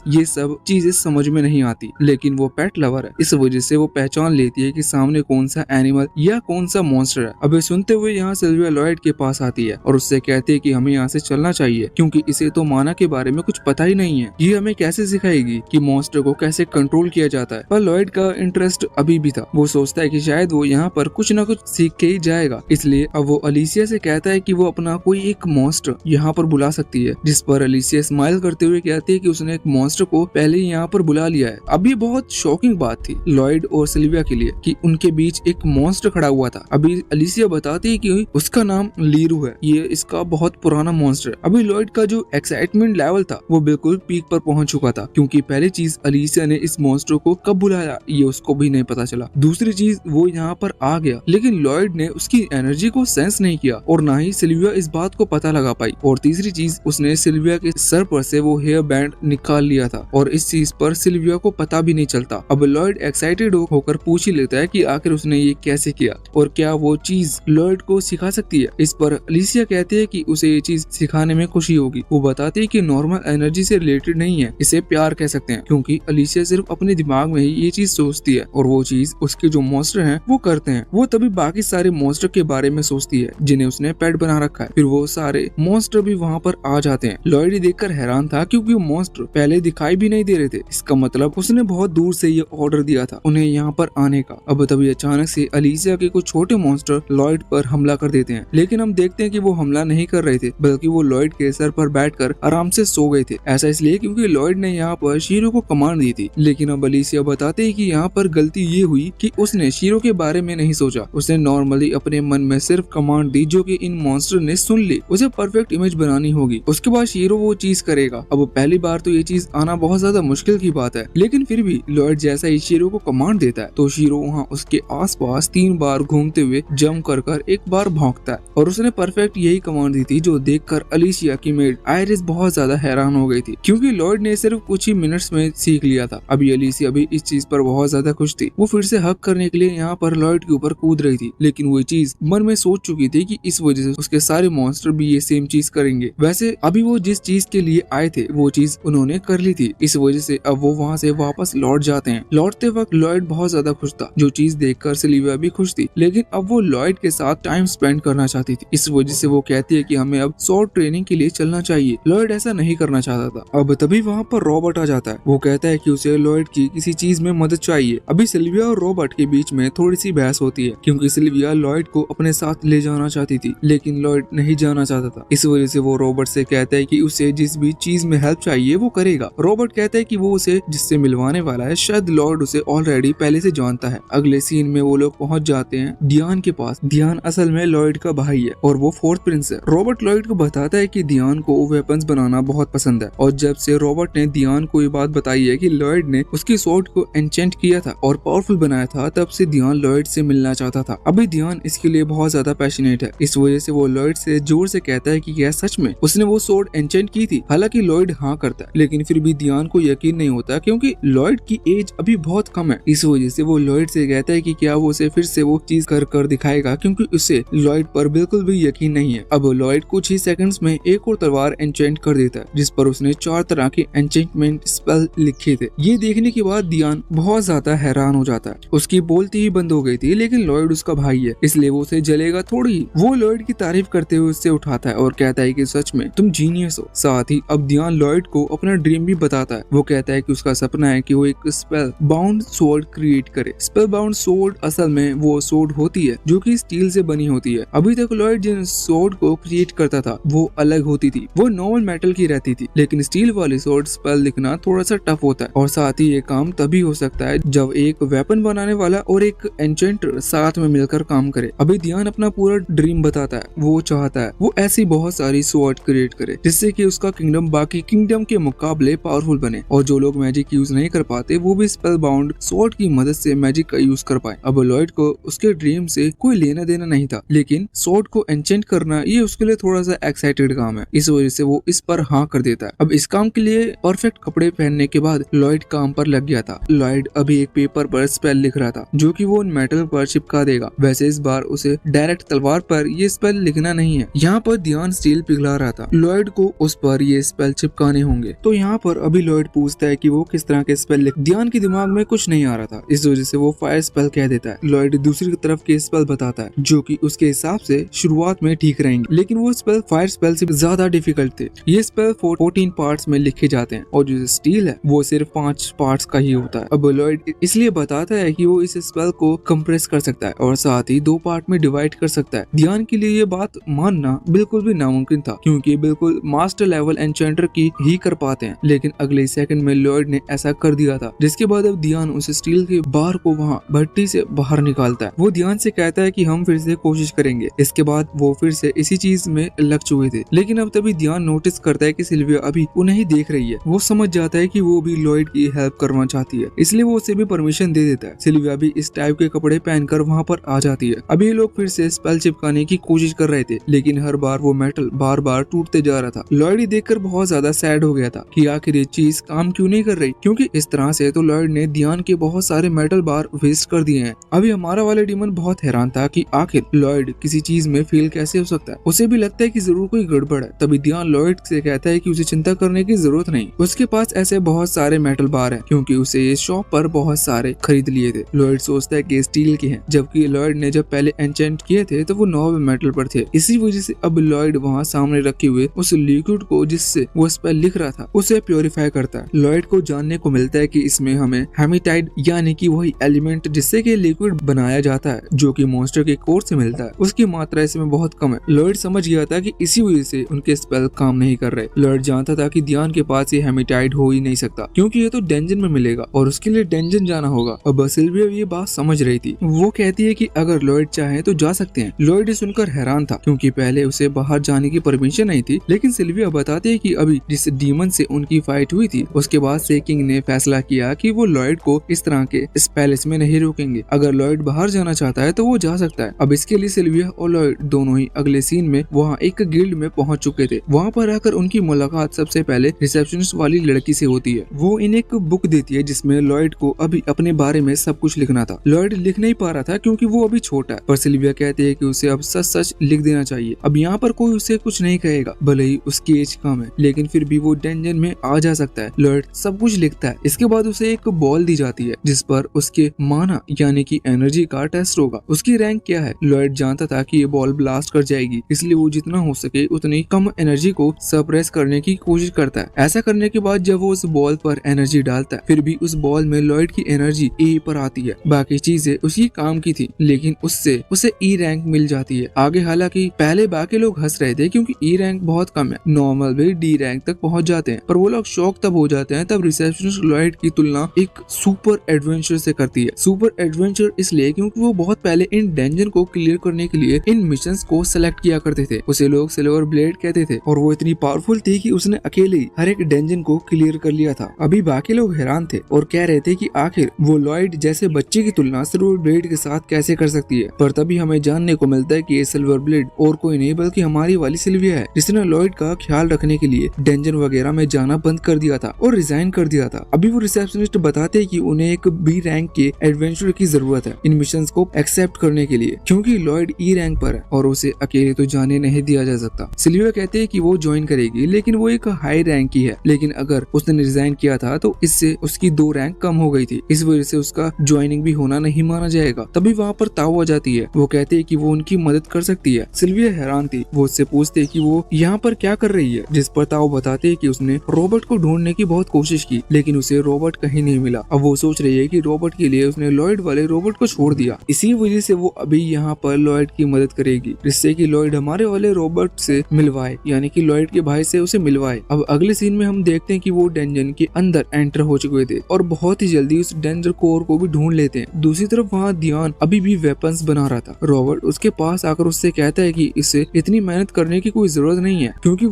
ये सब चीजें समझ में नहीं आती। लेकिन वो पेट लवर है, इस वजह से वो पहचान लेती है कि सामने कौन सा एनिमल या कौन सा मॉन्स्टर है। अबे सुनते हुए यहाँ सिल्विया लॉयड के पास आती है और उससे कहती है कि हमें यहाँ से चलना चाहिए, क्योंकि इसे तो माना के बारे में कुछ पता ही नहीं है। ये हमें कैसे सिखाएगी कि मॉन्स्टर को कैसे कंट्रोल किया जाता है। पर लॉयड का इंटरेस्ट अभी भी था। वो सोचता है कि शायद वो यहाँ पर कुछ न कुछ सीख के ही जाएगा। इसलिए अब वो अलीसिया से कहता है कि वो अपना कोई एक मॉन्स्टर यहाँ पर बुला सकती है, जिस पर अलीसिया स्माइल करते हुए कहती है कि उसने एक मॉन्स्टर को पहले ही यहाँ पर बुला लिया है। अब ये बहुत शॉकिंग बात थी लॉयड और सिल्विया के लिए कि उनके बीच एक मॉन्स्टर खड़ा हुआ था। अभी अलीसिया बताती है कि उसका नाम लीरू है, ये इसका बहुत पुराना मॉन्स्टर है। अभी लॉयड का जो एक्साइटमेंट लेवल था वो बिल्कुल पीक पर पहुंच चुका था, क्योंकि पहली चीज अलीसिया ने इस मॉन्स्टर को कब बुलाया ये उसको भी नहीं पता चला। दूसरी चीज वो यहाँ पर आ गया, लेकिन लॉयड ने उसकी एनर्जी को सेंस नहीं किया और ना ही सिल्विया इस बात को पता लगा पाई। और तीसरी चीज उसने सिल्विया के सर पर से वो हेयर बैंड निकाल लिया था और इस चीज पर सिल्विया को पता भी नहीं चलता। अब लॉयड एक्साइटेड होकर पूछ ही लेता है कि आखिर उसने ये कैसे किया और क्या वो चीज लॉयड को सिखा सकती है। इस पर अलीसिया कहती है कि उसे ये चीज सिखाने में खुशी होगी। वो बताती है कि नॉर्मल एनर्जी से रिलेटेड नहीं है, इसे प्यार कह सकते हैं, क्योंकि अलीसिया सिर्फ अपने दिमाग में ही ये चीज सोचती है और वो चीज उसके जो मॉन्स्टर हैं वो करते हैं। वो तभी बाकी सारे मॉन्स्टर के बारे में सोचती है जिन्हें उसने पेट बना रखा है। फिर वो सारे मॉन्स्टर भी वहाँ पर आ जाते हैं। लॉयड देखकर हैरान था, क्योंकि वो मॉन्स्टर पहले दिखाई भी नहीं दे रहे थे। इसका मतलब उसने बहुत दूर से ये ऑर्डर दिया था उन्हें यहाँ पर आने का। अब तभी अचानक से अलीसिया के कुछ छोटे मॉन्स्टर लॉयड पर हमला कर देते हैं, लेकिन हम देखते हैं कि वो हमला नहीं कर रहे थे, बल्कि वो लॉयड के सर पर बैठकर आराम से सो गए थे। ऐसा इसलिए क्योंकि लॉयड ने यहाँ पर शीरो को कमांड दी थी। लेकिन अब अलीसिया बताते हैं कि यहाँ पर गलती ये हुई कि उसने शीरो के बारे में नहीं सोचा। उसने नॉर्मली अपने मन में सिर्फ कमांड दी जो कि इन मॉन्स्टर ने सुन ली। उसे परफेक्ट इमेज बनानी होगी, उसके बाद शीरो वो चीज करेगा। अब पहली बार तो ये चीज आना बहुत ज्यादा मुश्किल की बात है, लेकिन फिर भी लॉयड जैसा ही शीरो को कमांड देता है तो शीरो वहाँ उसके आसपास 3 बार घूमते हुए जंप कर एक बार भौंकता है। और उसने परफेक्ट यही कमांड दी थी जो देखकर अलीसिया की मेड आयरिस बहुत ज्यादा हैरान हो गई थी, क्योंकि लॉयड ने सिर्फ कुछ ही मिनट्स में सीख लिया था। अभी अलीसिया भी इस चीज पर बहुत ज्यादा खुश थी। वो फिर से हक करने के लिए यहाँ पर लॉयड के ऊपर कूद रही थी, लेकिन वो चीज मन में सोच चुकी थी कि इस वजह से उसके सारे मॉन्स्टर भी ये सेम चीज करेंगे। वैसे अभी वो जिस चीज के लिए आए थे वो चीज उन्होंने कर ली थी, इस वजह से अब वो वहाँ से वापस लौट जाते हैं। लौटते वक्त लॉयड बहुत ज्यादा खुश था, जो चीज देखकर सिल्विया भी खुश थी, लेकिन अब वो लॉयड के साथ टाइम स्पेंड करना चाहती थी। इस वजह से वो कहती है कि हमें अब स्वॉर्ड ट्रेनिंग के लिए चलना चाहिए। लॉयड ऐसा नहीं करना चाहता था। अब तभी वहाँ पर रॉबर्ट आ जाता है। वो कहता है कि उसे लॉयड की किसी चीज में मदद चाहिए। अभी सिल्विया और रॉबर्ट के बीच में थोड़ी सी बहस होती है, क्योंकि सिल्विया लॉयड को अपने साथ ले जाना चाहती थी, लेकिन लॉयड नहीं जाना चाहता था। इस वजह से वो रॉबर्ट से कहता है कि उसे जिस भी चीज में हेल्प चाहिए वो करेगा। रॉबर्ट कहता है कि वो उसे जिससे मिलवाने वाला है शायद लॉयड उसे ऑलरेडी पहले से जानता है। अगले सीन में वो लोग पहुंच जाते हैं डियान के पास। डियान असल में लॉयड का भाई है और वो 4th प्रिंस है। रॉबर्ट लॉयड को बताता है कि डियान को वेपन्स बनाना बहुत पसंद है, और जब से रॉबर्ट ने डियान को ये बात बताई है कि लॉयड ने उसकी स्वॉर्ड को एन्चेंट किया था और पावरफुल बनाया था, तब से डियान लॉयड से मिलना चाहता था। अभी डियान इसके लिए बहुत ज्यादा पैशनेट है। इस वजह से वो लॉयड से जोर से कहता है कि क्या सच में उसने वो स्वॉर्ड एन्चेंट की थी। हालांकि लॉयड हाँ करता है, लेकिन फिर भी डियान को यकीन नहीं होता, क्योंकि लॉयड की एज अभी बहुत कम है। इस वजह से वो लॉयड से कहता है कि क्या वो उसे फिर से वो चीज कर दिखाएगा, क्योंकि उसे लॉयड पर बिल्कुल भी यकीन नहीं है। अब लॉयड कुछ ही सेकंड्स में एक और तलवार एन्चेंट कर देता है, जिस पर उसने 4 तरह के एन्चेंटमेंट स्पेल लिखे थे। ये देखने के बाद डियान बहुत ज्यादा हैरान हो जाता है। उसकी बोलती ही बंद हो गई थी, लेकिन लॉयड उसका भाई है, इसलिए वो उसे जलेगा थोड़ी। वो लॉयड की तारीफ करते हुए उससे उठाता है और कहता है कि सच में तुम जीनियस हो। साथ ही अब डियान लॉयड को अपना ड्रीम भी बताता है। वो कहता है कि उसका सपना है कि वो एक स्पेल बाउंड सोर्ड क्रिएट करे। स्पेल बाउंड सोर्ड असल में वो सोर्ड होती है जो कि स्टील से बनी होती है। अभी तक लॉयड जिन सोर्ड को क्रिएट करता था वो अलग होती थी, वो नॉर्मल मेटल की रहती थी, लेकिन स्टील वाली सोर्ड स्पेल लिखना थोड़ा सा टफ होता है। और साथ ही ये काम तभी हो सकता है जब एक वेपन बनाने वाला और एक एन्चेंटर साथ में मिलकर काम करे। अभी डियान अपना पूरा ड्रीम बताता है। वो चाहता है वो ऐसी बहुत सारी स्वॉर्ड क्रिएट करे जिससे कि उसका किंगडम बाकी किंगडम के मुकाबले पावरफुल बने, और जो लोग मैजिक यूज नहीं कर पाते वो भी स्पेल बाउंड स्वॉर्ड की मदद से मैजिक का यूज कर पाए। अब लॉयड को उसके ड्रीम से कोई लेना देना नहीं था, लेकिन स्वॉर्ड को एन्चेंट करना ये उसके लिए थोड़ा सा एक्साइटेड काम है। इस वजह से वो इस पर हाँ कर देता है। अब इस काम के लिए परफेक्ट कपड़े पहनने के बाद लॉयड काम पर लग गया था। लॉयड अभी एक पेपर पर स्पेल लिख रहा था जो कि वो मेटल पर चिपका देगा। वैसे इस बार उसे डायरेक्ट तलवार पर ये स्पेल लिखना नहीं है। यहाँ पर ध्यान स्टील पिघला रहा था। लॉयड को उस पर ये स्पेल चिपकाने होंगे। तो यहाँ पर अभी लॉयड पूछता है कि वो किस तरह के स्पेल लिख। ध्यान के दिमाग में कुछ नहीं आ रहा था, इस वजह से वो फायर स्पेल कह देता है। लॉयड दूसरी तरफ के स्पेल बताता है जो कि उसके हिसाब से शुरुआत में ठीक रहेंगे, लेकिन वो स्पेल फायर स्पेल से ज्यादा डिफिकल्ट थे। ये स्पेल 14 पार्ट्स में लिखे जाते हैं और जो स्टील है वो सिर्फ 5 पार्ट्स का ही होता है। अब लॉयड इसलिए बताता है कि वो इस स्पेल को कंप्रेस कर सकता है और साथ ही 2 पार्ट में डिवाइड कर सकता है। ध्यान के लिए ये बात मानना बिल्कुल भी नामुमकिन था, क्योंकि बिल्कुल मास्टर लेवल एन्चेंटर की ही कर पाते हैं, लेकिन अगले सेकंड में लॉयड ने ऐसा कर दिया था, जिसके बाद अब ध्यान उस स्टील के बार को वहाँ भट्टी से बाहर निकालता है। वो ध्यान से कहता है कि हम फिर से कोशिश करेंगे। इसके बाद वो फिर से इसी चीज में लग चुके थे, लेकिन अब तभी ध्यान नोटिस करता है कि सिल्विया अभी उन्हें ही देख रही है। वो समझ जाता है कि वो भी लॉयड की हेल्प करना चाहती है, इसलिए वो उसे भी परमिशन दे देता है। सिल्विया भी इस टाइप के कपड़े पहनकर वहाँ पर आ जाती है। अभी लोग फिर से स्पेल चिपकाने की कोशिश कर रहे थे, लेकिन हर बार वो मेटल बार बार टूटते जा रहा था। लॉयड देखकर बहुत ज्यादा सैड हो गया था कि आखिर ये चीज काम क्यों नहीं कर रही, क्योंकि इस तरह से तो लॉयड ने ध्यान के बहुत सारे मेटल बार वेस्ट कर दिए हैं। अभी हमारा वाले डीमन बहुत हैरान था कि आखिर लॉयड किसी चीज में फेल कैसे हो सकता है। उसे भी लगता है कि जरूर कोई गड़बड़ है। तभी ध्यान लॉयड से कहता है कि उसे चिंता करने की जरूरत नहीं, उसके पास ऐसे बहुत सारे मेटल बार हैं, क्योंकि उसे ये शॉप पर बहुत सारे खरीद लिए थे। लॉयड सोचता है कि स्टील के हैं, जबकि लॉयड ने जब पहले एन्चेंट किए थे तो वो नॉर्मल मेटल पर थे। इसी वजह से अब लॉयड वहाँ सामने रखे हुए उस लिक्विड को जिससे वो स्पेल लिख रहा था उसे प्योरीफाई करता है। लॉयड को जानने को मिलता है कि इसमें हमें हेमेटाइट यानी कि वही एलिमेंट जिससे कि लिक्विड बनाया जाता है जो कि मॉन्स्टर के कोर से मिलता है, उसकी मात्रा इसमें बहुत कम है। लॉयड समझ गया था कि इसी वजह से उनके स्पेल काम नहीं कर रहे। लॉयड जानता था कि ध्यान के पास ये हेमेटाइट हो ही नहीं सकता क्योंकि ये तो डेंजन में मिलेगा और उसके लिए डेंजन जाना होगा। और बस सिल्विया ये बात समझ रही थी। वो कहती है कि अगर लॉयड चाहे तो जा सकते हैं। लॉयड सुनकर हैरान था क्योंकि पहले उसे बाहर जाने की परमिशन नहीं थी, लेकिन सिल्विया बताती है कि अभी जिस डीमन से उनकी फाइट हुई थी उसके बाद से किंग ने फैसला किया कि वो लॉयड को इस तरह के इस पैलेस में नहीं रोकेंगे। अगर लॉयड बाहर जाना चाहता है तो वो जा सकता है। अब इसके लिए सिल्विया और लॉयड दोनों ही अगले सीन में वहाँ एक गिल्ड में पहुंच चुके थे। वहाँ पर आकर उनकी मुलाकात सबसे पहले रिसेप्शनिस्ट वाली लड़की से होती है। वो इन्हें एक बुक देती है जिसमें लॉयड को अभी अपने बारे में सब कुछ लिखना था। लॉयड लिख नहीं पा रहा था क्योंकि वो अभी छोटा है, पर सिल्विया कहती है कि उसे अब सच सच लिख देना चाहिए। अब यहाँ पर कोई उसे कुछ नहीं कहेगा, भले ही उसकी एज कम है, लेकिन फिर भी वो डेंजन में आ जा सकता है। लॉयड सब कुछ लिखता है। इसके बाद उसे एक बॉल दी जाती है जिस पर उसके माना यानी कि एनर्जी का टेस्ट होगा। उसकी रैंक क्या है? लॉयड जानता था कि ये बॉल ब्लास्ट कर जाएगी, इसलिए वो जितना हो सके उतनी कम एनर्जी को सप्रेस करने की कोशिश करता है। ऐसा करने के बाद जब वो उस बॉल पर एनर्जी डालता है, फिर भी उस बॉल में लॉयड की एनर्जी ए पर आती है। बाकी चीजें उसी काम की थी, लेकिन उससे उसे ई रैंक मिल जाती है। आगे हालांकि पहले बाकी लोग हंस रहे थे क्योंकि ई रैंक बहुत कम है, नॉर्मल भी डी रैंक तक पहुंच जाते हैं, पर वो लोग शॉक तब हो जाते हैं तब रिसेप्शनिस्ट लॉयड की तुलना एक सुपर एडवेंचर से करती है। सुपर एडवेंचर इसलिए क्योंकि वो बहुत पहले इन डेंजन को क्लियर करने के लिए इन मिशंस को सेलेक्ट किया करते थे। उसे लोग सिल्वर ब्लेड कहते थे और वो इतनी पावरफुल थी कि उसने अकेले ही हर एक डेंजन को क्लियर कर लिया था। अभी बाकी लोग हैरान थे और कह रहे थे कि आखिर वो लॉयड जैसे बच्चे की तुलना सिल्वर ब्लेड के साथ कैसे कर सकती है। पर तभी हमें जानने को मिलता है कि ये सिल्वर ब्लेड और कोई नहीं बल्कि हमारी वाली सिल्विया है, जिसने लॉयड का ख्याल रखने के लिए डेंजन वगैरह में जाना बंद कर दिया था और रिजाइन कर दिया था। अभी वो रिसेप्शनिस्ट बताते हैं कि उन्हें एक बी रैंक के एडवेंचर की जरूरत है इन मिशंस को एक्सेप्ट करने के लिए, क्योंकि लॉयड ई रैंक पर है और उसे अकेले तो जाने नहीं दिया जा सकता। सिल्विया कहते हैं कि वो ज्वाइन करेगी, लेकिन वो एक हाई रैंक की है, लेकिन अगर उसने रिजाइन किया था तो इससे उसकी 2 रैंक कम हो गई थी, इस वजह से उसका ज्वाइनिंग भी होना नहीं माना जाएगा। तभी वहाँ पर ताऊ आ जाती है। वो कहते हैं कि वो उनकी मदद कर सकती है। सिल्विया हैरान थी। वो उससे पूछते हैं कि वो यहाँ पर क्या कर रही है, जिस पर ताऊ बताते हैं कि उसने रॉबर्ट को ढूंढने की बहुत कोशिश की, लेकिन उसे रॉबर्ट कहीं नहीं मिला। अब वो सोच रही है कि रॉबर्ट के लिए उसने लॉयड वाले रॉबर्ट को छोड़ दिया, इसी वजह से वो अभी यहाँ पर लॉयड की मदद करेगी, जिससे कि लॉयड हमारे वाले रॉबर्ट से मिलवाए, यानी कि लॉयड के भाई से उसे मिलवाए। अब अगले सीन में हम देखते हैं कि वो डेंजन के अंदर एंटर हो चुके थे और बहुत ही जल्दी उस डेंजर कोर को भी ढूंढ लेते हैं। दूसरी तरफ वहाँ ध्यान अभी भी वेपन्स बना रहा था। रॉबर्ट उसके पास आकर उससे कहता है कि इसे इतनी मेहनत करने की कोई जरूरत नहीं है क्योंकि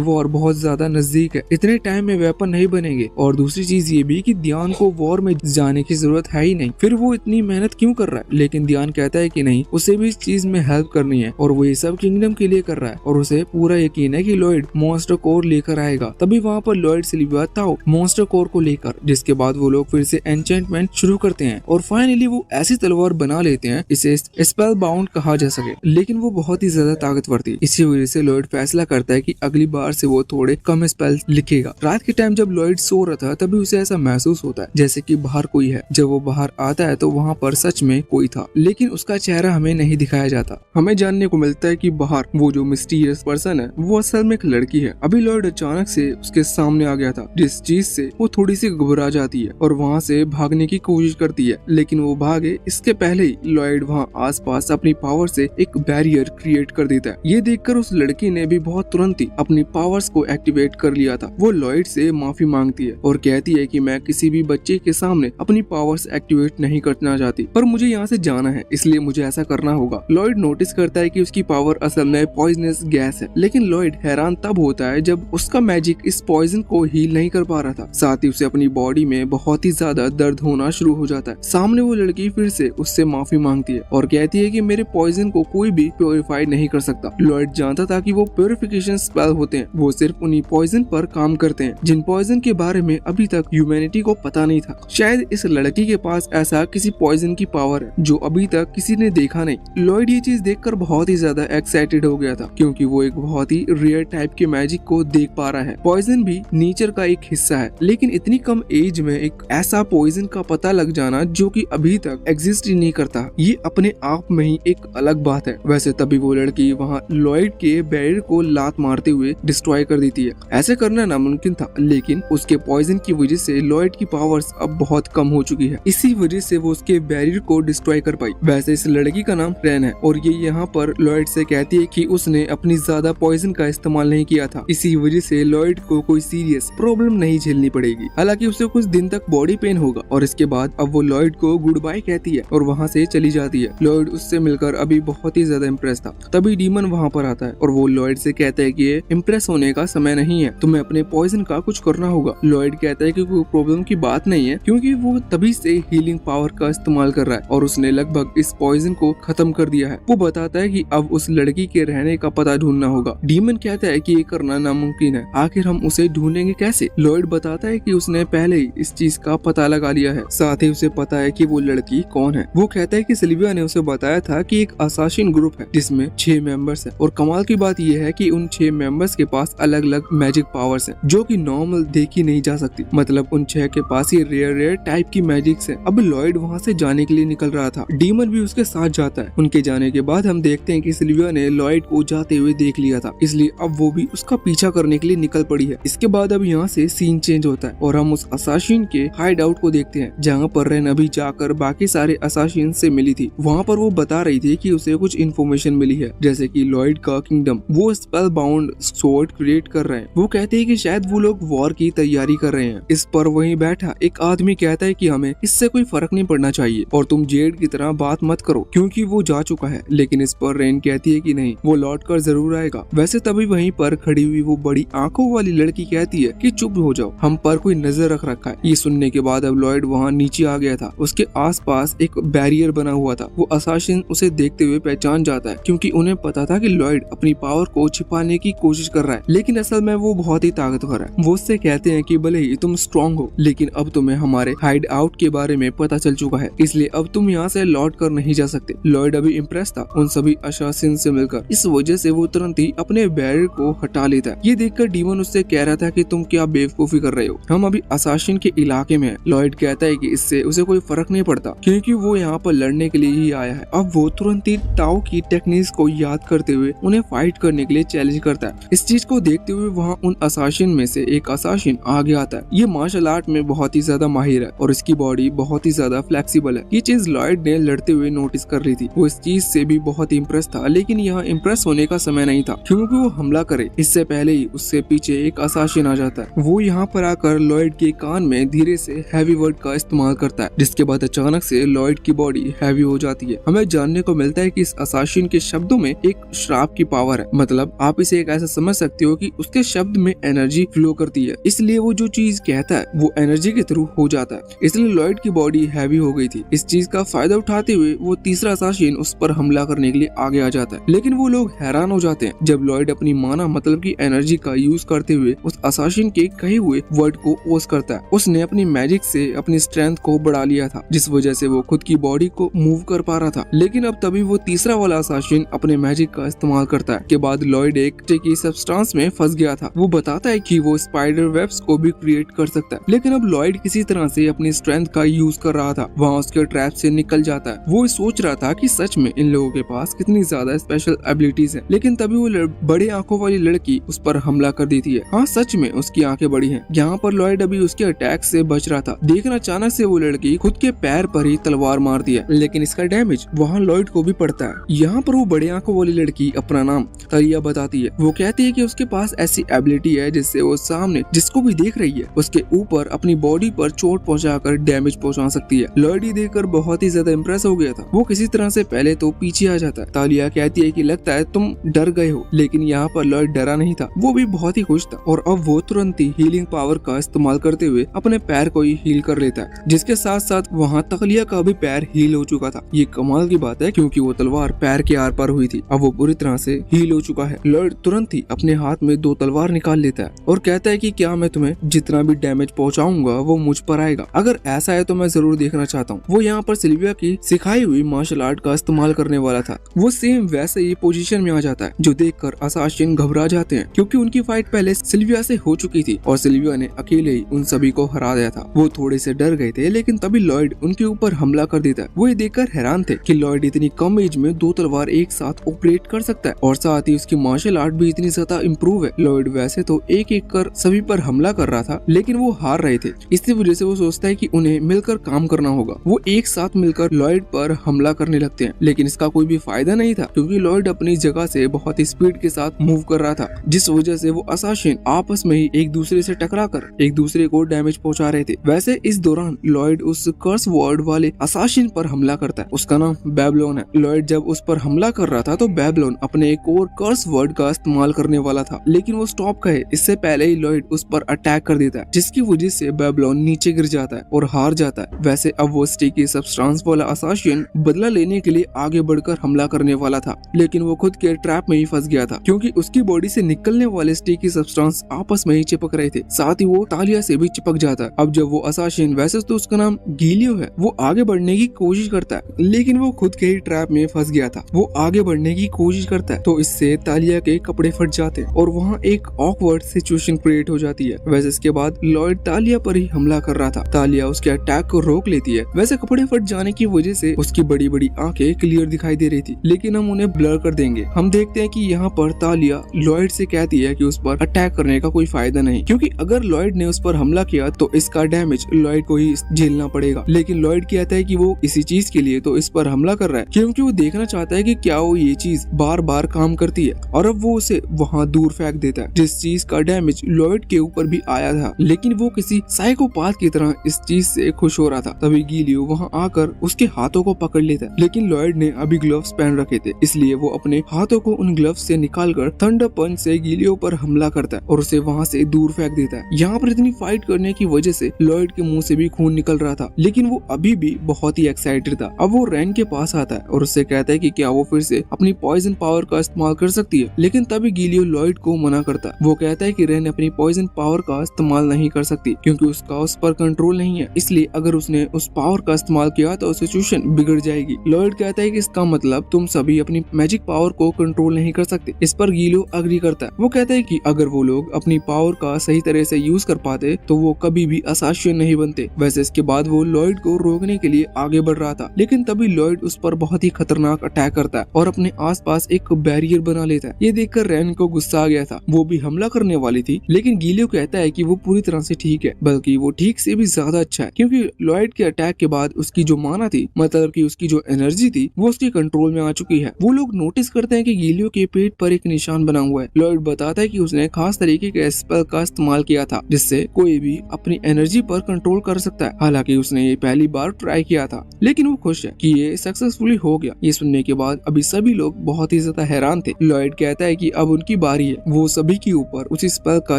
वॉर बहुत ज्यादा नजदीक है, इतने टाइम में वेपन नहीं बनेंगे। और दूसरी चीज ये भी कि ध्यान को वॉर में जाने की जरूरत है ही नहीं, फिर वो इतनी मेहनत क्यों कर रहा है। लेकिन ध्यान कहता है कि नहीं, उसे भी इस चीज में हेल्प करनी है और वो ये सब किंगडम के लिए कर रहा है और उसे पूरा यकीन है कि लॉयड मॉन्स्टर कोर लेकर आएगा। तभी वहाँ पर लॉयड सिल्विया ताऊ मॉन्स्टर कोर को लेकर, जिसके बाद वो लोग फिर से एन्चेंटमेंट शुरू करते हैं और फाइनली वो ऐसी तलवार बना लेते हैं इसे स्पेल बाउंड कहा जा सके, लेकिन वो बहुत ही ज्यादा ताकतवर थी। इसी वजह से लॉयड फैसला करता है कि अगली बार से वो थोड़े कम स्पेल लिखेगा। रात के टाइम जब लॉयड सो रहा था तभी उसे ऐसा महसूस होता है जैसे कि बाहर कोई है। जब वो बाहर आता है तो वहाँ पर सच में कोई था, लेकिन उसका चेहरा हमें नहीं दिखाया जाता। हमें जानने को मिलता है कि बाहर वो जो मिस्टीरियस पर्सन है वो असल में एक लड़की है। अभी लॉयड अचानक से उसके सामने आ गया था, जिस चीज से वो थोड़ी सी घबरा जाती है और वहाँ से भागने की कोशिश करती है, लेकिन वो भागे इसके पहले ही लॉयड वहाँ आसपास अपनी पावर से एक बैरियर क्रिएट कर देता है। ये देखकर उस लड़की ने भी बहुत तुरंत ही अपनी पावर्स को एक्टिवेट कर लिया था। वो लॉयड से माफी मांगती है और कहती है कि मैं किसी भी बच्चे के सामने अपनी पावर्स एक्टिवेट नहीं करना चाहती, पर मुझे यहाँ से जाना है इसलिए मुझे ऐसा करना होगा। लॉयड नोटिस करता है कि उसकी पावर असल में पॉइजनस गैस है, लेकिन लॉयड हैरान तब होता है जब उसका मैजिक इस पॉइजन को हील नहीं कर पा रहा था। साथ ही उसे अपनी बॉडी में बहुत ही ज्यादा दर्द होना शुरू हो जाता है। सामने वो लड़की फिर से उससे माफी मांगती है और कहती है कि मेरे पॉइजन को कोई भी प्योरीफाई नहीं कर सकता। लॉयड जानता था कि वो प्योरिफिकेशन स्पेल होते हैं, वो सिर्फ उन्हीं पॉइजन पर काम करते हैं जिन पॉइजन के बारे में अभी तक ह्यूमैनिटी को पता नहीं था। शायद इस लड़की के पास ऐसा किसी पॉइजन की पावर है जो अभी तक किसी ने देखा नहीं। लॉयड ये चीज देखकर बहुत ही ज्यादा एक्साइटेड हो गया था क्योंकि वो एक बहुत ही रेयर टाइप के मैजिक को देख पा रहा है। पॉइजन भी नेचर का एक हिस्सा है, लेकिन इतनी कम एज में एक ऐसा पॉइजन का पता लग जाना जो कि अभी तक एग्जिस्ट ही नहीं करता, ये अपने आप में ही एक अलग बात है। वैसे तभी वो लड़की वहाँ लॉयड के बैरियर को लात मारते हुए डिस्ट्रॉय कर देती है। ऐसे करना नामुमकिन था, लेकिन उसके पॉइजन की वजह से लॉयड की पावर्स अब बहुत कम हो चुकी है। इसी वजह से वो उसके बैरियर को डिस्ट्रॉय कर पाई। वैसे इस लड़की का नाम रेन है और ये यहाँ पर लॉयड से कहती है कि उसने अपनी ज्यादा पॉइजन का इस्तेमाल नहीं किया था, इसी वजह से लॉयड को कोई सीरियस प्रॉब्लम नहीं झेलनी पड़ेगी। हालांकि उसे कुछ दिन तक बॉडी पेन होगा और इसके बाद अब वो लॉयड को गुड बाय कहती है और वहाँ से चली जाती है। लॉयड उससे मिलकर अभी बहुत ही ज्यादा इम्प्रेस था। तभी डीमन वहाँ पर आता है और वो लॉयड से कहता है कि ये इम्प्रेस होने का समय नहीं है, तुम्हें अपने पॉइजन का कुछ करना होगा। लॉयड कहता है कि कोई प्रॉब्लम की बात नहीं है क्योंकि वो तभी से हीलिंग पावर का इस्तेमाल कर रहा है और उसने लगभग इस पॉइजन को खत्म कर दिया है। वो बताता है कि अब उस लड़की के रहने का पता ढूंढना होगा। डीमन कहता है कि ये करना नामुमकिन है, आखिर हम उसे ढूंढेंगे कैसे। लॉयड बताता है कि उसने पहले ही इस चीज का पता लगा लिया है, साथ ही उसे पता है कि वो लड़की कौन है। वो कहता है कि सिल्विया ने उसे बताया था कि एक असासिन ग्रुप है जिसमें 6 मेंबर्स हैं और कमाल की बात यह है कि उन 6 मेंबर्स के पास अलग अलग मैजिक पावर्स हैं जो कि नॉर्मल देखी नहीं जा सकती। मतलब उन 6 के पास ये रेयर टाइप की मैजिक्स हैं। अब लॉयड वहाँ से जाने के लिए निकल रहा था, डीमन भी उसके साथ जाता है। उनके जाने के बाद हम देखते हैं कि सिल्विया ने लॉयड को जाते हुए देख लिया था, इसलिए अब वो भी उसका पीछा करने के लिए निकल पड़ी है। इसके बाद अब यहाँ से सीन चेंज होता है और हम उस असासिन के हाइड आउट को देखते हैं जहाँ पर रेन अभी जाकर बाकी सारे असासिन से मिली थी। वहाँ पर वो बता रही थी कि उसे कुछ इन्फॉर्मेशन मिली है, जैसे कि लॉयड का किंगडम वो स्पेल बाउंड स्वॉर्ड क्रिएट कर रहे हैं। वो कहते हैं कि शायद वो लोग वॉर की तैयारी कर रहे हैं। इस पर वहीं बैठा एक आदमी कहता है कि हमें इससे कोई फर्क नहीं पड़ना चाहिए और तुम जेड की तरह बात मत करो क्योंकि वो जा चुका है। लेकिन इस पर रेन कहती है कि नहीं, वो लौट कर जरूर आएगा। वैसे तभी वहीं पर खड़ी हुई वो बड़ी आंखों वाली लड़की कहती है कि चुप हो जाओ, हम पर कोई नजर रख रखा है। ये सुनने के बाद अब लॉयड वहाँ नीचे आ गया था। उसके आसपास एक बैरियर बना हुआ था। वो असासिन उसे देखते हुए पहचान जाता है क्योंकि उन्हें पता था कि लॉयड अपनी पावर को छिपाने की कोशिश कर रहा है, लेकिन असल में वो बहुत ही ताकतवर है। वो उससे कहते हैं कि भले ही तुम स्ट्रॉन्ग हो लेकिन अब तुम्हें हमारे हाइड आउट के बारे में पता चल चुका है, इसलिए अब तुम यहाँ से लौट कर नहीं जा सकते। लॉयड अभी इम्प्रेस था उन सभी असासिन से मिलकर, इस वजह से वो तुरंत ही अपने बैरियर को हटा लेता है। ये देखकर डीमन उससे कह रहा था कि तुम क्या बेवकूफी कर रहे हो, हम अभी असासिन के इलाके में हैं। लॉयड कहता है कि इससे उसे कोई फर्क नहीं पड़ता क्योंकि वो यहाँ पर लड़ने के लिए ही आया है। अब वो तुरंत ही ताओ की टेक्निक्स को याद करते हुए उन्हें फाइट करने के लिए चैलेंज करता है। इस चीज को देखते हुए वहाँ उन असासिन में से एक असासिन आगे आता है। ये मार्शल आर्ट में बहुत ही ज्यादा माहिर है और इसकी बॉडी बहुत ही ज्यादा फ्लेक्सिबल है। ये चीज लॉयड ने लड़ते हुए नोटिस कर रही थी। वो इस चीज से भी बहुत इम्प्रेस था, लेकिन यहाँ इम्प्रेस होने का समय नहीं था क्योंकि वो हमला करे इससे पहले ही उससे पीछे एक असासिन आ जाता है। वो यहाँ पर आकर लॉयड के कान में धीरे से हैवी वर्ड का इस्तेमाल करता है, जिसके बाद अचानक से लॉयड की बॉडी हैवी हो जाती है। हमें जानने को मिलता है कि इस असासिन के शब्दों में एक श्राप की पावर है। मतलब आप इसे एक ऐसा समझ सकते हो कि उसके शब्द में एनर्जी फ्लो करती है, इसलिए वो जो चीज कहता है वो एनर्जी के थ्रू हो जाता है। इसलिए लॉयड की बॉडी हैवी हो गई थी। इस चीज का फायदा उठाते हुए वो तीसरा असासिन उस पर हमला करने के लिए आगे आ जाता है, लेकिन वो लोग हैरान हो जाते हैं जब लॉयड अपनी माना मतलब की एनर्जी का यूज करते हुए उस असासिन के कहे हुए वर्ड को ओस करता है। उसने अपनी मैजिक से अपनी स्ट्रेंथ को बढ़ा लिया था, जिस वजह से वो खुद की बॉडी को मूव कर पा रहा था। लेकिन अब तभी वो तीसरा वाला असासिन अपने मैजिक का इस्तेमाल करता है। के बाद लॉयड एक की सब्सटेंस में फंस गया था। वो बताता है कि वो स्पाइडर वेब्स को भी क्रिएट कर सकता है, लेकिन अब लॉयड किसी तरह से अपनी स्ट्रेंथ का यूज कर रहा था। वहाँ उसके ट्रैप से निकल जाता है। वो सोच रहा था कि सच में इन लोगों के पास कितनी ज्यादा स्पेशल एबिलिटीज हैं, लेकिन तभी वो बड़े आंखों वाली लड़की उस पर हमला कर देती है। हाँ, सच में उसकी आंखें बड़ी हैं। यहाँ पर लॉयड अभी उसके अटैक से बच रहा था, देखना अचानक से वो लड़की खुद के पैर पर ही तलवार मार दिया, लेकिन इसका डैमेज वहाँ लॉयड को भी पड़ता है। यहाँ पर वो बड़े आंखों वाली लड़की अपना नाम तरिया बताती है। वो कहती है कि उसके पास ऐसी एबिलिटी है जिससे वो सामने जिसको भी देख रही है उसके ऊपर अपनी बॉडी पर चोट पहुंचाकर डैमेज पहुंचा सकती है। लॉयड ही देखकर बहुत ही ज्यादा इम्प्रेस हो गया था। वो किसी तरह से पहले तो पीछे आ जाता है। तालिया कहती है कि लगता है तुम डर गए हो, लेकिन यहाँ पर लॉयड डरा नहीं था, वो भी बहुत ही खुश था और अब वो तुरंत ही हीलिंग पावर का इस्तेमाल करते हुए अपने पैर को ही हील कर लेता है, जिसके साथ साथ वहाँ तकलिया का भी पैर हील हो चुका था। ये कमाल की बात है क्योंकि वो तलवार पैर के आर पार हुई थी, अब वो पूरी तरह से हील हो चुका है। लॉयड तुरंत ही अपने हाथ में 2 तलवार निकाल लेता है और कहता है कि क्या मैं तुम्हें जितना भी डैमेज पहुंचाऊंगा वो मुझ पर आएगा, अगर ऐसा है तो मैं जरूर देखना चाहता हूँ। वो यहाँ पर सिल्विया की सिखाई हुई मार्शल आर्ट का इस्तेमाल करने वाला था। वो सेम वैसे ही पोजीशन में आ जाता है, जो देखकर असासिन घबरा जाते हैं क्योंकि उनकी फाइट पहले सिल्विया से हो चुकी थी और सिल्विया ने अकेले ही उन सभी को हरा दिया था। वो थोड़े से डर गए थे, लेकिन तभी लॉयड उनके ऊपर हमला कर देता है। वो ये देखकर हैरान थे कि लॉयड इतनी कम एज में 2 तलवार एक साथ ऑपरेट कर सकता है और साथ ही उसकी मार्शल आर्ट भी इतनी ज्यादा इम्प्रूव है। लॉयड वैसे तो एक एक कर सभी सभी पर हमला कर रहा था, लेकिन वो हार रहे थे। इसी वजह से वो सोचता है कि उन्हें मिलकर काम करना होगा। वो एक साथ मिलकर लॉयड पर हमला करने लगते हैं, लेकिन इसका कोई भी फायदा नहीं था क्योंकि लॉयड अपनी जगह से बहुत ही स्पीड के साथ मूव कर रहा था, जिस वजह से वो असासिन आपस में ही एक दूसरे से टकराकर एक दूसरे को डैमेज पहुंचा रहे थे। वैसे इस दौरान लॉयड उस कर्स वर्ड वाले असासिन पर हमला करता है। उसका नाम बेबलोन है। लॉयड जब उस पर हमला कर रहा था तो बेबलोन अपने एक और कर्स वर्ड का इस्तेमाल करने वाला था, लेकिन वो स्टॉप कहे इससे पहले ही लॉयड उस पर अटैक कर देता है, जिसकी वजह से बेबलोन नीचे गिर जाता है और हार जाता है। वैसे अब वो स्टिकी सब्सटेंस वाला असासिन बदला लेने के लिए आगे बढ़कर हमला करने वाला था, लेकिन वो खुद के ट्रैप में ही फंस गया था क्योंकि उसकी बॉडी से निकलने वाले स्टिकी सब्सटेंस आपस में ही चिपक रहे थे, साथ ही वो तालिया से भी चिपक जाता है। अब जब वो असासिन, वैसे तो उसका नाम गीलियो है, वो आगे बढ़ने की कोशिश करता है, लेकिन वो खुद के ही ट्रैप में फंस गया था। वो आगे बढ़ने की कोशिश करता है तो इससे तालिया के कपड़े फट जाते हैं और वहाँ एक ऑकवर्ड सिचुएशन क्रिएट हो जाती है। वैसे इसके बाद लॉयड तालिया पर ही हमला कर रहा था। तालिया उसके अटैक को रोक लेती है। वैसे कपड़े फट जाने की वजह से उसकी बड़ी बड़ी आंखें क्लियर दिखाई दे रही थी, लेकिन हम उन्हें ब्लर कर देंगे। हम देखते हैं कि यहाँ पर तालिया लॉयड से कहती है कि उस पर अटैक करने का कोई फायदा नहीं, क्योंकि अगर लॉयड ने उस पर हमला किया तो इसका डैमेज लॉयड को ही झेलना पड़ेगा। लेकिन लॉयड कहता है कि वो इसी चीज के लिए तो इस पर हमला कर रहा है क्योंकि वो देखना चाहता है कि क्या वो ये चीज बार बार काम करती है, और अब वो उसे वहाँ दूर फेंक देता है, जिस चीज का डैमेज लॉयड के ऊपर भी आया था। लेकिन वो किसी साइकोपाथ की तरह इस चीज से खुश हो रहा था। तभी गीलियो वहाँ आकर उसके हाथों को पकड़ लेता है, लेकिन लॉयड ने अभी ग्लव्स पहन रखे थे, इसलिए वो अपने हाथों को उन ग्लव्स से निकालकर थंडर पंच से गीलियो पर हमला करता है और उसे वहाँ से दूर फेंक देता है। यहाँ पर इतनी फाइट करने की वजह से लॉयड के मुंह से भी खून निकल रहा था, लेकिन वो अभी भी बहुत ही एक्साइटेड था। अब वो रैन के पास आता है और उससे कहता है कि क्या वो फिर से अपनी पॉइजन पावर का इस्तेमाल कर सकती है, लेकिन तभी गीलियो लॉयड को मना करता है। वो कहता है कि रैन अपनी पॉइजन पावर का इस्तेमाल नहीं कर सकती क्योंकि उसका उस पर कंट्रोल नहीं है, इसलिए अगर उसने उस पावर का इस्तेमाल किया तो सिचुएशन बिगड़ जाएगी। लॉयड कहता है कि इसका मतलब तुम सभी अपनी मैजिक पावर को कंट्रोल नहीं कर सकते। इस पर गीलियो अग्री करता है। वो कहता है कि अगर वो लोग अपनी पावर का सही तरह से यूज कर पाते तो वो कभी भी असासिन नहीं बनते। वैसे इसके बाद वो लॉयड को रोकने के लिए आगे बढ़ रहा था, लेकिन तभी लॉयड उस पर बहुत ही खतरनाक अटैक करता है और अपने आसपास एक बैरियर बना लेता है। ये देखकर रैन को गुस्सा आ गया था। वो भी हमला करने वाली थी, लेकिन गीलियो कहता है कि वो पूरी तरह से ठीक है, बल्कि वो ठीक से भी ज्यादा अच्छा है, क्योंकि लॉयड के अटैक के बाद उसकी जो माना थी, मतलब कि उसकी जो एनर्जी थी, वो उसके कंट्रोल में आ चुकी है। वो लोग नोटिस करते हैं कि गीलियो के पेट पर एक निशान बना हुआ है। लॉयड बताता है कि उसने खास तरीके के स्पेल का इस्तेमाल किया था जिससे कोई भी अपनी एनर्जी पर कंट्रोल कर सकता है। हालांकि उसने ये पहली बार ट्राई किया था, लेकिन वो खुश है कि ये सक्सेसफुली हो गया। ये सुनने के बाद अभी सभी लोग बहुत ही ज्यादा हैरान थे। लॉयड कहता है कि अब उनकी बारी है। वो सभी के ऊपर उसी स्पेल का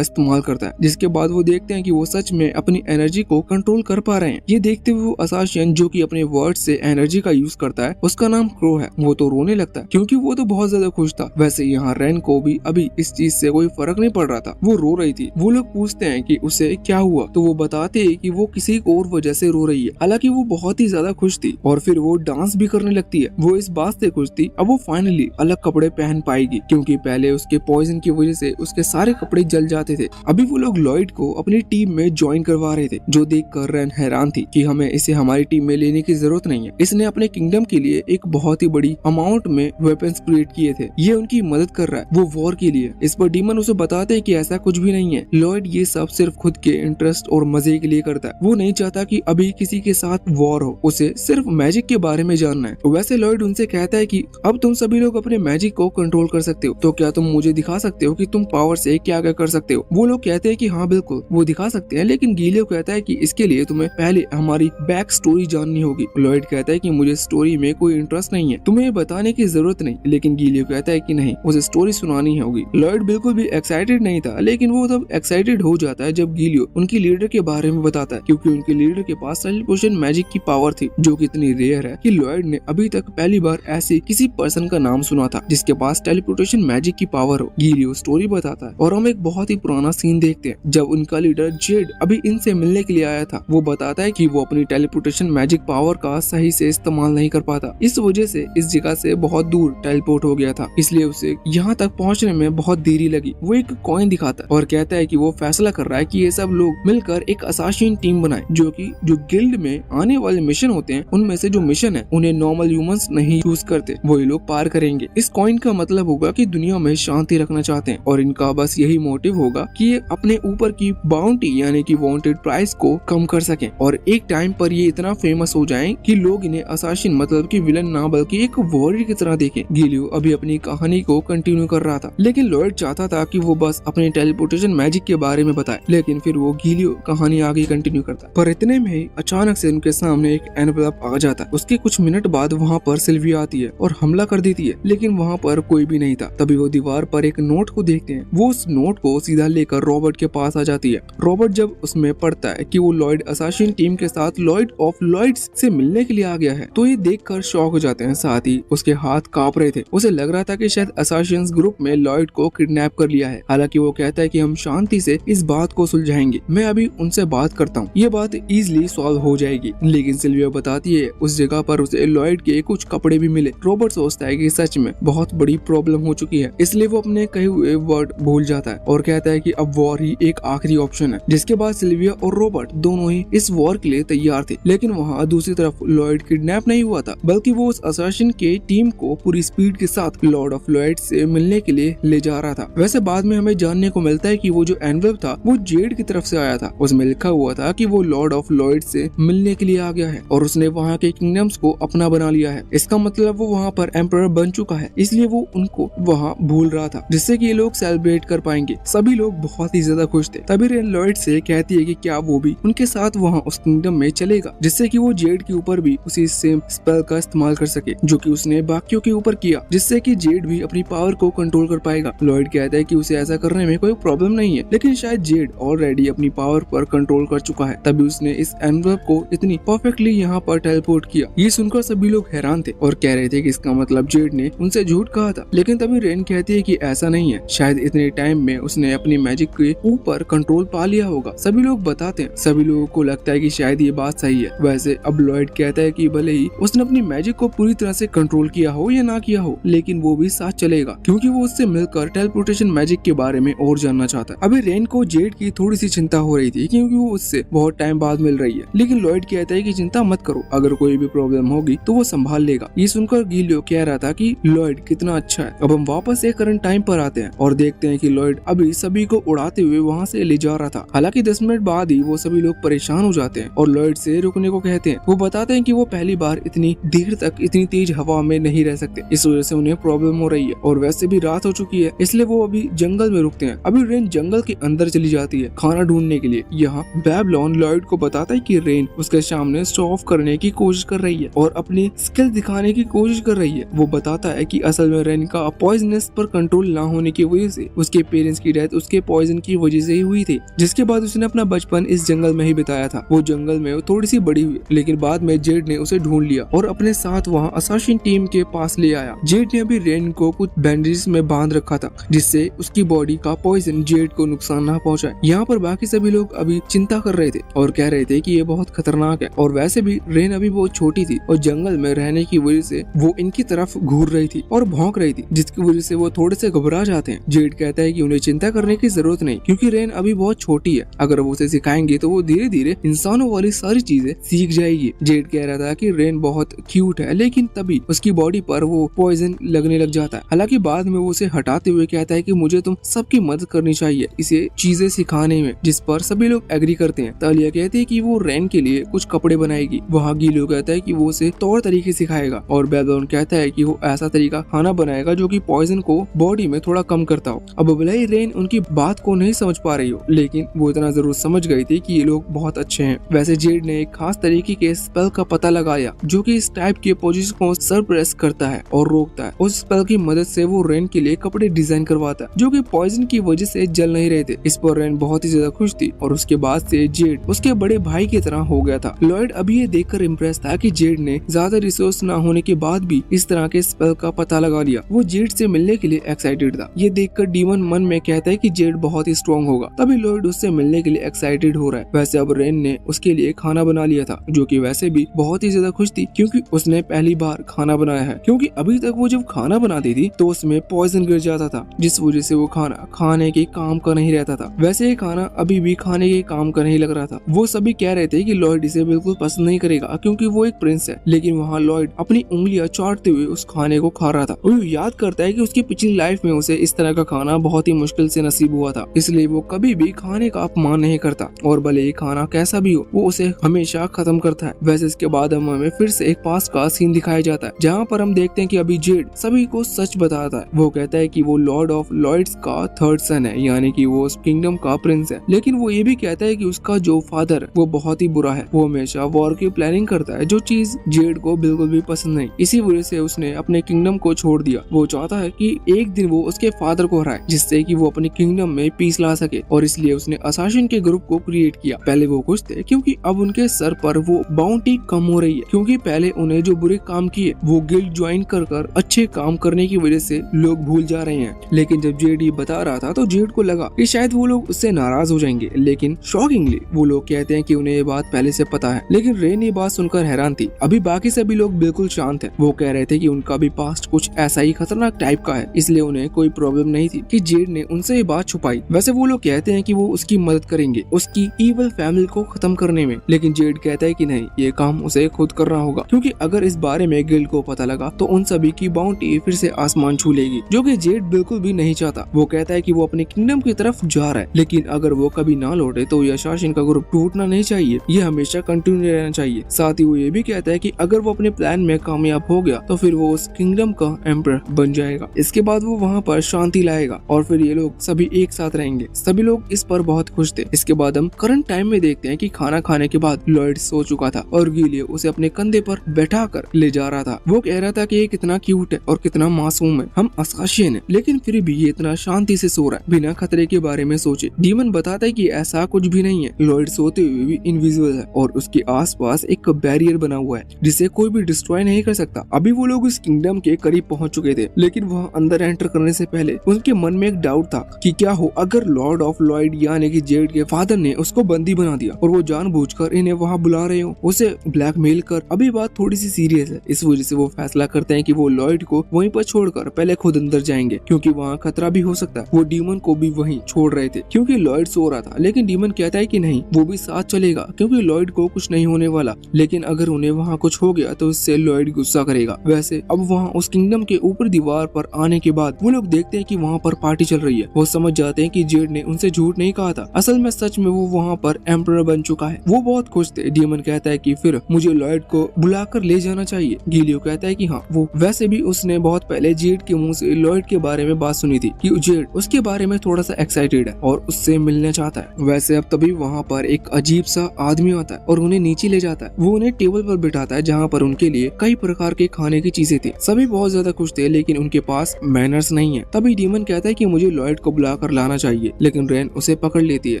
इस्तेमाल करता है, जिसके बाद वो देखते हैं कि वो सच में अपनी एनर्जी को कंट्रोल कर पा रहे हैं। ये देखते हुए वो असासिन, जो कि अपने वर्ड से एनर्जी का यूज करता है, उसका नाम क्रो है, वो तो रोने लगता है क्योंकि वो तो बहुत ज्यादा खुश था। वैसे यहाँ रैन को भी अभी इस चीज से कोई फर्क नहीं पड़ रहा था, वो रो रही थी। वो लोग पूछते हैं कि उसे क्या हुआ, तो वो बताते हैं कि वो किसी और वजह से रो रही है। हालांकि वो बहुत ही ज्यादा खुश थी और फिर वो डांस भी करने लगती है। वो इस बात से खुश थी अब वो फाइनली अलग कपड़े पहन पाएगी, क्योंकि पहले उसके पॉइजन की वजह से उसके सारे कपड़े जल जाते थे। अभी वो लोग लॉयड को अपनी टीम में ज्वाइन करवा रहे थे, जो देखकर रैन हैरान थी कि हमें इसे हमारी टीम में लेने की जरूरत नहीं है। इसने अपने किंगडम के लिए एक बहुत ही बड़ी अमाउंट में वेपन्स क्रिएट किए थे, ये उनकी मदद कर रहा है, वो वॉर के लिए। इस पर डीमन उसे बताते हैं कि ऐसा कुछ भी नहीं है। लॉयड ये सब सिर्फ खुद के इंटरेस्ट और मजे के लिए करता है। वो नहीं चाहता कि अभी किसी के साथ वॉर हो, उसे सिर्फ मैजिक के बारे में जानना है। वैसे लॉयड उनसे कहता है कि अब तुम सभी लोग अपने मैजिक को कंट्रोल कर सकते हो, तो क्या तुम मुझे दिखा सकते हो कि तुम पावर से क्या क्या कर सकते हो। वो लोग कहते हैं कि हाँ बिल्कुल वो दिखा सकते हैं, लेकिन गीलियो कहता है कि इसके लिए तुम्हें पहले हमारी बैक स्टोरी जाननी होगी। लॉयड कहता है कि मुझे स्टोरी में कोई इंटरेस्ट नहीं है, तुम्हें बताने की जरूरत नहीं। लेकिन गीलियो कहता है कि नहीं, उसे स्टोरी सुनानी होगी। लॉयड बिल्कुल भी एक्साइटेड नहीं था, लेकिन वो तब एक्साइटेड हो जाता है जब गीलियो उनकी लीडर के बारे में बताता है, क्योंकि उनके लीडर के पास टेलीपोर्टेशन मैजिक की पावर थी, जो कि इतनी रेयर है कि लॉयड ने अभी तक पहली बार ऐसे किसी पर्सन का नाम सुना था जिसके पास टेलीपोर्टेशन मैजिक की पावर हो। गीलियो स्टोरी बताता है और हम एक बहुत ही पुराना सीन देखते हैं जब उनका लीडर जेड अभी इनसे मिलने के लिए आया था। वो बताता है कि वो अपनी टेलीपोर्टेशन मैजिक पावर का सही से इस्तेमाल नहीं कर पाता, इस वजह से इस जगह से बहुत दूर टेलीपोर्ट हो गया था, इसलिए उसे यहाँ तक पहुँचने में बहुत देरी लगी। वो एक कॉइन दिखाता है और कहता है कि वो फैसला कर रहा है कि ये सब लोग मिलकर एक असासिन टीम बनाए, जो गिल्ड में आने वाले मिशन होते हैं उनमें से जो मिशन है उन्हें नॉर्मल ह्यूमंस नहीं चूज करते, वही लोग पार करेंगे। इस कॉइन का मतलब होगा कि दुनिया में शांति रखना चाहते हैं और इनका बस यही मोटिव होगा कि ये अपने ऊपर की बाउंटी यानी कि वांटेड प्राइस को कम कर सकें और एक टाइम पर ये इतना फेमस हो जाएं कि लोग इन्हें असासिन मतलब कि विलन ना बल्कि एक वॉरियर की तरह देखें। गिलियो अभी अपनी कहानी को कंटिन्यू कर रहा था, लेकिन लॉयड चाहता था कि वो बस अपने टेलीपोर्टेशन मैजिक के बारे में बताए, लेकिन फिर वो गिलियो कहानी आगे कंटिन्यू करता। पर इतने में ही अचानक से उनके सामने एक एनवेलप आ जाता है। उसके कुछ मिनट बाद वहाँ पर सिल्विया आती है और हमला कर देती है, लेकिन वहाँ पर कोई भी नहीं था। तभी वो दीवार पर एक नोट को देखते हैं। वो उस नोट को सीधा लेकर रॉबर्ट के पास आ जाती है। रॉबर्ट जब उसमें पढ़ता है कि वो लॉयड असासिन टीम के साथ लॉयड ऑफ लॉयड्स से मिलने के लिए आ गया है, तो ये देखकर शॉक हो जाते हैं। साथ ही उसके हाथ कांप रहे थे। उसे लग रहा था कि शायद असासिन्स ग्रुप में लॉयड को किडनैप कर लिया है। हालांकि वो कहता है कि हम शांति से इस बात को सुलझाएंगे, मैं अभी उनसे बात करता हूँ, ये बात इजीली सॉल्व हो जाएगी। लेकिन सिल्विया बताती है उस जगह पर उसे लॉयड के कुछ कपड़े भी मिले। रॉबर्ट सोचता है कि सच में बहुत बड़ी प्रॉब्लम हो चुकी है, इसलिए वो अपने कहे हुए वर्ड भूल जाता है और कहता है कि अब वॉर ही एक आखिरी ऑप्शन है। जिसके बाद सिल्विया और रॉबर्ट दोनों ही इस वॉर के लिए तैयार थे। लेकिन वहाँ दूसरी तरफ लॉयड किडनैप नहीं हुआ था, बल्कि वो उस असासिन के टीम को पूरी स्पीड के साथ लॉर्ड ऑफ लॉयड से मिलने के लिए ले जा रहा था। वैसे बाद में हमें जानने को मिलता है कि वो जो एनवेलप था वो जेड की तरफ से आया था। उसमें लिखा हुआ था कि वो लॉर्ड ऑफ लॉयड से मिलने के लिए आ गया है और उसने वहाँ के किंगडम्स को अपना बना लिया है। इसका मतलब वो वहाँ पर एम्परर बन चुका है, इसलिए वो उनको वहाँ भूल रहा था, जिससे कि ये लोग सेलिब्रेट कर पाएंगे। सभी लोग बहुत ही ज्यादा खुश थे। तभी रेन लॉयड से कहती है कि क्या वो भी उनके साथ वहाँ उस किंगडम में चलेगा, जिससे कि वो जेड के ऊपर भी उसी सेम स्पेल का इस्तेमाल कर सके जो कि उसने बाकियों के ऊपर किया, जिससे कि जेड भी अपनी पावर को कंट्रोल कर पाएगा। लॉयड कहता है कि उसे ऐसा करने में कोई प्रॉब्लम नहीं है, लेकिन शायद जेड ऑलरेडी अपनी पावर पर कंट्रोल कर चुका है, तभी उसने इस एनवेलप को इतनी परफेक्टली यहाँ पर टेलीपोर्ट किया। ये सुनकर सभी लोग हैरान थे और कह रहे थे कि इसका मतलब जेड ने उनसे झूठ कहा था। लेकिन तभी रेन कहती है कि ऐसा नहीं है, शायद इतने टाइम में उसने अपनी मैजिक के ऊपर कंट्रोल पा लिया होगा। सभी लोग बताते हैं, सभी लोगों को लगता है कि शायद ये बात सही है। वैसे अब लॉयड कहता है कि भले ही उसने अपनी मैजिक को पूरी तरह से कंट्रोल किया हो या ना किया हो, लेकिन वो भी साथ चलेगा, क्योंकि वो उससे मिलकर टेलीपोर्टेशन मैजिक के बारे में और जानना चाहता है। अभी रेन को जेड की थोड़ी सी चिंता हो रही थी, क्योंकि वो उससे बहुत टाइम बाद मिल रही है। लेकिन लॉयड कहता है कि चिंता मत करो, अगर कोई भी प्रॉब्लम होगी तो वो संभाल लेगा। ये सुनकर गिलियो कह रहा था कि लॉयड कितना अच्छा है। अब हम वापस एक करंट टाइम पर आते हैं और देखते हैं कि लॉयड अभी सभी को उड़ाते हुए वहाँ से ले जा रहा था। हालांकि 10 मिनट बाद ही वो सभी लोग परेशान हो जाते हैं और लॉयड से रुकने को कहते हैं। वो बताते हैं कि वो पहली बार इतनी देर तक इतनी तेज हवा में नहीं रह सकते, इस वजह से उन्हें प्रॉब्लम हो रही है और वैसे भी रात हो चुकी है, इसलिए वो अभी जंगल में रुकते हैं। अभी रेन जंगल के अंदर चली जाती है खाना ढूंढने के लिए। यहाँ बेबलॉन लॉयड को बताता है कि रेन उसके सामने शो ऑफ करने की कोशिश कर रही है और अपनी स्किल दिखाने की कोशिश कर रही है। वो बताता है कि असल में रेन का पॉइजनस पर कंट्रोल ना होने की वजह से उसके पेरेंट्स की डेथ उसके पॉइजन की वजह से ही हुई थी, जिसके बाद उसने अपना बचपन इस जंगल में ही बिताया था। वो जंगल में थोड़ी सी बड़ी हुई, लेकिन बाद में जेड ने उसे ढूंढ लिया और अपने साथ वहाँ असासिन टीम के पास ले आया। जेड ने अभी रेन को कुछ बैंडेजेस में बांध रखा था, जिससे उसकी बॉडी का पॉइजन जेड को नुकसान ना पहुंचाए। यहाँ पर बाकी सभी लोग अभी चिंता कर रहे थे और कह रहे थे कि ये बहुत खतरनाक है, और वैसे भी रेन अभी बहुत छोटी थी और जंगल में रहने की वजह से वो इनकी तरफ घूर रही थी और भौंक रही थी, जिसकी वजह से वो थोड़े से घबरा जाते हैं। जेड कहता है कि उन्हें चिंता करने की जरूरत नहीं, क्योंकि रेन अभी बहुत छोटी है, अगर वो उसे सिखाएंगे तो वो धीरे धीरे इंसानों वाली सारी चीजें सीख जाएगी। जेड कह रहा था कि रेन बहुत क्यूट है, लेकिन तभी उसकी बॉडी पर वो पॉइजन लगने लग जाता है। हालांकि बाद में वो उसे हटाते हुए कहता है कि मुझे तुम सबकी मदद करनी चाहिए इसे चीजें सिखाने में, जिस पर सभी लोग एग्री करते हैं। तालिया कहती है कि वो रेन के लिए कुछ कपड़े बनाएगी। वहाँ गिलियो कहता है कि वो उसे तौर तरीके सिखाएगा और बेबलॉन कहता है कि वो ऐसा तरीका खाना बनाएगा जो कि पॉइजन को बॉडी में थोड़ा कम करता हो। अब भले ही रेन उनकी बात को नहीं समझ पा रही हो, लेकिन वो इतना जरूर समझ गई थी कि ये लोग बहुत अच्छे हैं। वैसे जेड ने एक खास तरीके के स्पेल का पता लगाया जो कि इस टाइप के पोजीशन को सरप्रेस करता है और रोकता है। उस स्पेल की मदद से वो रेन के लिए कपड़े डिजाइन करवाता है जो कि पॉइजन की वजह से जल नहीं रहे थे। इस पर रेन बहुत ही ज्यादा खुश थी और उसके बाद से जेड उसके बड़े भाई की तरह हो गया था। लॉयड अभी ये देखकर इम्प्रेस था कि जेड ने ज्यादा रिसोर्स ना होने के बाद भी इस तरह के स्पेल का पता लगा लिया। वो जेड से मिलने के लिए एक्साइटेड था। ये देखकर डीमन मन में कहता है कि जेड बहुत ही स्ट्रॉन्ग होगा, तभी लॉयड उससे मिलने के लिए एक्साइटेड हो रहा है। वैसे अब रेन ने उसके लिए खाना बना लिया था, जो कि वैसे भी बहुत ही ज्यादा खुश थी क्योंकि उसने पहली बार खाना बनाया है। क्योंकि अभी तक वो जब खाना बनाती थी तो उसमें पॉइजन गिर जाता था, जिस वजह से वो खाना खाने के काम का नहीं रहता था। वैसे ये खाना अभी भी खाने के काम का नहीं लग रहा था। वो सभी कह रहे थे कि लॉयड इसे बिल्कुल पसंद नहीं करेगा क्योंकि वो एक प्रिंस है, लेकिन वहाँ लॉयड अपनी उंगलियां चाटते हुए उस खाने को खा रहा था। वो याद करता है कि उसकी पिछली लाइफ में उसे इस तरह का खाना बहुत ही मुश्किल से नसीब हुआ था। था, इसलिए वो कभी भी खाने का अपमान नहीं करता और भले ही खाना कैसा भी हो वो उसे हमेशा खत्म करता है। वैसे इसके बाद हमें फिर से एक पास्ट का सीन दिखाया जाता है जहाँ पर हम देखते हैं कि अभी जेड सभी को सच बताता है। वो कहता है कि वो लॉर्ड ऑफ लॉर्ड्स का थर्ड सन है, यानी कि वो उस किंगडम का प्रिंस है, लेकिन वो ये भी कहता है कि उसका जो फादर वो बहुत ही बुरा है, वो हमेशा वॉर की प्लानिंग करता है, जो चीज जेड को बिल्कुल भी पसंद नहीं। इसी वजह से उसने अपने किंगडम को छोड़ दिया। वो चाहता है कि एक दिन वो उसके फादर को हराए जिससे कि वो अपने किंगडम में पीस ला सके, और इसलिए उसने असासिन के ग्रुप को क्रिएट किया। पहले वो खुश थे क्योंकि अब उनके सर पर वो बाउंटी कम हो रही है, क्योंकि पहले उन्हें जो बुरे काम किए वो गिल्ड ज्वाइन कर अच्छे काम करने की वजह से लोग भूल जा रहे हैं। लेकिन जब जेड ये बता रहा था तो जेड को लगा कि शायद वो लोग उससे नाराज हो जाएंगे, लेकिन शॉकिंगली वो लोग कहते हैं कि उन्हें ये बात पहले से पता है। लेकिन रेन ये बात सुनकर हैरान थी। अभी बाकी सभी लोग बिल्कुल शांत हैं। वो कह रहे थे कि उनका भी पास्ट कुछ ऐसा ही खतरनाक टाइप का है, इसलिए उन्हें कोई प्रॉब्लम नहीं थी कि जेड ने उनसे ये बात छुपाई। वैसे वो लोग कहते हैं कि वो उसकी मदद करेंगे उसकी ईवल फैमिली को खत्म करने में, लेकिन जेड कहता है कि नहीं, ये काम उसे खुद करना होगा, क्योंकि अगर इस बारे में गिल्ड को पता लगा तो उन सभी की बाउंटी फिर से आसमान छू लेगी, जो कि जेड बिल्कुल भी नहीं चाहता। वो कहता है कि वो अपने किंगडम की तरफ जा रहा है, लेकिन अगर वो कभी ना लौटे तो यह शासन का ग्रुप टूटना नहीं चाहिए, ये हमेशा कंटिन्यू रहना चाहिए। साथ ही वो ये भी कहता है कि अगर वो अपने प्लान में कामयाब हो गया तो फिर वो उस किंगडम का एम्परर बन जाएगा। इसके बाद वो वहाँ पर शांति लाएगा और फिर ये लोग सभी एक साथ रहेंगे। सभी लोग इस पर बहुत खुश थे। इसके बाद हम करंट टाइम में देखते हैं कि खाना खाने के बाद लॉयड सो चुका था और गिलियो उसे अपने कंधे पर बैठा कर ले जा रहा था। वो कह रहा था कि ये कितना क्यूट है और कितना मासूम है, हम असासिन है, लेकिन फिर भी ये इतना शांति से सो रहा है बिना खतरे के बारे में सोचे। डीमन बताता है कि ऐसा कुछ भी नहीं है, लॉयड सोते हुए भी इनविजिबल है और उसके आसपास एक बैरियर बना हुआ है जिसे कोई भी डिस्ट्रॉय नहीं कर सकता। अभी वो लोग उस किंगडम के करीब पहुंच चुके थे, लेकिन वहाँ अंदर एंटर करने से पहले उनके मन में एक डाउट था कि क्या हो अगर लॉर्ड ऑफ लॉयड यानी कि जेड के फादर ने उसको बंदी बना दिया और वो जानबूझकर इन्हें वहाँ बुला रहे हो उसे ब्लैकमेल कर। अभी बात थोड़ी सी सीरियस है, इस वजह से वो फैसला करते हैं कि वो लॉयड को वहीं पर छोड़कर पहले खुद अंदर जाएंगे, क्योंकि वहाँ खतरा भी हो सकता है। वो डीमन को भी वहीं छोड़ रहे थे क्योंकि लॉयड सो रहा था, लेकिन डीमन कहता है कि नहीं, वो भी साथ चलेगा क्योंकि लॉयड को कुछ नहीं होने वाला, लेकिन अगर उन्हें वहाँ कुछ हो गया तो इससे लॉयड गुस्सा करेगा। वैसे अब वहाँ उस किंगडम के ऊपर दीवार पर आने के बाद वो लोग देखते हैं कि वहाँ पर पार्टी चल रही है। वो समझ जाते हैं कि जेड ने उनसे झूठ नहीं कहा था, असल में सच में वो वहाँ पर एम्परर बन चुका है। वो बहुत खुश थे। डीमन कहता है कि फिर मुझे लॉयड को बुलाकर ले जाना चाहिए। गिलियो कहता है कि हाँ, वो वैसे भी उसने बहुत पहले जेड के मुंह से लॉयड के बारे में बात सुनी थी कि जेड उसके बारे में थोड़ा सा एक्साइटेड है और उससे मिलना चाहता है। वैसे अब तभी वहाँ पर एक अजीब सा आदमी आता है और उन्हें नीचे ले जाता है। वो उन्हें टेबल पर बिठाता है जहाँ पर उनके लिए कई प्रकार के खाने की चीजें थी। सभी बहुत ज्यादा खुश थे, लेकिन उनके पास मैनर्स नहीं है। तभी डीमन कहता है कि मुझे लॉयड को बुलाकर लाना चाहिए, लेकिन रेन उसे पकड़ लेती है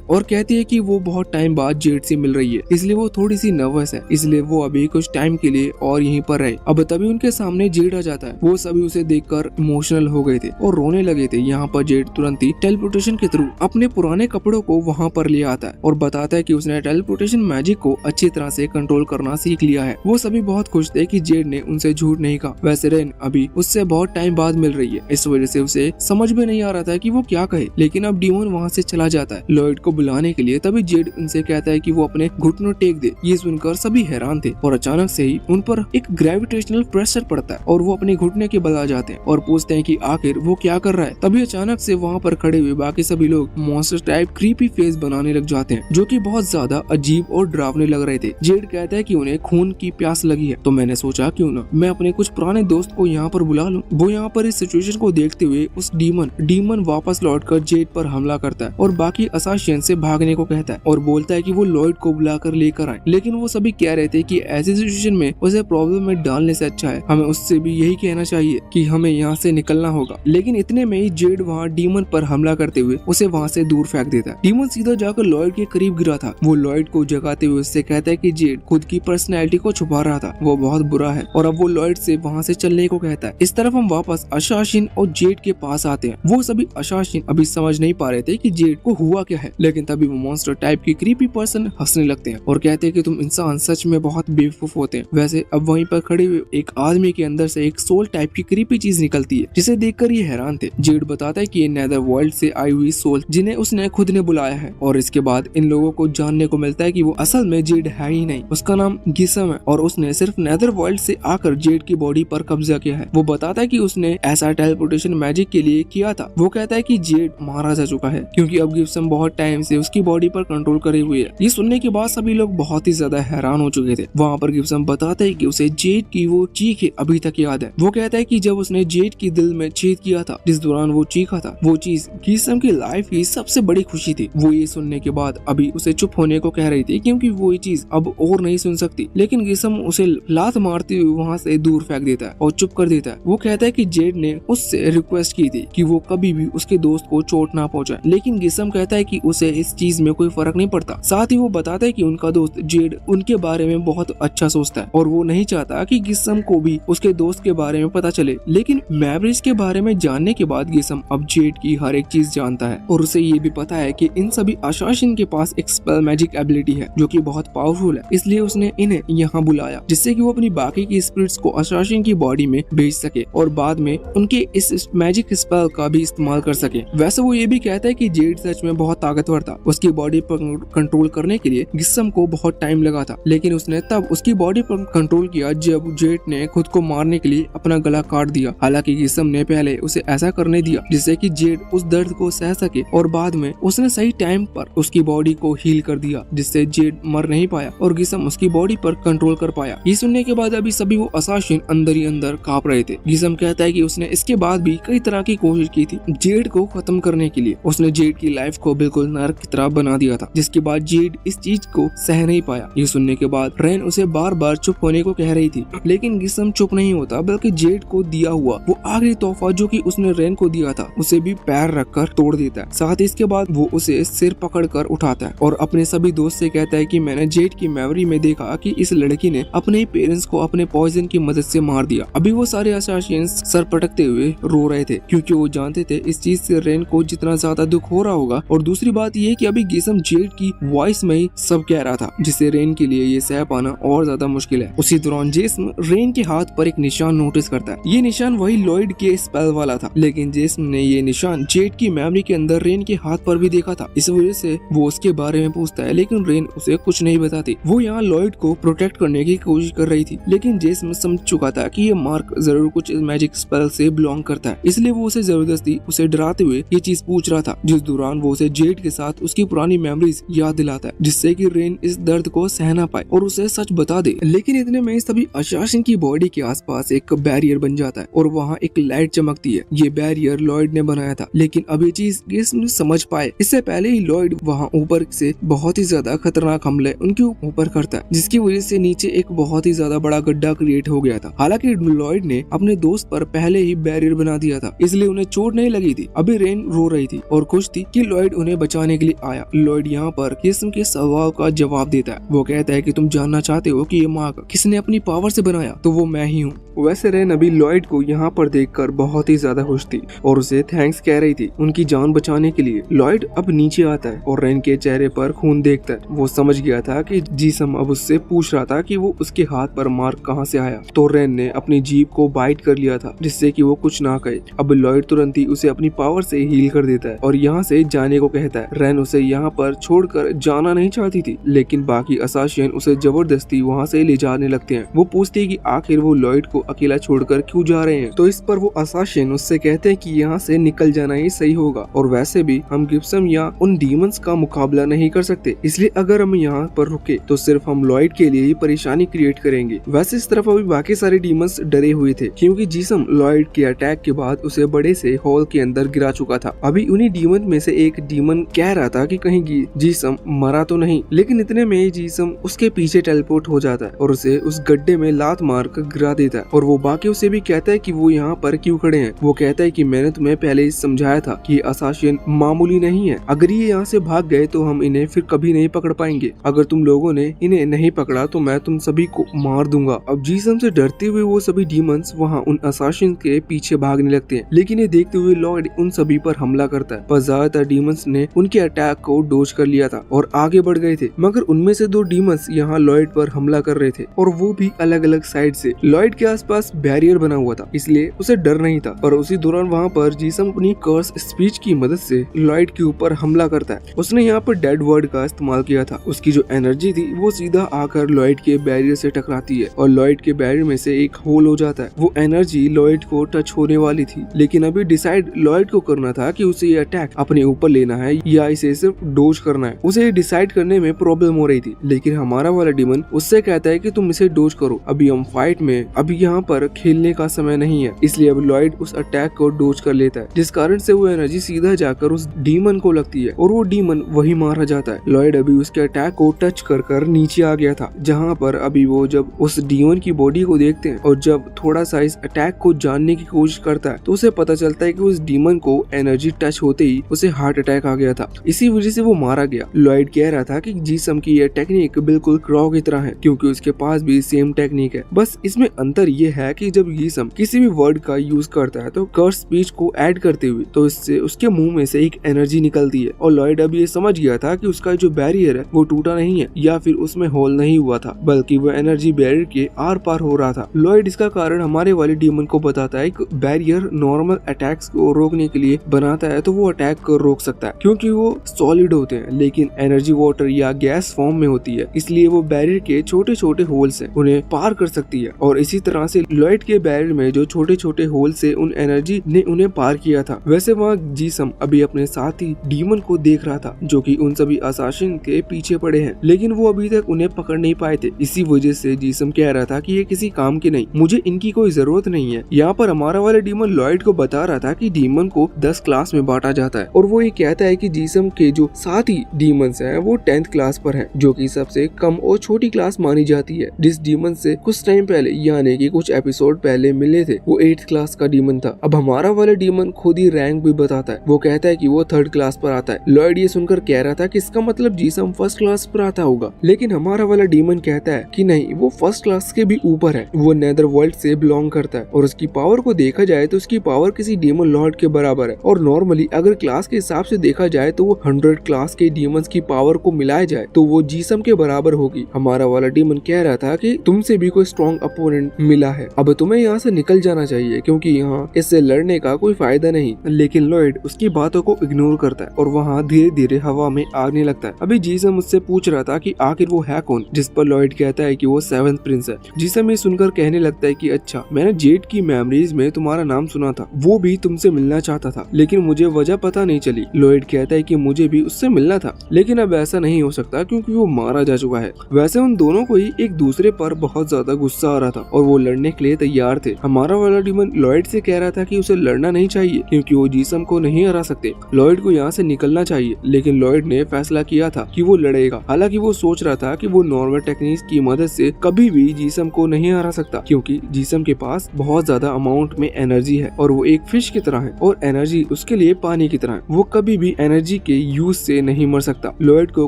और कहती है कि वो बहुत टाइम बाद जेड से मिल रही है, इसलिए वो थोड़ी सी नर्वस है, इसलिए वो अभी कुछ टाइम के लिए और यहीं पर रहे। अब तभी उनके सामने जेड आ जाता है। वो सभी उसे देखकर इमोशनल हो गए थे और रोने लगे थे। यहाँ पर जेड तुरंत ही टेलीपोर्टेशन के थ्रू अपने पुराने कपड़ों को वहाँ पर ले आता है और बताता है कि उसने टेलीपोर्टेशन मैजिक को अच्छी तरह से कंट्रोल करना सीख लिया है। वो सभी बहुत खुश थे कि जेड ने उनसे झूठ नहीं कहा। वैसे रेन अभी उससे बहुत टाइम बाद मिल रही है, इस वजह से उसे समझ में नहीं आ रहा था कि वो क्या कहे, लेकिन अब डीमन वहाँ से चला जाता है लॉयड को बुलाने के लिए। तभी जेड उनसे कहता है कि वो अपने घुटनों टेक दे। ये सुनकर सभी हैरान थे और अचानक से ही उन पर एक ग्रेविटेशनल प्रेशर पड़ता है और वो अपने घुटने के बल आ जाते हैं और पूछते हैं कि आखिर वो क्या कर रहा है। तभी अचानक से वहाँ पर खड़े हुए बाकी सभी लोग मॉन्स्टर टाइप क्रीपी फेस बनाने लग जाते हैं, जो कि बहुत ज्यादा अजीब और डरावने लग रहे थे। जेड कहता है कि उन्हें खून की प्यास लगी है, तो मैंने सोचा क्यों ना मैं अपने कुछ पुराने दोस्त को यहाँ पर बुला लूं। वो यहाँ पर इस सिचुएशन को देखते हुए उस डीमन वापस लौटकर जेड पर हमला करता है और बाकी असासिन से भागने को कहता है और बोलता है कि वो लॉयड को बुलाकर लेकर आए। लेकिन वो सभी कह रहे थे कि ऐसी सिचुएशन में उसे प्रॉब्लम में डालने से अच्छा है हमें उससे भी यही कहना चाहिए कि हमें यहाँ से निकलना होगा। लेकिन इतने में ही जेड वहाँ डीमन पर हमला करते हुए उसे वहाँ से दूर फेंक देता है। डीमन सीधा जाकर लॉयड के करीब गिरा था। वो लॉयड को जगाते हुए उससे कहता है कि जेड खुद की पर्सनैलिटी को छुपा रहा था, वो बहुत बुरा है, और अब वो लॉयड से वहाँ से चलने को कहता है। इस तरफ हम वापस असासिन और जेड के पास आते हैं। वो सभी असासिन अभी समझ नहीं पा रहे थे कि जेड को हुआ क्या है, लेकिन तभी वो मॉन्स्टर टाइप की क्रीपी पर्सन हंसने लगते हैं और कहते हैं कि तुम इंसान सच में बहुत बेवकूफ होते हैं। वैसे अब वहीं पर खड़े हुए एक आदमी के अंदर से एक सोल टाइप की क्रीपी चीज निकलती है, जिसे देखकर ये हैरान थे। जेड बताता है कि ये नेदर वर्ल्ड से आई हुई सोल जिन्हें उसने खुद ने बुलाया है, और इसके बाद इन लोगों को जानने को मिलता है कि वो असल में जेड है ही नहीं, उसका नाम गिसम है और उसने सिर्फ नेदर वर्ल्ड से आकर जेड की बॉडी पर कब्जा किया है। वो बताता है कि उसने ऐसा टेलीपोर्टेशन मैजिक के लिए किया था। वो कहता है कि जेड मारा जा चुका है, क्योंकि अब गिब्सन बहुत टाइम से उसकी बॉडी पर कंट्रोल करे हुए है। ये सुनने के बाद सभी लोग बहुत ही ज्यादा हैरान हो चुके थे। वहाँ पर गिब्सन बताता है कि उसे जेड की वो चीख अभी तक याद है। वो कहता है कि जब उसने जेड की दिल में छेद किया था, जिस दौरान वो चीखा था, वो चीज गिब्सन की लाइफ की सबसे बड़ी खुशी थी। वो ये सुनने के बाद अभी उसे चुप होने को कह रही थी, क्योंकि वो ये चीज अब और नहीं सुन सकती, लेकिन गिब्सन उसे लात मारते हुए वहाँ से दूर फेंक देता है और चुप कर देता है। वो कहता है कि जेड ने उससे रिक्वेस्ट की थी कि वो कभी भी उसके दोस्त को चोट ना पहुंचाए, लेकिन गिब्सन कहता है कि उसे इस चीज में कोई फर्क नहीं पड़ता। साथ ही वो बताता है कि उनका दोस्त जेड उनके बारे में बहुत अच्छा सोचता है और वो नहीं चाहता कि गिब्सन को भी उसके दोस्त के बारे में पता चले। लेकिन मैवरिक्स के बारे में जानने के बाद गिब्सन अब जेड की हर एक चीज जानता है और उसे ये भी पता है कि इन सभी असासिन के पास एक स्पेल मैजिक एबिलिटी है जो कि बहुत पावरफुल है। इसलिए उसने इन्हें यहाँ बुलाया, जिससे कि वो अपनी बाकी की स्पिरिट्स को असासिन की बॉडी में भेज सके और बाद में उनके इस मैजिक स्पेल का भी इस्तेमाल कर सके। वैसे वो ये भी कहता है कि जेड सच में बहुत ताकतवर था। उसकी बॉडी पर कंट्रोल करने के लिए गिब्सन को बहुत टाइम लगा था, लेकिन उसने तब उसकी बॉडी पर कंट्रोल किया जब जेड ने खुद को मारने के लिए अपना गला काट दिया। हालांकि गिब्सन ने पहले उसे ऐसा करने दिया जिससे कि जेड उस दर्द को सह सके और बाद में उसने सही टाइम पर उसकी बॉडी को हील कर दिया, जिससे जेड मर नहीं पाया और गिब्सन उसकी बॉडी पर कंट्रोल कर पाया। ये सुनने के बाद अभी सभी वो असासिन अंदर ही अंदर कांप रहे थे। गिब्सन कहता है कि उसने इसके बाद भी कई तरह की कोशिश की थी जेड को खत्म करने के लिए। उसने जेड की लाइफ को बिल्कुल नरक की तरह बना दिया था, जिसके बाद जेड इस चीज को सह नहीं पाया। ये सुनने के बाद रेन उसे बार बार चुप होने को कह रही थी, लेकिन गिब्सन चुप नहीं होता, बल्कि जेड को दिया हुआ वो आखिरी तोहफा जो कि उसने रेन को दिया था उसे भी पैर रखकर तोड़ देता है। साथ ही इसके बाद वो उसे सिर पकड़कर उठाता है और अपने सभी दोस्त से कहता है कि मैंने जेड की मेमोरी में देखा कि इस लड़की ने अपने ही पेरेंट्स को अपने पॉइजन की मदद से मार दिया। अभी वो सारे असासिन्स सर पटकते हुए रो रहे थे, क्योंकि वो जानते थे इस चीज से रेन को जितना ज्यादा दुख हो रहा होगा। और दूसरी बात ये कि अभी गिब्सन जेड की वॉइस में ही सब कह रहा था, जिससे रेन के लिए ये सह पाना और ज्यादा मुश्किल है। उसी दौरान जेसन रेन के हाथ पर एक निशान नोटिस करता है। ये निशान वही लॉयड के स्पेल वाला था, लेकिन जेसन ने ये निशान जेड की मेमोरी के अंदर रेन के हाथ पर भी देखा था। इस वजह से वो उसके बारे में पूछता है, लेकिन रेन उसे कुछ नहीं बताती। वो यहाँ लॉयड को प्रोटेक्ट करने की कोशिश कर रही थी, लेकिन जेसन समझ चुका था कि ये मार्क जरूर कुछ मैजिक स्पेल से बिलोंग करता है, इसलिए वो उसे जबरदस्ती उसे डराते हुए ये चीज पूछ रहा था, जिस दौरान वो उसे जेड के साथ उसकी पुरानी मेमोरीज याद दिलाता है, जिससे कि रेन इस दर्द को सह ना पाए और उसे सच बता दे। लेकिन इतने में सभी असासिन की बॉडी के आसपास एक बैरियर बन जाता है और वहाँ एक लाइट चमकती है। ये बैरियर लॉयड ने बनाया था, लेकिन अब ये चीज गिब्सन समझ पाए इससे पहले ही लॉयड वहाँ ऊपर से बहुत ही ज्यादा खतरनाक हमले उनके ऊपर करता है, जिसकी वजह से नीचे एक बहुत ही ज्यादा बड़ा गड्ढा क्रिएट हो गया था। हालांकि लॉयड ने अपने दोस्त पर पहले ही बैरियर बना दिया था, इसलिए उन्हें चोट नहीं लगी थी। अभी रेन रो रही थी और खुश थी कि लॉयड उन्हें बचाने के लिए आया। लॉयड यहाँ पर गिब्सन के सवाल का जवाब देता है। वो कहता है कि तुम जानना चाहते हो कि ये मार्क किसने अपनी पावर से बनाया, तो वो मैं ही हूँ। वैसे रेन अभी लॉयड को यहाँ पर देखकर बहुत ही ज्यादा खुश थी और उसे थैंक्स कह रही थी उनकी जान बचाने के लिए। लॉयड अब नीचे आता है और रेन के चेहरे पर खून देखता है। वो समझ गया था कि जिसम अब उससे पूछ रहा था कि वो उसके हाथ पर मार्क कहाँ से आया, तो रेन ने अपनी जीभ को बाइट कर लिया था, जिससे कि वो कुछ ना कहे। अब लॉयड तुरंत ही उसे अपनी पावर से हील कर देता है और यहाँ से जाने को कहता है। रेन उसे यहाँ पर छोड़कर जाना नहीं चाहती थी, लेकिन बाकी असासिन उसे जबरदस्ती वहाँ से ले जाने लगते हैं। वो पूछती है कि आखिर वो लॉयड को अकेला छोड़कर क्यों जा रहे हैं, तो इस पर वो असासिन उससे कहते हैं कि यहाँ से निकल जाना ही सही होगा और वैसे भी हम गिब्सन या उन डीमंस का मुकाबला नहीं कर सकते, इसलिए अगर हम यहाँ पर रुके तो सिर्फ हम लॉयड के लिए ही परेशानी क्रिएट करेंगे। वैसे इस तरफ अभी बाकी सारे डीमंस डरे हुए थे, क्योंकि जिसम लॉयड के अटैक के बाद उसे बड़े से हॉल के अंदर गिरा चुका था। अभी उन्हीं डीमन में से एक डीमन कह रहा था कि कहीं जिसम मरा तो नहीं, लेकिन इतने में जिसम उसके पीछे टेलीपोर्ट हो जाता है और उसे उस गड्ढे में लात मार कर गिरा देता है। और वो बाकी उसे भी कहता है कि वो यहाँ पर क्यों खड़े हैं। वो कहता है कि मैंने तुम्हें पहले ही समझाया था कि असासिन मामूली नहीं है, अगर ये यहाँ से भाग गए तो हम इन्हें फिर कभी नहीं पकड़ पाएंगे। अगर तुम लोगों ने इन्हें नहीं पकड़ा तो मैं तुम सभी को मार दूंगा। अब जिसम से डरते हुए वो सभी डीमंस वहाँ उन असासिन के पीछे भागने लगते हैं, लेकिन ये देखते हुए लॉर्ड उन सभी पर हमला करता है। पर ज्यादातर डीमंस ने उनके अटैक को डोज कर लिया था और आगे बढ़ गए थे, मगर उनमें से 2 डीमंस यहाँ लॉयड पर हमला कर रहे थे और वो भी अलग अलग साइड से। लॉयड के आसपास बैरियर बना हुआ था, इसलिए उसे डर नहीं था। पर उसी दौरान वहाँ पर जिसम अपनी कर्स स्पीच की मदद से लॉयड के ऊपर हमला करता है। उसने यहाँ पर डेड वर्ड का इस्तेमाल किया था। उसकी जो एनर्जी थी वो सीधा आकर लॉयड के बैरियर से टकराती है और लॉयड के बैरियर में से एक होल हो जाता है। वो एनर्जी लॉयड को टच होने वाली थी, लेकिन अभी डिसाइड लॉयड को करना था कि उसे ये अटैक अपने ऊपर लेना है या इसे सिर्फ डोज करना है। उसे डिसाइड करने में प्रॉब्लम हो रही थी, लेकिन हमारा वाला डीमन उससे कहता है कि तुम इसे डोज करो, अभी हम फाइट में, अभी यहाँ पर खेलने का समय नहीं है। इसलिए अब लॉयड उस अटैक को डोज कर लेता है, जिस कारण से वो एनर्जी सीधा जाकर उस डीमन को लगती है और वो डीमन वही मारा जाता है। लॉयड अभी उसके अटैक को टच कर नीचे आ गया था, जहाँ पर अभी वो जब उस डीमन की बॉडी को देखते हैं और जब थोड़ा सा इस अटैक को जानने की कोशिश करता है तो उसे पता चलता है कि उस डीमन को एनर्जी टच होते ही उसे हार्ट अटैक आ गया था, इसी वजह से वो मारा गया। लॉयड कह रहा था कि जीसम की यह टेक्निक बिल्कुल क्रॉ की तरह है, क्योंकि उसके पास भी सेम टेक्निक है, बस इसमें अंतर ये है कि जब जीसम किसी भी वर्ड का यूज करता है तो कर्स स्पीच को ऐड करते हुए तो इससे उसके मुंह में से एक एनर्जी निकलती है। और लॉयड अब ये समझ गया था कि उसका जो बैरियर है वो टूटा नहीं है या फिर उसमें होल नहीं हुआ था, बल्कि वो एनर्जी बैरियर के आर पार हो रहा था। लॉयड इसका कारण हमारे वाले डीमन को बताता है कि बैरियर नॉर्मल अटैक्स को रोकने के लिए बनाता है, तो वो अटैक को रोक सकता है क्योंकि वो सॉलिड होते हैं, लेकिन एनर्जी वाटर या गैस फॉर्म में होती है, इसलिए वो बैरियर के छोटे छोटे होल्स हैं उन्हें पार कर सकती है। और इसी तरह से लॉयड के बैरियर में जो छोटे छोटे होल से उन एनर्जी ने उन्हें पार किया था। वैसे वहाँ जीसम अभी अपने साथी डीमन को देख रहा था जो कि उन सभी असासिन के पीछे पड़े हैं, लेकिन वो अभी तक उन्हें पकड़ नहीं पाए थे। इसी वजह से जीसम कह रहा था कि ये किसी काम के नहीं, मुझे इनकी कोई जरूरत नहीं है। यहाँ पर हमारा वाला डीमन लॉयड को बता रहा था कि डीमन को 10 क्लास में बांटा जाता है और वो ये कहता है कि जीसम के जो साथी डीमंस हैं वो 10th क्लास पर हैं, जो कि सबसे कम और छोटी क्लास मानी जाती है। जिस डीमन से कुछ टाइम पहले यानी कि कुछ एपिसोड पहले मिले थे वो 8th क्लास का डीमन था। अब हमारा वाला डीमन खुद ही रैंक भी बताता है, वो कहता है कि वो 3rd क्लास पर आता है। लॉयड ये सुनकर कह रहा था कि इसका मतलब जीसम 1st क्लास पर आता होगा, लेकिन हमारा वाला डीमन कहता है कि नहीं, वो 1st क्लास के भी ऊपर है, वो नेदर वर्ल्ड से बिलोंग करता है और उसकी पावर को देखा जाए तो उसकी पावर किसी डीमन लॉर्ड के बराबर है। और नॉर्मली अगर क्लास के हिसाब से देखा जाए तो वो 100 क्लास के डीमंस की पावर को मिलाया जाए तो वो जीसम के बराबर होगी। हमारा वाला डीमन कह रहा था कि तुमसे भी कोई स्ट्रॉन्ग अपोनेंट मिला है, अब तुम्हें यहाँ से निकल जाना चाहिए क्योंकि यहाँ इससे लड़ने का कोई फायदा नहीं। लेकिन लॉयड उसकी बातों को इग्नोर करता है और वहाँ धीरे धीरे हवा में आगने लगता है। अभी जीसम उससे पूछ रहा था कि आखिर वो है कौन, जिस पर लॉयड कहता है कि वो 7th प्रिंस है। जीसम ये सुनकर कहने लगता है कि अच्छा, मैंने जेड की मेमोरीज में तुम्हारा नाम सुना था, वो भी तुमसे मिलना चाहता था, लेकिन मुझे वजह पता नहीं चली। लॉयड कहता है कि मुझे भी उससे मिलना था, लेकिन अब ऐसा नहीं हो सकता क्योंकि वो मारा जा चुका है। वैसे उन दोनों को ही एक दूसरे पर बहुत ज्यादा गुस्सा आ रहा था और वो लड़ने के लिए तैयार थे। हमारा वाला डीमन लॉयड से कह रहा था कि उसे लड़ना नहीं चाहिए क्योंकि वो जीसम को नहीं हरा सकते, लॉयड को यहाँ से निकलना चाहिए। लेकिन लॉयड ने फैसला किया था कि वो लड़ेगा। हालांकि वो सोच रहा था कि वो नॉर्मल टेक्निक्स की मदद से कभी भी जीसम को नहीं हरा सकता क्योंकि जीसम के पास बहुत ज्यादा अमाउंट में एनर्जी है और वो एक फिश की तरह है और एनर्जी उसके लिए पानी की तरह है, वो कभी भी एनर्जी के यूज से नहीं मर सकता। लॉयड को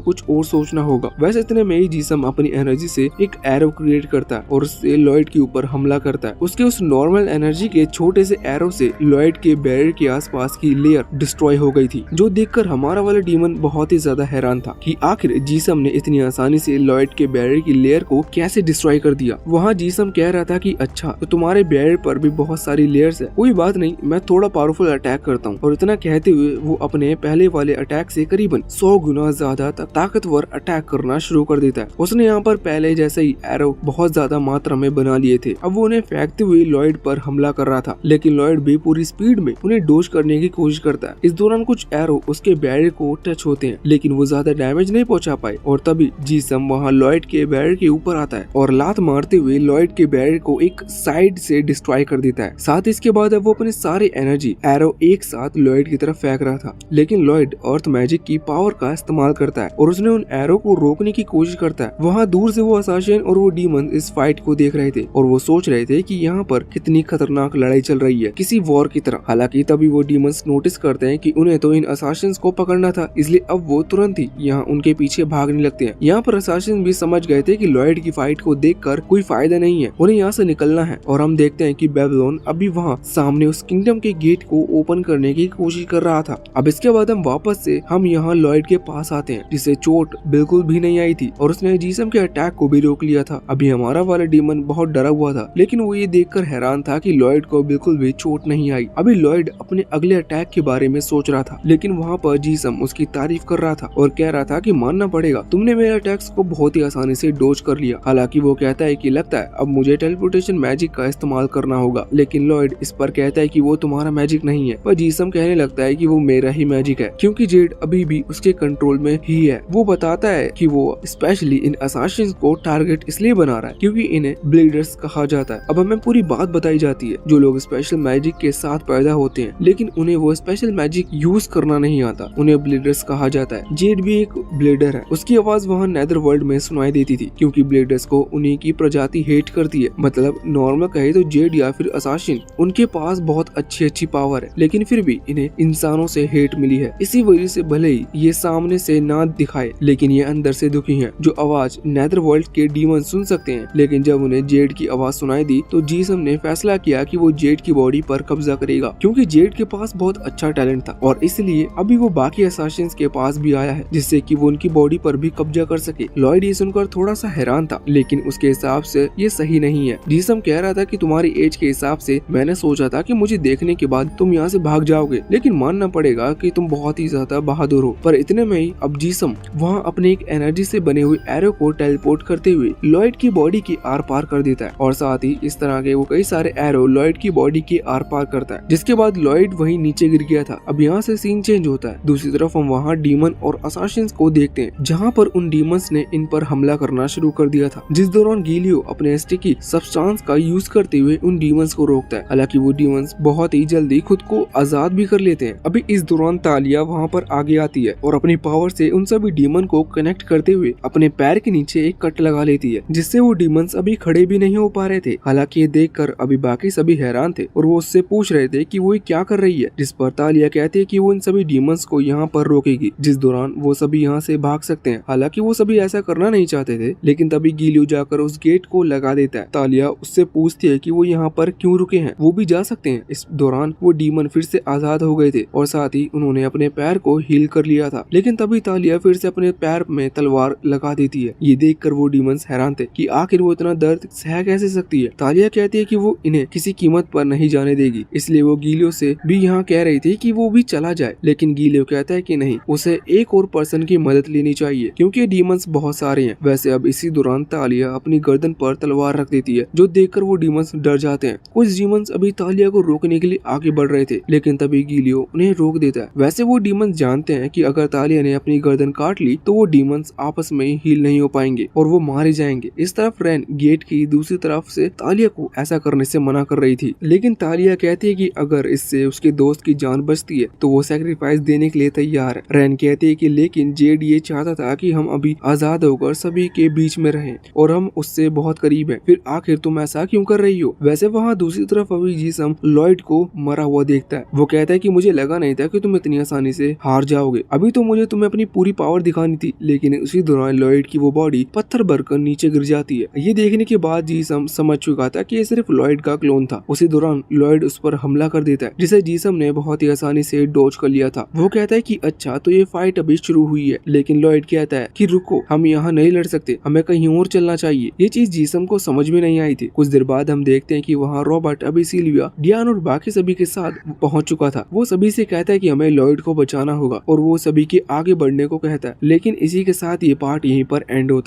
कुछ और सोचना होगा। वैसे इतने में ही जीसम अपनी एनर्जी से एक एरो क्रिएट करता है और उससे लॉयड के ऊपर हमला करता है। उसके उस नॉर्मल एनर्जी के छोटे से एरो से लॉयड के बैरियर के आसपास की लेयर डिस्ट्रॉय हो गई थी, जो देखकर हमारा वाला डीमन बहुत ही ज्यादा हैरान था कि आखिर जीसम ने इतनी आसानी से लॉयड के बैरियर की लेयर को कैसे डिस्ट्रॉय कर दिया। वहाँ जीसम कह रहा था कि अच्छा, तो तुम्हारे बैरियर पर भी बहुत सारी लेयर्स है, कोई बात नहीं, मैं थोड़ा पावरफुल अटैक करता हूँ। और इतना कहते हुए वो अपने पहले वाले अटैक से करीबन 100 गुना ज्यादा ताकतवर अटैक करना शुरू कर देता है। उसने यहाँ पर पहले जैसे ही एरो बहुत ज्यादा मात्रा में बना लिए थे, अब वो उन्हें फेंकते हुए लॉयड पर हमला कर रहा था, लेकिन लॉयड भी पूरी स्पीड में उन्हें डोज करने की कोशिश करता है। इस दौरान कुछ एरो उसके बैरियर को टच होते हैं, लेकिन वो ज्यादा डैमेज नहीं पहुंचा पाए और तभी जीसम वहाँ लॉयड के बैरियर के ऊपर आता है और लात मारते हुए लॉयड के बैरियर को एक साइड से डिस्ट्रॉय कर देता है। साथ इसके बाद अब वो अपने सारे एनर्जी एरो एक साथ लॉयड की तरफ फेंक रहा था, लेकिन लॉयड अर्थ मैजिक की पावर का इस्तेमाल करता है और उसने उन एरो को रोकने की कोशिश करता है। वहाँ दूर से वो असासिन और वो डीमन इस फाइट को देख रहे थे और वो सोच रहे थे कि यहाँ पर कितनी खतरनाक लड़ाई चल रही है, किसी वॉर की तरह। हालांकि तभी वो डीमंस नोटिस करते हैं कि उन्हें तो इन असासिन्स को पकड़ना था, इसलिए अब वो तुरंत ही यहाँ उनके पीछे भागने लगते हैं। यहाँ पर असासिन भी समझ गए थे कि लॉयड की फाइट को देखकर कोई फायदा नहीं है, उन्हें यहाँ से निकलना है। और हम देखते हैं कि बेबीलोन अभी वहाँ सामने उस किंगडम के गेट को ओपन करने की कोशिश कर रहा था। अब इसके बाद हम यहाँ लॉयड के पास आते हैं, जिसे चोट बिल्कुल भी नहीं आई थी और उसने जीसम के अटैक को भी रोक लिया था। अभी हमारा वाला डीमन बहुत डरा हुआ था, लेकिन वो ये देखकर हैरान था कि लॉयड को बिल्कुल भी चोट नहीं आई। अभी लॉयड अपने अगले अटैक के बारे में सोच रहा था, लेकिन वहाँ पर जीसम उसकी तारीफ कर रहा था और कह रहा था कि मानना पड़ेगा, तुमने मेरे अटैक्स को बहुत ही आसानी से डोज कर लिया। हालांकि वो कहता है कि लगता है अब मुझे टेलीपोर्टेशन मैजिक का इस्तेमाल करना होगा, लेकिन लॉयड इस पर कहता है कि वो तुम्हारा मैजिक नहीं है। पर जीसम कहने कहने लगता है कि वो मेरा ही मैजिक है, क्योंकि जेड अभी भी उसके कंट्रोल में ही है। वो बताता है कि वो स्पेशली इन असासिन्स को टारगेट इसलिए बना रहा है क्योंकि इन्हें ब्लीडर्स कहा जाता है। अब हमें पूरी बात बताई जाती है, जो लोग स्पेशल मैजिक के साथ पैदा होते हैं लेकिन उन्हें वो स्पेशल मैजिक यूज करना नहीं आता, उन्हें ब्लीडर्स कहा जाता है। जेड भी एक ब्लीडर है। उसकी आवाज वहाँ नेदर वर्ल्ड में सुनाई देती थी क्योंकि ब्लीडर्स को उन्हीं की प्रजाति हेट करती है। मतलब नॉर्मल कहे तो जेड या फिर असासिन, उनके पास बहुत अच्छी पावर है लेकिन फिर भी इन्हें इंसानों से हेट मिली है। इसी वजह से भले ही ये सामने से ना दिखाए लेकिन ये अंदर से दुखी हैं। जो आवाज नेदर वर्ल्ड के डीमन सुन सकते हैं, लेकिन जब उन्हें जेड की आवाज सुनाई दी तो जीसम ने फैसला किया कि वो जेड की बॉडी पर कब्जा करेगा क्योंकि जेड के पास बहुत अच्छा टैलेंट था और इसलिए अभी वो बाकी असासिन्स के पास भी आया है जिससे कि वो उनकी बॉडी पर भी कब्जा कर सके। लॉयड ये सुनकर थोड़ा सा हैरान था लेकिन उसके हिसाब से ये सही नहीं है। जीसम कह रहा था कि तुम्हारी एज के हिसाब से मैंने सोचा था कि मुझे देखने के बाद तुम यहाँ से भाग जाओगे, लेकिन मानना पड़ेगा कि तुम बहुत ही ज्यादा बहादुर हो। पर इतने में ही अब जीसम वहाँ अपने एक एनर्जी से बने हुए एरो को टेलीपोर्ट करते हुए लॉयड की बॉडी की आर पार कर देता है और साथ ही इस तरह के वो कई सारे एरो लॉयड की बॉडी की आर पार करता है, जिसके बाद लॉयड वहीं नीचे गिर गया था। अब यहाँ से सीन चेंज होता है। दूसरी तरफ हम वहाँ डीमन और असासिन्स को देखते हैं जहाँ पर उन डीमंस ने इन पर हमला करना शुरू कर दिया था, जिस दौरान गीलियो अपने स्टिकी सब्सटेंस का यूज करते हुए उन डीमंस को रोकता है। हालांकि वो डीमंस बहुत ही जल्दी खुद को आजाद भी कर लेते हैं। अभी इस दौरान तालिया वहाँ पर आगे आती है और अपनी पावर से उन सभी डीमन को कनेक्ट करते हुए अपने पैर के नीचे एक कट लगा लेती है, जिससे वो डीमंस अभी खड़े भी नहीं हो पा रहे थे। हालांकि ये देखकर अभी बाकी सभी हैरान थे और वो उससे पूछ रहे थे कि वो क्या कर रही है, जिस पर तालिया कहती है कि वो इन सभी डीमंस को यहाँ पर रोकेगी, जिस दौरान वो सभी यहाँ से भाग सकते हैं। हालांकि वो सभी ऐसा करना नहीं चाहते थे लेकिन तभी गीलियो जाकर उस गेट को लगा देता है। तालिया उससे पूछती है कि वो यहाँ पर क्यों रुके हैं, वो भी जा सकते हैं। इस दौरान वो डीमन फिर से आजाद हो गए थे और साथ ही उन्होंने अपने पैर को हील कर लिया था, लेकिन तभी तालिया फिर से अपने पैर में तलवार लगा देती है। ये देखकर वो डीमंस हैरान थे कि आखिर वो इतना दर्द सह कैसे सकती है। तालिया कहती है कि वो इन्हें किसी कीमत पर नहीं जाने देगी, इसलिए वो गीलियो से भी यहाँ कह रही थी कि वो भी चला जाए, लेकिन गीलियो कहता है कि नहीं, उसे एक और पर्सन की मदद लेनी चाहिए क्योंकि डीमंस बहुत सारे हैं। वैसे अब इसी दौरान तालिया अपनी गर्दन पर तलवार रख देती है, जो देखकर वो डीमंस डर जाते हैं। कुछ डीमंस अभी तालिया को रोकने के लिए आगे बढ़ रहे थे लेकिन तभी गीलियो उन्हें रोक देता है। वैसे वो डीमंस जानते हैं कि अगर तालिया ने अपनी गर्दन काट ली तो वो डीमंस आपस में हील नहीं हो पाएंगे और वो मारे जाएंगे। इस तरफ रैन गेट की दूसरी तरफ से तालिया को ऐसा करने से मना कर रही थी, लेकिन तालिया कहती है कि अगर इससे उसके दोस्त की जान बचती है तो वो सैक्रिफाइस देने के लिए तैयार है। रैन कहती है कि लेकिन जेड ये चाहता था कि हम अभी आजाद होकर सभी के बीच में रहें और हम उससे बहुत करीब हैं, फिर आखिर तुम ऐसा क्यों कर रही हो। वैसे वहाँ दूसरी तरफ अभी जीसम लॉयड को मरा हुआ देखता है। वो कहता है कि मुझे लगा नहीं था कि तुम इतनी आसानी से हार जाओगे, अभी तो मुझे तुम्हें अपनी पूरी पावर दिखानी थी। लेकिन उसी दौरान लॉयड की वो बॉडी पत्थर भरकर नीचे गिर जाती है। ये देखने के बाद जीसम समझ चुका था कि ये सिर्फ लॉयड का क्लोन था। उसी दौरान लॉयड उस पर हमला कर देता है, जिसे जीसम ने बहुत ही आसानी से डॉज कर लिया था। वो कहता है कि अच्छा तो ये फाइट अभी शुरू हुई है, लेकिन लॉयड कहता है कि रुको, हम यहाँ नहीं लड़ सकते, हमें कहीं और चलना चाहिए। ये चीज जीसम को समझ में नहीं आई थी। कुछ देर बाद हम देखते हैं कि वहाँ रॉबर्ट अभी सिल्विया, डियान और बाकी सभी के साथ पहुंच चुका था। वो सभी से कहता है कि हमें लॉयड को बचाना होगा और वो सभी के आगे बढ़ने को कहता है। लेकिन इसी के साथ ये पार्ट यहीं पर एंड होता है।